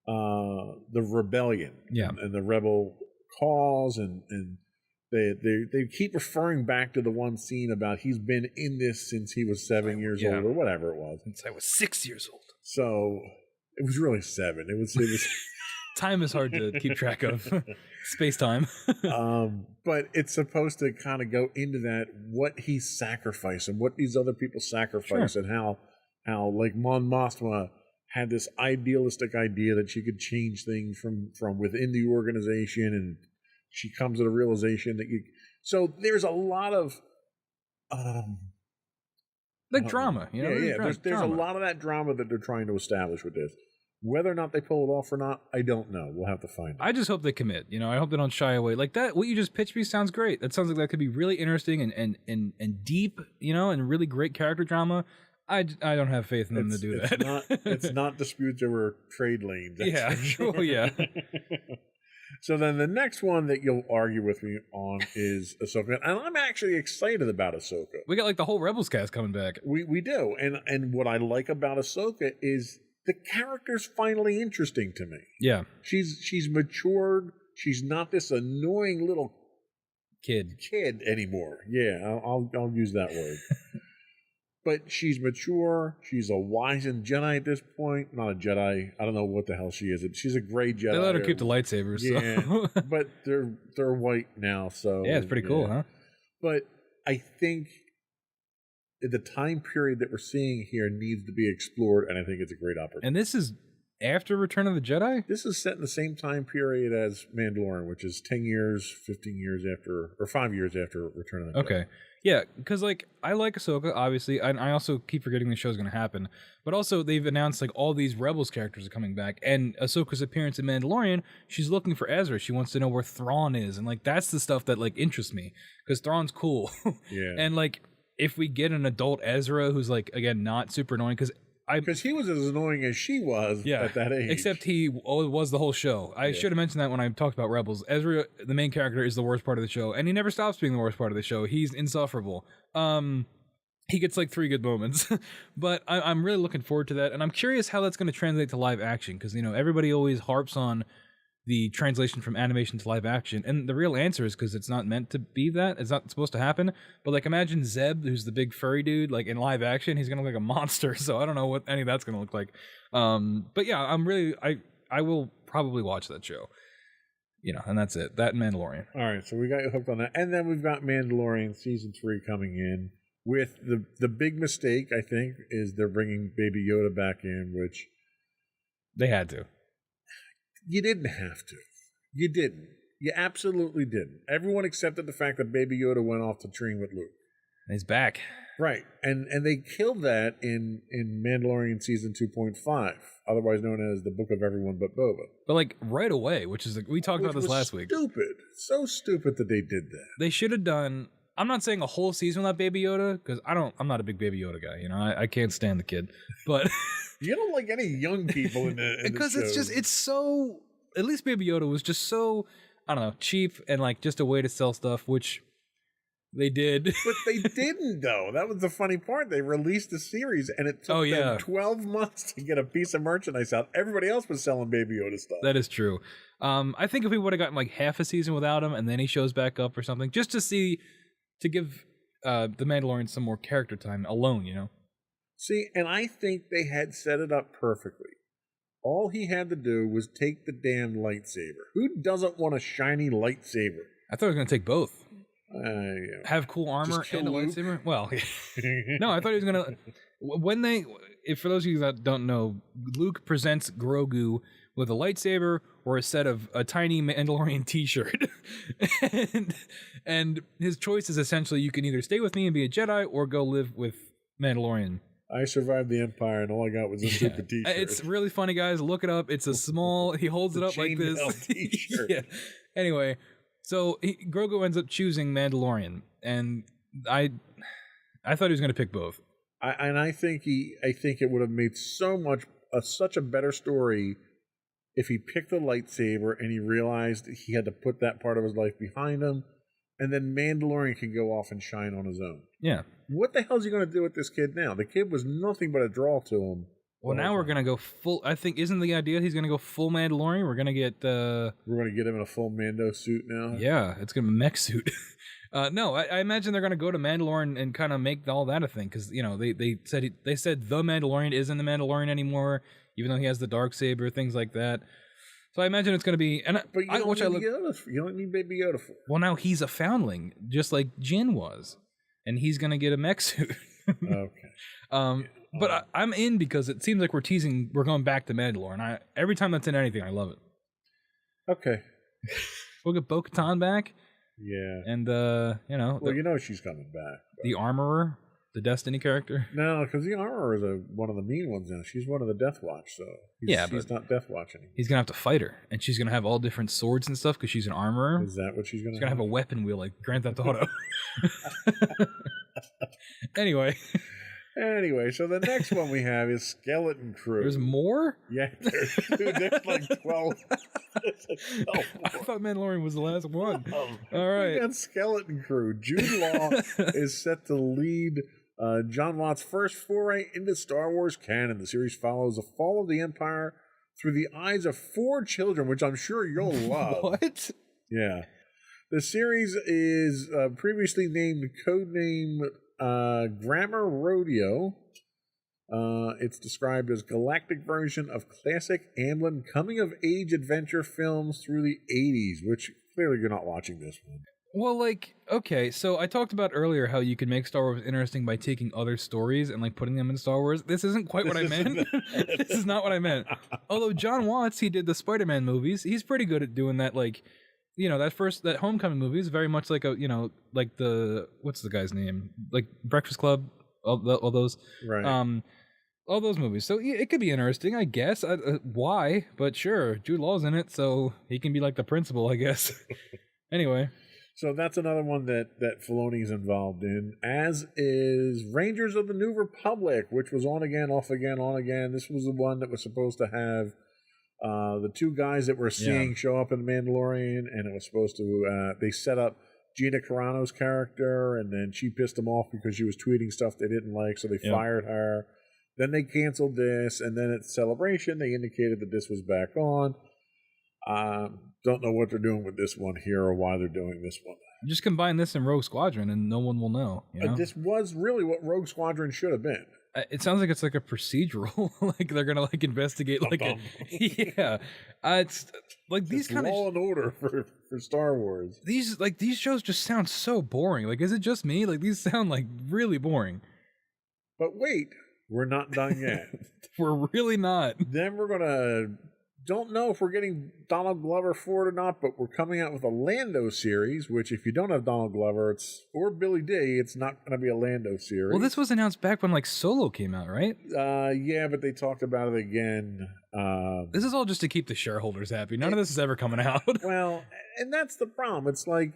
S2: the rebellion, and the rebel cause, and They keep referring back to the one scene about he's been in this since he was 7 years old or whatever it was.
S3: Since I was 6 years old.
S2: So it was really 7. It was
S3: Time is hard to keep track of. Space time.
S2: But it's supposed to kind of go into that, what he sacrificed and what these other people sacrificed, and how like Mon Mothma had this idealistic idea that she could change things from within the organization, and she comes to the realization that so there's a lot of
S3: drama,
S2: There's a lot of that drama that they're trying to establish with this. Whether or not they pull it off or not, I don't know. We'll have to find out.
S3: I just hope they commit. I hope they don't shy away. Like that, what you just pitched me sounds great. That sounds like that could be really interesting and deep, and really great character drama. I don't have faith in them to do that.
S2: It's not disputes over trade lanes.
S3: Yeah, sure, yeah.
S2: So then the next one that you'll argue with me on is Ahsoka. And I'm actually excited about Ahsoka.
S3: We got like the whole Rebels cast coming back.
S2: We do. And what I like about Ahsoka is the character's finally interesting to me.
S3: Yeah.
S2: She's matured. She's not this annoying little
S3: kid
S2: anymore. Yeah, I'll use that word. But she's mature. She's a wizened Jedi at this point. Not a Jedi. I don't know what the hell she is. She's a gray Jedi.
S3: They let her keep the lightsabers.
S2: Yeah,
S3: so.
S2: But they're white now. So
S3: yeah, it's pretty cool, huh?
S2: But I think the time period that we're seeing here needs to be explored, and I think it's a great opportunity.
S3: And this is after Return of the Jedi?
S2: This is set in the same time period as Mandalorian, which is 10 years, 15 years after, or 5 years after Return of the Jedi.
S3: Okay. Yeah, because like I like Ahsoka, obviously. I also keep forgetting the show's going to happen. But also they've announced like all these Rebels characters are coming back. And Ahsoka's appearance in Mandalorian, she's looking for Ezra. She wants to know where Thrawn is. And like that's the stuff that like interests me. Because Thrawn's cool.
S2: Yeah.
S3: And like if we get an adult Ezra who's like, again, not super annoying, because
S2: he was as annoying as she was at that age.
S3: Except he was the whole show. I should have mentioned that when I talked about Rebels. Ezra, the main character, is the worst part of the show, and he never stops being the worst part of the show. He's insufferable. He gets like 3 good moments, but I'm really looking forward to that, and I'm curious how that's going to translate to live action, because everybody always harps on the translation from animation to live action. And the real answer is because it's not meant to be that. It's not supposed to happen. But like imagine Zeb, who's the big furry dude, like in live action, he's gonna look like a monster. So I don't know what any of that's gonna look like. But yeah, I will probably watch that show. And that's it. That and Mandalorian.
S2: All right, so we got you hooked on that. And then we've got Mandalorian Season 3 coming in with the big mistake, I think, is they're bringing Baby Yoda back in, which...
S3: They had to.
S2: You didn't have to. You didn't. You absolutely didn't. Everyone accepted the fact that Baby Yoda went off to train with Luke.
S3: He's back.
S2: Right. And they killed that in Mandalorian Season 2.5, otherwise known as the Book of Everyone But Boba.
S3: But like right away, which is we talked about this last week.
S2: Stupid. So stupid that they did that.
S3: They should have done. I'm not saying a whole season without Baby Yoda because I'm not a big Baby Yoda guy. I can't stand the kid. But
S2: you don't like any young people in the
S3: because it's so. At least Baby Yoda was just so, I don't know, cheap and like just a way to sell stuff, which they did.
S2: But they didn't, though. That was the funny part. They released the series, and it took them 12 months to get a piece of merchandise out. Everybody else was selling Baby Yoda stuff.
S3: That is true. I think if we would have gotten like half a season without him, and then he shows back up or something, just to give the Mandalorian some more character time alone,
S2: See, and I think they had set it up perfectly. All he had to do was take the damn lightsaber. Who doesn't want a shiny lightsaber?
S3: I thought he was going to take both.
S2: Yeah.
S3: Have cool armor and a
S2: Luke?
S3: lightsaber? Well, no, I thought he was going to... For those of you that don't know, Luke presents Grogu with a lightsaber or a set of a tiny Mandalorian t-shirt. and his choice is essentially you can either stay with me and be a Jedi or go live with Mandalorian.
S2: I survived the Empire and all I got was a stupid t-shirt.
S3: It's really funny, guys. Look it up. It's a small... He holds it up like this.
S2: T-shirt.
S3: Yeah. Anyway, so Grogu ends up choosing Mandalorian, and I thought he was going to pick both.
S2: I think it would have made such a better story if he picked the lightsaber and he realized he had to put that part of his life behind him, and then Mandalorian can go off and shine on his own.
S3: Yeah.
S2: What the hell is he going to do with this kid now? The kid was nothing but a draw to him.
S3: Well, now we're going to go full... I think, isn't the idea he's going to go full Mandalorian? We're going to get... We're
S2: going to get him in a full Mando suit now?
S3: Yeah, it's going to be a mech suit. No, I imagine they're going to go to Mandalorian and kind of make all that a thing, because, they said the Mandalorian isn't the Mandalorian anymore, even though he has the Darksaber, things like that. So I imagine it's going to be...
S2: But you don't need Baby Yoda for it.
S3: Well, now he's a foundling, just like Jin was, and he's going to get a mech suit.
S2: Okay.
S3: But I'm in because it seems like we're going back to Mandalorian. Every time that's in anything, I love it.
S2: Okay.
S3: We'll get Bo-Katan back.
S2: Yeah.
S3: And,
S2: she's coming back. But...
S3: The Armorer, the character.
S2: No, because the Armorer is one of the mean ones now. She's one of the Death Watch, so she's not Death Watch anymore.
S3: He's going to have to fight her, and she's going to have all different swords and stuff because she's an armorer.
S2: Is that what she's going to have?
S3: She's going to have a weapon wheel like Grand Theft Auto.
S2: Anyway, so the next one we have is Skeleton Crew.
S3: There's more?
S2: Yeah, there's like 12.
S3: I thought Mandalorian was the last one. All right.
S2: We got Skeleton Crew. Jude Law is set to lead Jon Watts' first foray into Star Wars canon. The series follows the fall of the Empire through the eyes of 4 children, which I'm sure you'll love.
S3: What?
S2: Yeah. The series is previously named codename Grammar Rodeo. It's described as galactic version of classic Amblin coming-of-age adventure films through the 80s, which clearly you're not watching this one.
S3: Well, okay, so I talked about earlier how you can make Star Wars interesting by taking other stories and putting them in Star Wars. This isn't quite what I meant. This is not what I meant. Although Jon Watts, he did the Spider-Man movies. He's pretty good at doing that, that Homecoming movie is very much like what's the guy's name? Like Breakfast Club, all those.
S2: Right.
S3: All those movies. So yeah, it could be interesting, I guess. Why? But sure, Jude Law's in it, so he can be like the principal, I guess. Anyway.
S2: So that's another one that Filoni's involved in, as is Rangers of the New Republic, which was on again, off again, on again. This was the one that was supposed to have the 2 guys that we're seeing show up in Mandalorian, and it was supposed to, they set up Gina Carano's character, and then she pissed them off because she was tweeting stuff they didn't like, so they fired her. Then they canceled this, and then at Celebration, they indicated that this was back on. Don't know what they're doing with this one here or why they're doing this one.
S3: Just combine this and Rogue Squadron, and no one will know. You know?
S2: This was really what Rogue Squadron should have been.
S3: It sounds like it's like a procedural, like they're gonna like investigate, like yeah. It's like these kind of
S2: Law and Order for Star Wars.
S3: These shows just sound so boring. Like, is it just me? Like, these sound like really boring.
S2: But wait, we're not done yet.
S3: We're really not.
S2: Then we're gonna. Don't know if we're getting Donald Glover for it or not, but we're coming out with a Lando series, which if you don't have Donald Glover, or Billy D, it's not going to be a Lando series.
S3: Well, this was announced back when like Solo came out, right?
S2: Yeah, but they talked about it again.
S3: This is all just to keep the shareholders happy. None of this is ever coming out.
S2: Well, and that's the problem. It's like,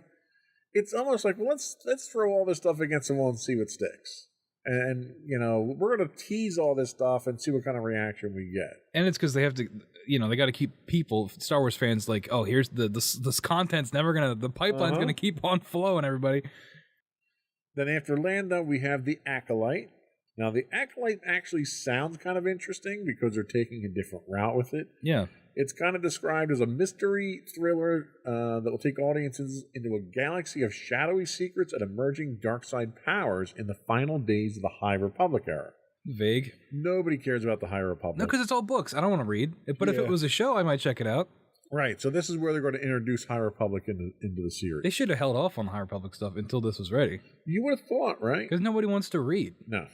S2: it's almost like, well, let's throw all this stuff against the wall and see what sticks. And, you know, we're going to tease all this stuff and see what kind of reaction we get.
S3: And it's because they have to, you know, they got to keep people, Star Wars fans, like, oh, here's this content's never going to, the pipeline's going to keep on flowing, everybody.
S2: Then after Lando, we have The Acolyte. Now, The Acolyte actually sounds kind of interesting because they're taking a different route with it.
S3: Yeah.
S2: It's kind of described as a mystery thriller that will take audiences into a galaxy of shadowy secrets and emerging dark side powers in the final days of the High Republic era.
S3: Vague.
S2: Nobody cares about the High Republic.
S3: No, because it's all books. I don't want to read. But if it was a show, I might check it out.
S2: Right, so this is where they're going to introduce High Republic into the series.
S3: They should have held off on High Republic stuff until this was ready.
S2: You would have thought, right?
S3: Because nobody wants to read.
S2: No.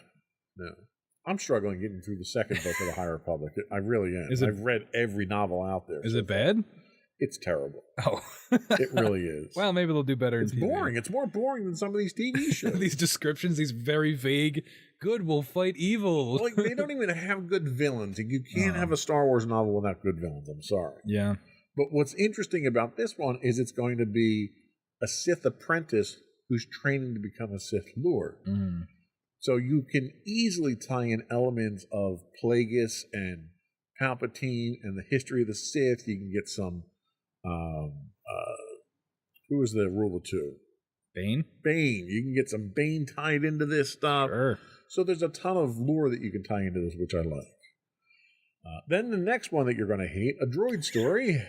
S2: I'm struggling getting through the second book of the High Republic. I really am. I've read every novel out there.
S3: Is it bad?
S2: It's terrible.
S3: Oh.
S2: It really is.
S3: Well, maybe they'll do better.
S2: It's boring. It's more boring than some of these TV shows.
S3: These descriptions, these very vague, good will fight evil.
S2: Like, they don't even have good villains. You can't have a Star Wars novel without good villains. I'm sorry.
S3: Yeah.
S2: But what's interesting about this one is it's going to be a Sith apprentice who's training to become a Sith Lord.
S3: Mm.
S2: So you can easily tie in elements of Plagueis and Palpatine and the history of the Sith. You can get some, who was the ruler two?
S3: Bane?
S2: Bane. You can get some Bane tied into this stuff.
S3: Sure.
S2: So there's a ton of lore that you can tie into this, which I like. Then the next one that you're going to hate, a droid story.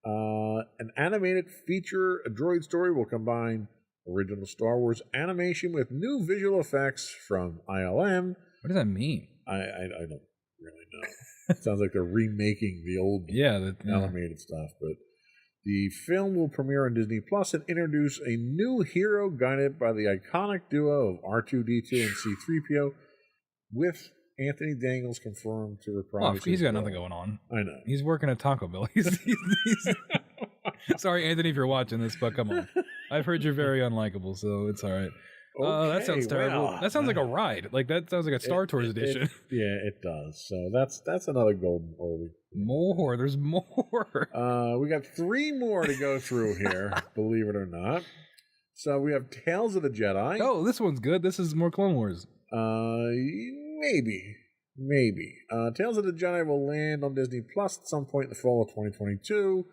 S2: An animated feature, a droid story will combine original Star Wars animation with new visual effects from ILM.
S3: What does that mean?
S2: I don't really know. It sounds like they're remaking the old animated stuff. But the film will premiere on Disney Plus and introduce a new hero guided by the iconic duo of R2-D2 and C-3PO, with Anthony Daniels confirmed to reprise.
S3: He's got nothing going on.
S2: I know.
S3: He's working at Taco Bell. He's Sorry, Anthony, if you're watching this, but come on. I've heard you're very unlikable, so it's all right. That sounds terrible.
S2: Well,
S3: that sounds like a ride. Like, that sounds like a Star Tours edition.
S2: It does. So that's another golden oldie.
S3: More. There's more.
S2: We got 3 more to go through here, believe it or not. So we have Tales of the Jedi.
S3: Oh, this one's good. This is more Clone Wars.
S2: Maybe. Tales of the Jedi will land on Disney Plus at some point in the fall of 2022.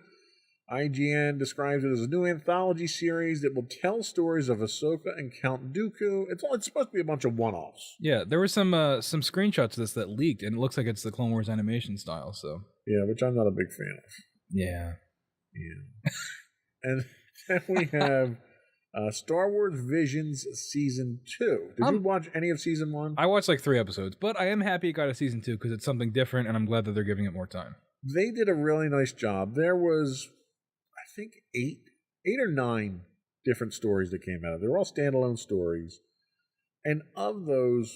S2: IGN describes it as a new anthology series that will tell stories of Ahsoka and Count Dooku. It's supposed to be a bunch of one-offs.
S3: Yeah, there were some screenshots of this that leaked, and it looks like it's the Clone Wars animation style. So
S2: yeah, which I'm not a big fan of.
S3: Yeah.
S2: And then we have Star Wars Visions Season 2. Did you watch any of Season 1?
S3: I watched like 3 episodes, but I am happy it got a Season 2 because it's something different, and I'm glad that they're giving it more time.
S2: They did a really nice job. There was, I think, 8 or 9 different stories that came out of it. They were all standalone stories. And of those,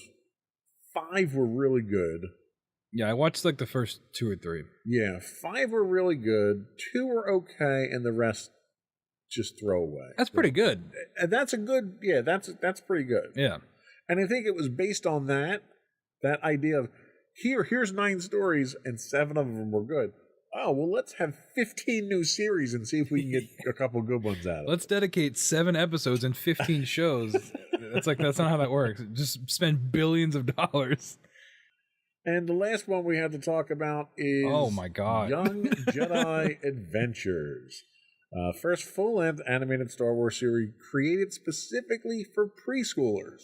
S2: 5 were really good.
S3: Yeah, I watched like the first 2 or 3.
S2: Yeah, 5 were really good. 2 were okay, and the rest just throw away.
S3: That's pretty good.
S2: And that's a good, that's pretty good.
S3: Yeah.
S2: And I think it was based on that idea of, here's 9 stories, and 7 of them were good. Oh, well, let's have 15 new series and see if we can get a couple good ones out of it.
S3: Let's dedicate 7 episodes and 15 shows. That's not how that works. Just spend billions of dollars.
S2: And the last one we have to talk about is
S3: oh my God.
S2: Young Jedi Adventures. First full-length animated Star Wars series created specifically for preschoolers.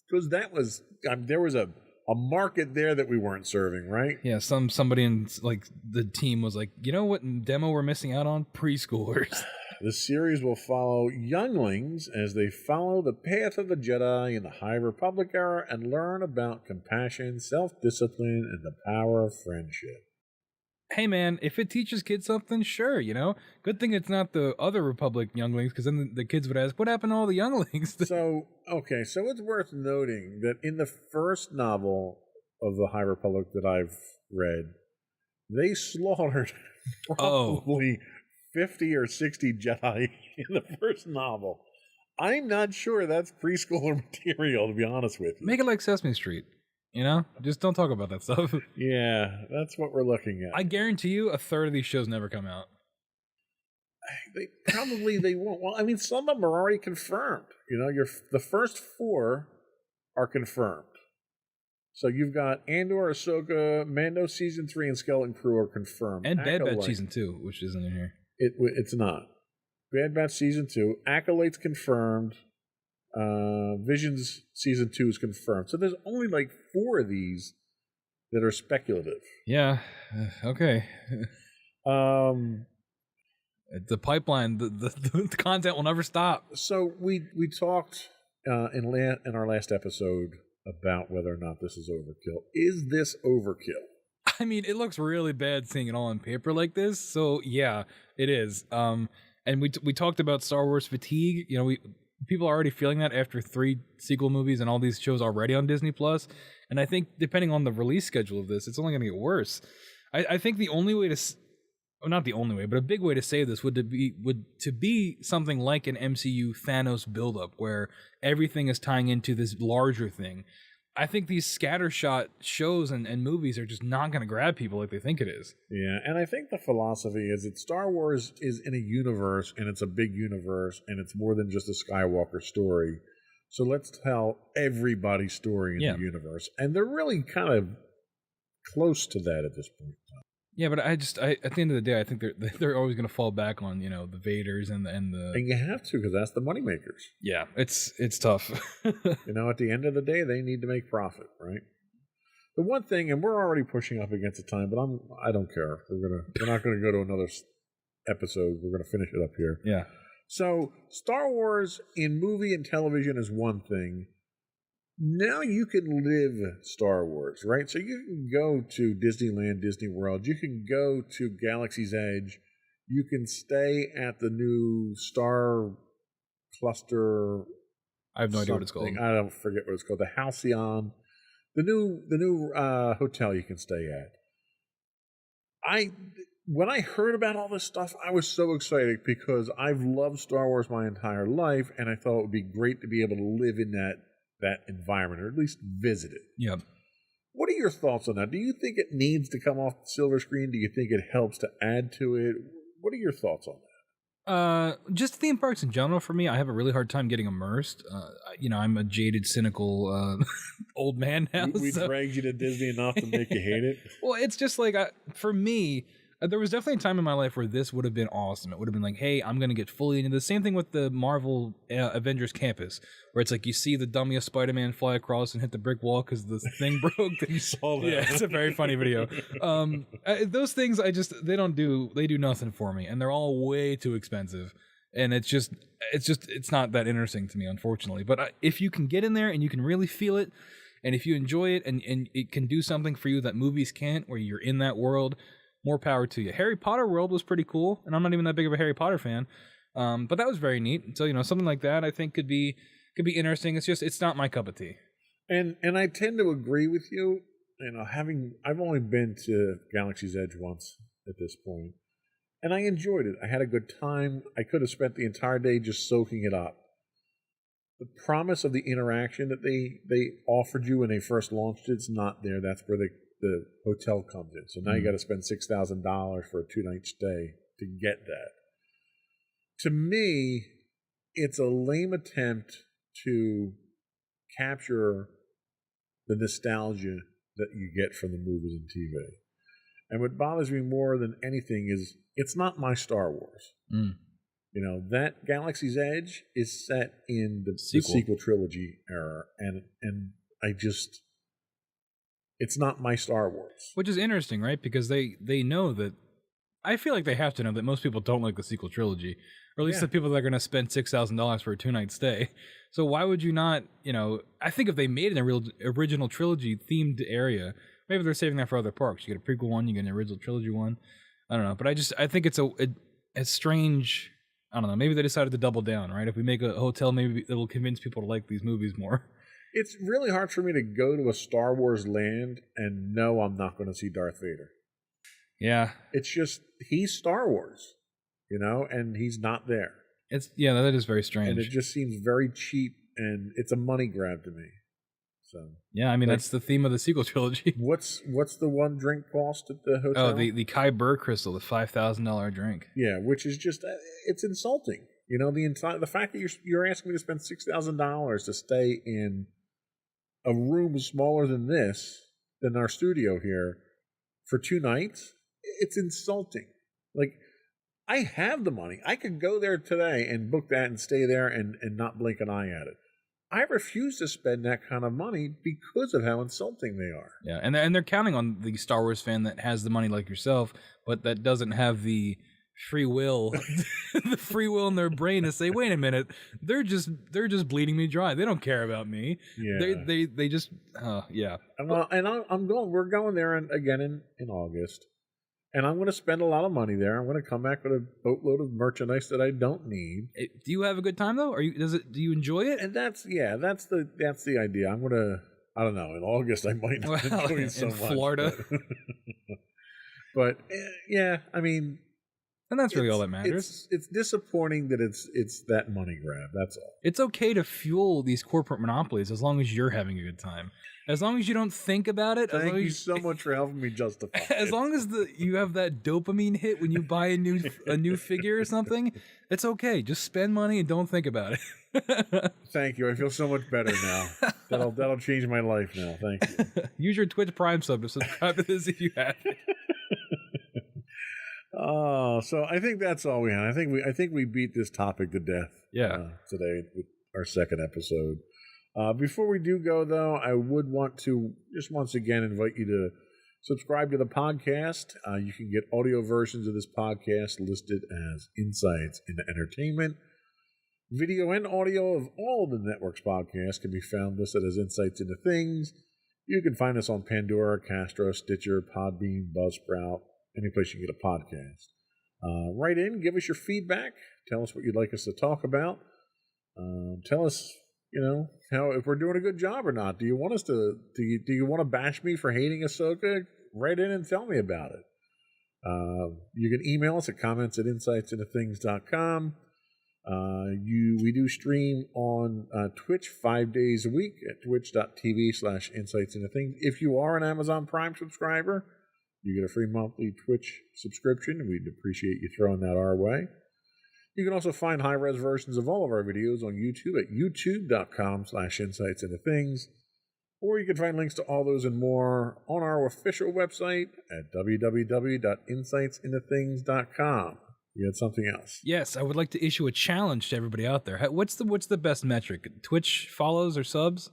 S2: Because that was, there was a a market there that we weren't serving, right?
S3: Yeah, somebody in like the team was like, you know what demo we're missing out on? Preschoolers.
S2: The series will follow younglings as they follow the path of the Jedi in the High Republic era and learn about compassion, self-discipline, and the power of friendship.
S3: Hey man, if it teaches kids something, sure, you know. Good thing it's not the other Republic younglings, because then the kids would ask, what happened to all the younglings?
S2: So it's worth noting that in the first novel of the High Republic that I've read, they slaughtered probably 50 or 60 Jedi in the first novel. I'm not sure that's preschooler material, to be honest with you.
S3: Make it like Sesame Street, you know? Just don't talk about that stuff.
S2: Yeah, that's what we're looking at.
S3: I guarantee you a third of these shows never come out.
S2: They won't. Well, I mean, some of them are already confirmed. You know, the first 4 are confirmed. So you've got Andor, Ahsoka, Mando season 3, and Skeleton Crew are confirmed.
S3: And Bad Batch season 2, which isn't in here.
S2: It's not. Bad Batch season 2, Acolyte's confirmed. Visions season 2 is confirmed. So there's only like 4 of these that are speculative.
S3: Yeah. Okay. The pipeline, the content will never stop.
S2: So we talked in our last episode about whether or not this is overkill. Is this overkill?
S3: I mean, it looks really bad seeing it all on paper like this. So yeah, it is. And we talked about Star Wars fatigue. You know, people are already feeling that after 3 sequel movies and all these shows already on Disney Plus. And I think depending on the release schedule of this, it's only going to get worse. I think the only way not the only way, but a big way to save this would be something like an MCU Thanos buildup where everything is tying into this larger thing. I think these scattershot shows and movies are just not going to grab people like they think it is.
S2: Yeah, and I think the philosophy is that Star Wars is in a universe, and it's a big universe, and it's more than just a Skywalker story. So let's tell everybody's story in the universe. And they're really kind of close to that at this point.
S3: Yeah, but I at the end of the day, I think they're always going to fall back on, you know, the Vaders and
S2: you have to, because that's the moneymakers.
S3: Yeah, it's tough.
S2: You know, at the end of the day, they need to make profit, right? The one thing, and we're already pushing up against the time, but I don't care. We're not gonna go to another episode. We're gonna finish it up here.
S3: Yeah.
S2: So Star Wars in movie and television is one thing. Now you can live Star Wars, right? So you can go to Disneyland, Disney World. You can go to Galaxy's Edge. You can stay at the new Star Cluster.
S3: I have no idea what it's called.
S2: I don't forget what it's called. The Halcyon, the new hotel you can stay at. When I heard about all this stuff, I was so excited because I've loved Star Wars my entire life, and I thought it would be great to be able to live in that environment, or at least visit it.
S3: Yeah.
S2: What are your thoughts on that? Do you think it needs to come off the silver screen? Do you think it helps to add to it? What are your thoughts on that?
S3: Just theme parks in general for me, I have a really hard time getting immersed. You know, I'm a jaded, cynical old man now.
S2: We dragged you to Disney enough to make you hate it?
S3: Well, it's just like, for me, there was definitely a time in my life where this would have been awesome. It would have been like, hey, I'm going to get fully into the same thing with the Marvel Avengers Campus, where it's like you see the dummy of Spider-Man fly across and hit the brick wall because the thing broke.
S2: You saw that.
S3: Yeah, it's a very funny video. Those things, they do nothing for me, and they're all way too expensive. And it's not that interesting to me, unfortunately. But if you can get in there and you can really feel it, and if you enjoy it and it can do something for you that movies can't, where you're in that world, more power to you. Harry Potter World was pretty cool, and I'm not even that big of a Harry Potter fan, but that was very neat. So, you know, something like that I think could be interesting. It's not my cup of tea.
S2: And I tend to agree with you. You know, I've only been to Galaxy's Edge once at this point, and I enjoyed it. I had a good time. I could have spent the entire day just soaking it up. The promise of the interaction that they offered you when they first launched it's not there. That's where the hotel comes in. So now you got to spend $6,000 for a 2-night stay to get that. To me, it's a lame attempt to capture the nostalgia that you get from the movies and TV. And what bothers me more than anything is it's not my Star Wars. You know, that Galaxy's Edge is set in the sequel trilogy era, and It's not my Star Wars.
S3: Which is interesting, right? Because they know that. I feel like they have to know that most people don't like the sequel trilogy, or at least the people that are going to spend $6,000 for a 2-night stay. So why would you not? I think if they made an original trilogy themed area, maybe they're saving that for other parks. You get a prequel one, you get an original trilogy one. I don't know, but I think it's a strange. I don't know. Maybe they decided to double down, right? If we make a hotel, maybe it'll convince people to like these movies more.
S2: It's really hard for me to go to a Star Wars land and know I'm not going to see Darth Vader.
S3: Yeah.
S2: It's just, he's Star Wars, and he's not there.
S3: That is very strange.
S2: And it just seems very cheap, and it's a money grab to me. So
S3: yeah, I mean, that's the theme of the sequel trilogy.
S2: What's the one drink cost at the hotel?
S3: Oh, the Kai Burr Crystal, the $5,000 drink.
S2: Yeah, which is just, it's insulting. The fact that you're asking me to spend $6,000 to stay in a room smaller than our studio here, for 2 nights, it's insulting. Like, I have the money. I could go there today and book that and stay there and not blink an eye at it. I refuse to spend that kind of money because of how insulting they are.
S3: Yeah, and they're counting on the Star Wars fan that has the money like yourself, but that doesn't have the free will, the free will in their brain to say, wait a minute, they're just bleeding me dry. They don't care about me.
S2: Yeah.
S3: They just yeah.
S2: Well, and we're going there again in August. And I'm going to spend a lot of money there. I'm going to come back with a boatload of merchandise that I don't need.
S3: Do you have a good time though? Do you enjoy it?
S2: And that's the idea. I'm going to, I don't know, in August I might not enjoy it so much.
S3: In Florida.
S2: But yeah, I mean,
S3: and that's really all that matters.
S2: It's disappointing that it's that money grab. That's all.
S3: It's okay to fuel these corporate monopolies as long as you're having a good time. As long as you don't think about it.
S2: Thank you so much for helping me justify it.
S3: As long as you have that dopamine hit when you buy a new figure or something, it's okay. Just spend money and don't think about it.
S2: Thank you. I feel so much better now. That'll change my life now. Thank you.
S3: Use your Twitch Prime sub to subscribe to this if you have it.
S2: Oh, so I think that's all we had. I think we beat this topic to death.
S3: Yeah.
S2: Today with our second episode. Before we do go, though, I would want to just once again invite you to subscribe to the podcast. You can get audio versions of this podcast listed as Insights into Entertainment. Video and audio of all of the network's podcasts can be found listed as Insights into Things. You can find us on Pandora, Castro, Stitcher, Podbean, Buzzsprout, any place you can get a podcast. Write in, give us your feedback. Tell us what you'd like us to talk about. Tell us, if we're doing a good job or not. Do you want us to? Do you want to bash me for hating Ahsoka? Write in and tell me about it. You can email us at comments@insightsintothings.com. We do stream on Twitch 5 days a week at twitch.tv/insightsintothings. If you are an Amazon Prime subscriber, you get a free monthly Twitch subscription, and we'd appreciate you throwing that our way. You can also find high-res versions of all of our videos on YouTube at youtube.com/insightsintothings, or you can find links to all those and more on our official website at www.insightsintothings.com. You had something else?
S3: Yes, I would like to issue a challenge to everybody out there. What's the best metric? Twitch follows or subs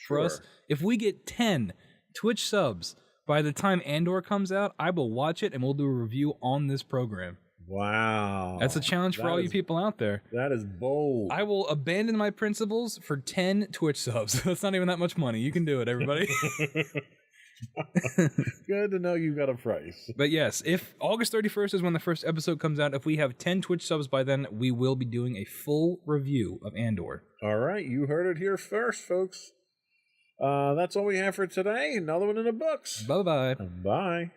S3: for us? If we get 10 Twitch subs by the time Andor comes out, I will watch it and we'll do a review on this program.
S2: Wow.
S3: That's a challenge for all you people out there.
S2: That is bold.
S3: I will abandon my principles for 10 Twitch subs. That's not even that much money. You can do it, everybody.
S2: Good to know you got a price.
S3: But yes, if August 31st is when the first episode comes out, if we have 10 Twitch subs by then, we will be doing a full review of Andor.
S2: All right, you heard it here first, folks. That's all we have for today. Another one in the books.
S3: Bye-bye.
S2: Bye.